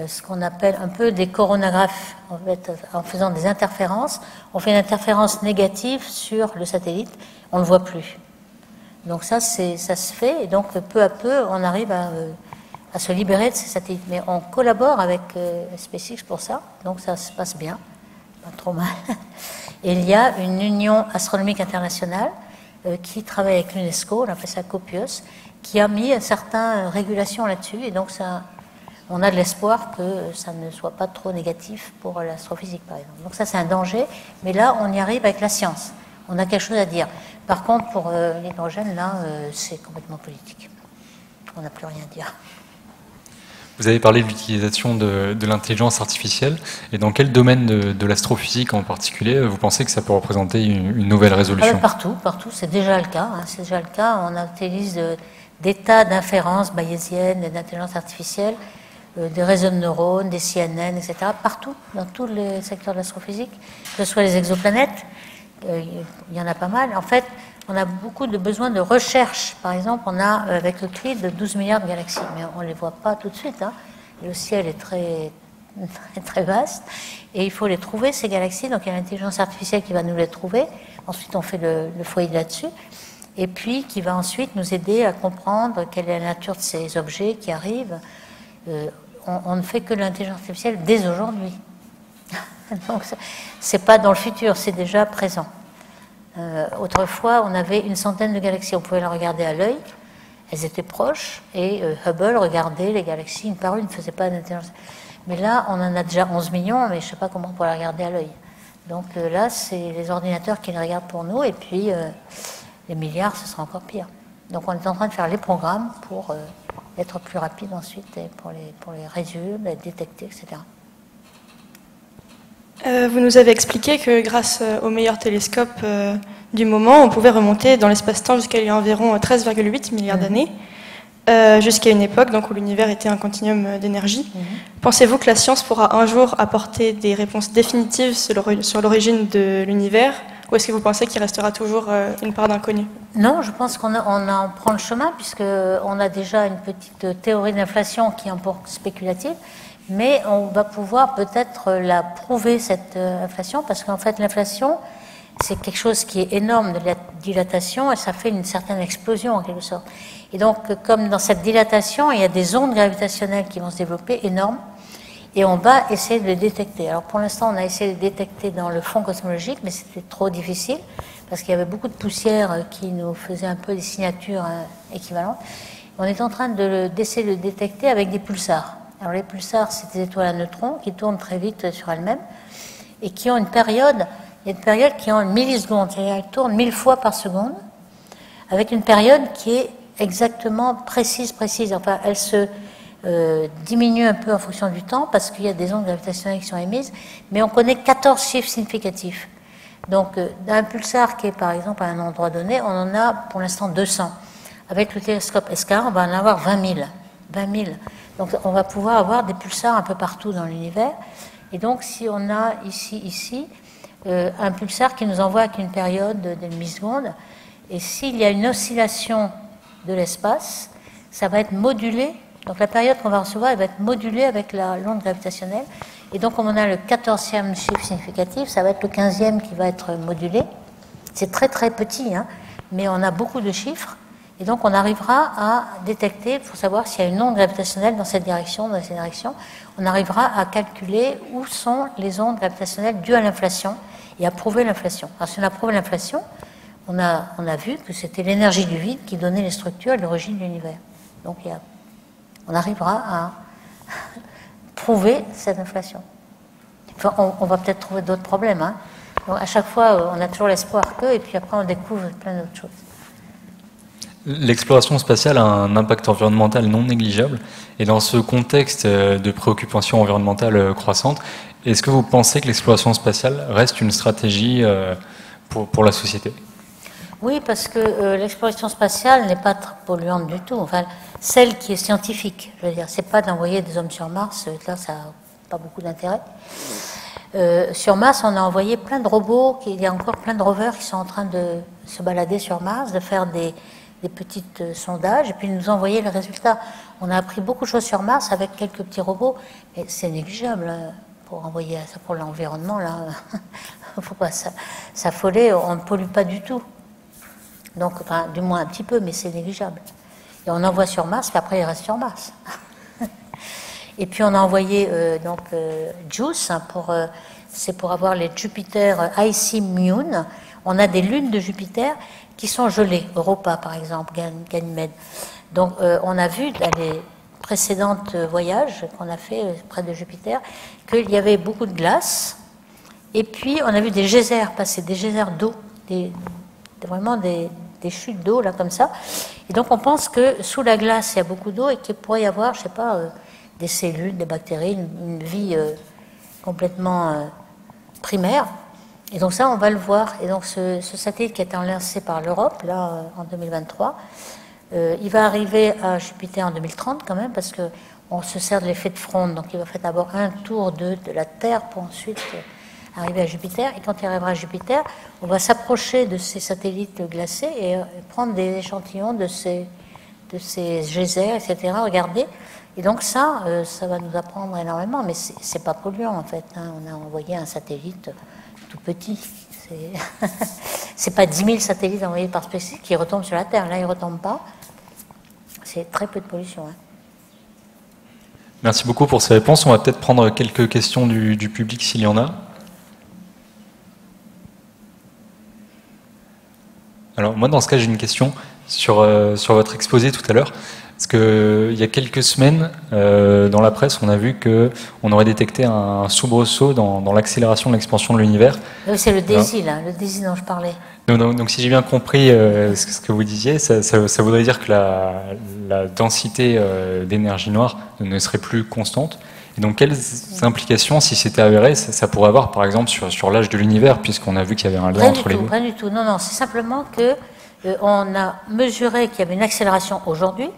ce qu'on appelle un peu des coronographes, en fait, en faisant des interférences. On fait une interférence négative sur le satellite, on ne le voit plus. Donc ça se fait, et donc peu à peu, on arrive à se libérer de ces satellites. Mais on collabore avec SpaceX pour ça, donc ça se passe bien, pas trop mal. Et il y a une union astronomique internationale qui travaille avec l'UNESCO, on appelle ça COPIUS, qui a mis certaines régulations là-dessus, et donc on a de l'espoir que ça ne soit pas trop négatif pour l'astrophysique, par exemple. Donc ça, c'est un danger, mais là, on y arrive avec la science. On a quelque chose à dire. Par contre, pour l'hydrogène, là, c'est complètement politique. On n'a plus rien à dire. Vous avez parlé de l'utilisation de l'intelligence artificielle, et dans quel domaine de l'astrophysique en particulier, vous pensez que ça peut représenter une nouvelle résolution? Partout, c'est déjà le cas. Hein, c'est déjà le cas. On utilise des tas d'inférences bayésiennes et d'intelligence artificielle, des réseaux de neurones, des CNN, etc. Partout, dans tous les secteurs de l'astrophysique, que ce soit les exoplanètes, il y en a pas mal. En fait, on a beaucoup de besoins de recherche. Par exemple, on a avec Euclide 12 milliards de galaxies, mais on ne les voit pas tout de suite. Hein. Le ciel est très, très vaste, et il faut les trouver, ces galaxies. Donc il y a l'intelligence artificielle qui va nous les trouver. Ensuite, on fait le foyer là-dessus, et puis qui va ensuite nous aider à comprendre quelle est la nature de ces objets qui arrivent. On ne fait que l'intelligence artificielle dès aujourd'hui. Donc c'est pas dans le futur, c'est déjà présent. Autrefois, on avait une centaine de galaxies, on pouvait les regarder à l'œil, elles étaient proches, et Hubble regardait les galaxies une par une, ne faisait pas d'intelligence. Mais là, on en a déjà 11 millions, mais je ne sais pas comment on pourrait les regarder à l'œil. Donc là, c'est les ordinateurs qui les regardent pour nous, et puis les milliards, ce sera encore pire. Donc on est en train de faire les programmes pour être plus rapide ensuite, et pour les résumer, les détecter, etc. Vous nous avez expliqué que grâce au meilleur télescope du moment, on pouvait remonter dans l'espace-temps jusqu'à il y a environ 13,8 milliards d'années, jusqu'à une époque donc, où l'univers était un continuum d'énergie. Pensez-vous que la science pourra un jour apporter des réponses définitives sur l'origine de l'univers, ou est-ce que vous pensez qu'il restera toujours une part d'inconnu? Non, je pense qu'on en prend le chemin, puisqu'on a déjà une petite théorie d'inflation qui est un peu spéculative. Mais on va pouvoir peut-être la prouver, cette inflation, parce qu'en fait, l'inflation, c'est quelque chose qui est énorme de la dilatation, et ça fait une certaine explosion, en quelque sorte. Et donc, comme dans cette dilatation, il y a des ondes gravitationnelles qui vont se développer, énormes, et on va essayer de les détecter. Alors, pour l'instant, on a essayé de les détecter dans le fond cosmologique, mais c'était trop difficile, parce qu'il y avait beaucoup de poussière qui nous faisait un peu des signatures équivalentes. On est en train d'essayer de le détecter avec des pulsars. Alors les pulsars, c'est des étoiles à neutrons qui tournent très vite sur elles-mêmes et qui ont une période, il y a une période qui ont une milliseconde, c'est-à-dire elles tournent 1000 fois par seconde, avec une période qui est exactement précise. Enfin, elle se diminue un peu en fonction du temps parce qu'il y a des ondes gravitationnelles qui sont émises, mais on connaît 14 chiffres significatifs. Donc d'un pulsar qui est par exemple à un endroit donné, on en a pour l'instant 200. Avec le télescope SK, on va en avoir 20 000. Donc on va pouvoir avoir des pulsars un peu partout dans l'univers. Et donc si on a ici, un pulsar qui nous envoie avec une période de demi-seconde, et s'il y a une oscillation de l'espace, ça va être modulé. Donc la période qu'on va recevoir, elle va être modulée avec l'onde gravitationnelle. Et donc comme on a le 14e chiffre significatif, ça va être le 15e qui va être modulé. C'est très très petit, hein, mais on a beaucoup de chiffres. Et donc on arrivera à détecter, pour savoir s'il y a une onde gravitationnelle dans cette direction, dans cette direction, on arrivera à calculer où sont les ondes gravitationnelles dues à l'inflation et à prouver l'inflation. Alors si on a prouvé l'inflation, on a vu que c'était l'énergie du vide qui donnait les structures et l'origine de l'univers. Donc on arrivera à prouver cette inflation. Enfin, on va peut-être trouver d'autres problèmes. Hein. Donc à chaque fois, on a toujours l'espoir que, et puis après on découvre plein d'autres choses. L'exploration spatiale a un impact environnemental non négligeable. Et dans ce contexte de préoccupation environnementale croissante, est-ce que vous pensez que l'exploration spatiale reste une stratégie pour la société? Oui, parce que l'exploration spatiale n'est pas très polluante du tout. Enfin, celle qui est scientifique, je veux dire, c'est pas d'envoyer des hommes sur Mars, là ça n'a pas beaucoup d'intérêt. Sur Mars, on a envoyé plein de robots, il y a encore plein de rovers qui sont en train de se balader sur Mars, de faire des petits sondages, et puis nous envoyer les résultats. On a appris beaucoup de choses sur Mars avec quelques petits robots, mais c'est négligeable pour envoyer ça pour l'environnement, là. Il ne faut pas s'affoler, on ne pollue pas du tout. Donc, enfin, du moins un petit peu, mais c'est négligeable. Et on envoie sur Mars, puis après il reste sur Mars. Et puis on a envoyé JUICE, c'est pour avoir les Jupiter Icy Moon. On a des lunes de Jupiter qui sont gelées, Europa par exemple, Ganymède. Donc on a vu dans les précédents voyages qu'on a fait près de Jupiter qu'il y avait beaucoup de glace. Et puis on a vu des geysers passer, des geysers d'eau, vraiment des chutes d'eau là comme ça. Et donc on pense que sous la glace il y a beaucoup d'eau et qu'il pourrait y avoir, je sais pas, des cellules, des bactéries, une vie complètement primaire. Et donc ça, on va le voir. Et donc ce satellite qui a été lancé par l'Europe, là, en 2023, il va arriver à Jupiter en 2030 quand même, parce qu'on se sert de l'effet de fronde. Donc il va faire d'abord un tour de la Terre pour ensuite arriver à Jupiter. Et quand il arrivera à Jupiter, on va s'approcher de ces satellites glacés et prendre des échantillons de ces geysers, etc., regarder. Et donc ça va nous apprendre énormément, mais c'est pas polluant en fait. Hein. On a envoyé un satellite tout petit. C'est pas 10 000 satellites envoyés par SpaceX qui retombent sur la Terre. Là, ils ne retombent pas. C'est très peu de pollution. Hein. Merci beaucoup pour ces réponses. On va peut-être prendre quelques questions du public s'il y en a. Alors moi, dans ce cas, j'ai une question sur votre exposé tout à l'heure. Parce qu'il y a quelques semaines, dans la presse, on a vu qu'on aurait détecté un soubresaut dans l'accélération de l'expansion de l'univers. Oui, c'est le DAISY, là, le DAISY dont je parlais. Donc si j'ai bien compris ce que vous disiez, ça voudrait dire que la densité d'énergie noire ne serait plus constante. Et donc quelles implications, si c'était avéré, ça pourrait avoir, par exemple, sur l'âge de l'univers, puisqu'on a vu qu'il y avait un lien entre les deux? Rien du tout. Non, c'est simplement que on a mesuré qu'il y avait une accélération aujourd'hui,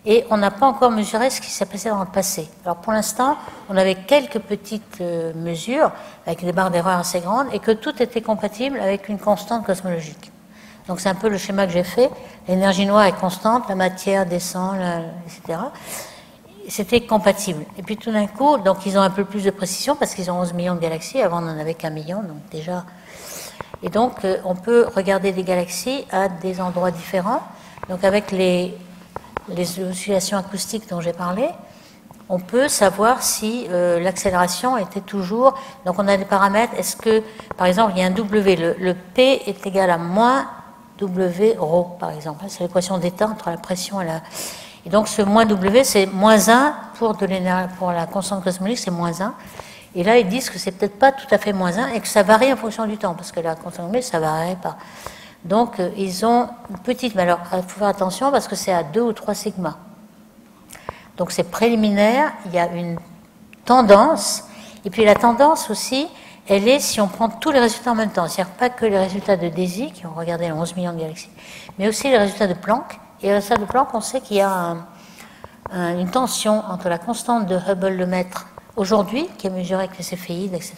et on n'a pas encore mesuré ce qui s'est passé dans le passé. Alors pour l'instant, on avait quelques petites mesures avec des barres d'erreur assez grandes et que tout était compatible avec une constante cosmologique. Donc c'est un peu le schéma que j'ai fait. L'énergie noire est constante, la matière descend, etc. C'était compatible. Et puis tout d'un coup, donc ils ont un peu plus de précision parce qu'ils ont 11 millions de galaxies. Avant, on n'en avait qu'1 million, donc déjà. Et donc on peut regarder des galaxies à des endroits différents. Donc avec les oscillations acoustiques dont j'ai parlé, on peut savoir si l'accélération était toujours... Donc on a des paramètres, est-ce que, par exemple, il y a un W, le P est égal à moins W ρ, par exemple. C'est l'équation d'état entre la pression et la... Et donc ce moins W, c'est moins 1 pour la constante cosmologique, c'est moins 1. Et là, ils disent que c'est peut-être pas tout à fait moins 1 et que ça varie en fonction du temps, parce que la constante cosmologique, ça ne varie pas. Donc, ils ont une petite... Mais alors, il faut faire attention parce que c'est à 2 ou 3 sigma. Donc, c'est préliminaire. Il y a une tendance. Et puis, la tendance aussi, elle est si on prend tous les résultats en même temps. C'est-à-dire pas que les résultats de DAISY, qui ont regardé les 11 millions de galaxies, mais aussi les résultats de Planck. Et les résultats de Planck, on sait qu'il y a une tension entre la constante de Hubble le mètre aujourd'hui, qui est mesurée avec les céphéides, etc.,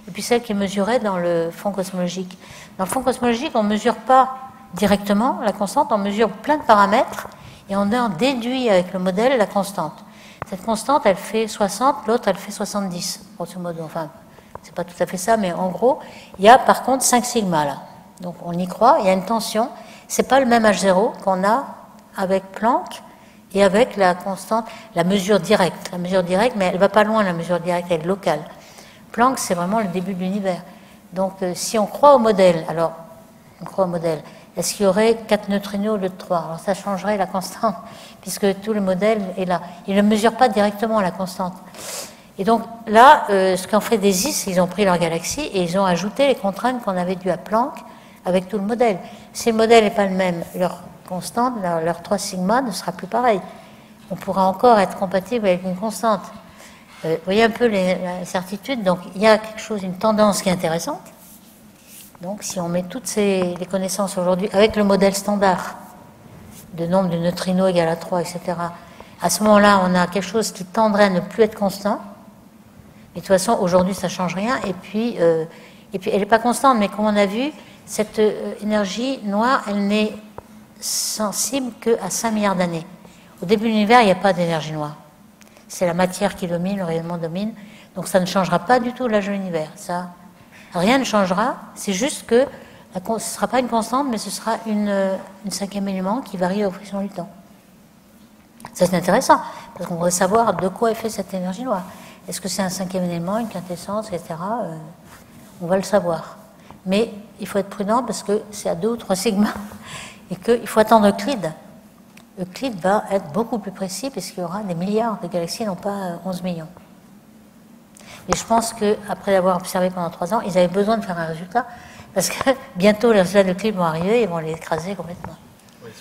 et puis celle qui est mesurée dans le fond cosmologique. Dans le fond cosmologique, on ne mesure pas directement la constante, on mesure plein de paramètres et on en déduit avec le modèle la constante. Cette constante, elle fait 60, l'autre, elle fait 70, grosso modo. Enfin, c'est pas tout à fait ça, mais en gros, il y a par contre 5 sigma là. Donc on y croit, il y a une tension. C'est pas le même H0 qu'on a avec Planck et avec la constante, la mesure directe. La mesure directe, mais elle va pas loin, la mesure directe, elle est locale. Planck, c'est vraiment le début de l'univers. Donc, si on croit au modèle, alors, on croit au modèle, est-ce qu'il y aurait 4 neutrinos au lieu de 3? Alors, ça changerait la constante, puisque tout le modèle est là. Il ne mesure pas directement la constante. Et donc, là, ce qu'ont fait des IS, ils ont pris leur galaxie et ils ont ajouté les contraintes qu'on avait dues à Planck avec tout le modèle. Si le modèle n'est pas le même, leur constante, leur 3 sigma ne sera plus pareil. On pourra encore être compatible avec une constante. Vous voyez un peu la certitude. Donc, il y a quelque chose, une tendance qui est intéressante. Donc, si on met toutes les connaissances aujourd'hui avec le modèle standard de nombre de neutrinos égal à 3, etc., à ce moment-là, on a quelque chose qui tendrait à ne plus être constant. Mais de toute façon, aujourd'hui, ça ne change rien. Et puis elle n'est pas constante, mais comme on a vu, cette énergie noire, elle n'est sensible qu'à 5 milliards d'années. Au début de l'univers, il n'y a pas d'énergie noire. C'est la matière qui domine, le rayonnement domine. Donc ça ne changera pas du tout l'âge de l'univers. Ça, rien ne changera. C'est juste que ce ne sera pas une constante, mais ce sera une cinquième élément qui varie au fonction du temps. Ça, c'est intéressant, parce qu'on voudrait savoir de quoi est fait cette énergie noire. Est-ce que c'est un cinquième élément, une quintessence, etc. On va le savoir. Mais il faut être prudent parce que c'est à 2 ou 3 sigma et qu'il faut attendre Euclide. Euclide va être beaucoup plus précis puisqu'il y aura des milliards de galaxies, non pas 11 millions. Et je pense qu'après l'avoir observé pendant 3 ans, ils avaient besoin de faire un résultat parce que bientôt les résultats d'Euclide vont arriver et vont les écraser complètement.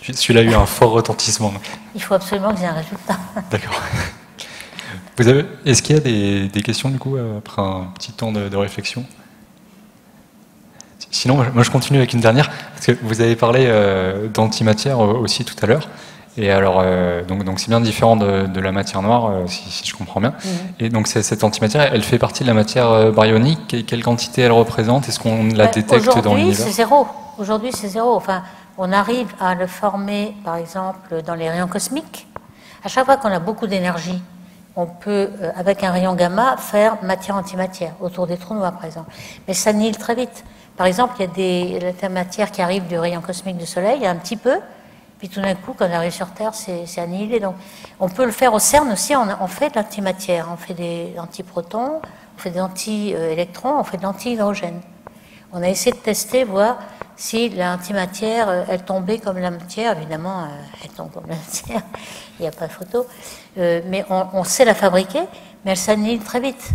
Celui-là a eu un fort retentissement. Il faut absolument qu'ils aient un résultat. D'accord. Est-ce qu'il y a des questions du coup après un petit temps de réflexion? Sinon, moi je continue avec une dernière, parce que vous avez parlé d'antimatière aussi tout à l'heure. Et alors, donc c'est bien différent de la matière noire, si je comprends bien. Et donc cette antimatière, elle fait partie de la matière baryonique. Quelle quantité elle représente? Est-ce qu'on la détecte dans l'univers? Aujourd'hui, c'est zéro. Aujourd'hui, c'est zéro. Enfin, on arrive à le former, par exemple, dans les rayons cosmiques. À chaque fois qu'on a beaucoup d'énergie, on peut, avec un rayon gamma, faire matière-antimatière, autour des trous noirs, par exemple. Mais ça annihile très vite. Par exemple, il y a la matière qui arrive du rayon cosmique du Soleil, il y a un petit peu, puis tout d'un coup, quand on arrive sur Terre, c'est annihilé. Donc, on peut le faire au CERN aussi, on fait de l'antimatière, on fait des antiprotons, on fait des anti-électrons, on fait de l'anti-hydrogène. On a essayé de tester, voir si l'antimatière, elle tombait comme la matière. Évidemment, elle tombe comme la matière, il n'y a pas de photo. Mais on sait la fabriquer, mais elle s'annihile très vite.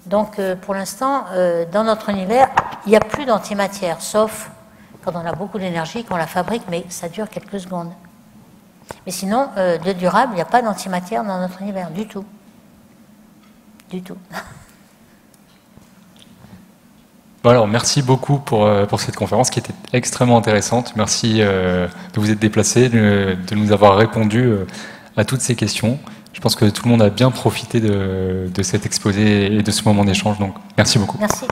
Donc, pour l'instant, dans notre univers, il n'y a plus d'antimatière, sauf quand on a beaucoup d'énergie, qu'on la fabrique, mais ça dure quelques secondes. Mais sinon, de durable, il n'y a pas d'antimatière dans notre univers, du tout. Du tout. Bon alors, merci beaucoup pour cette conférence qui était extrêmement intéressante. Merci de vous être déplacé, de nous avoir répondu à toutes ces questions. Je pense que tout le monde a bien profité de cet exposé et de ce moment d'échange. Donc, merci beaucoup. Merci.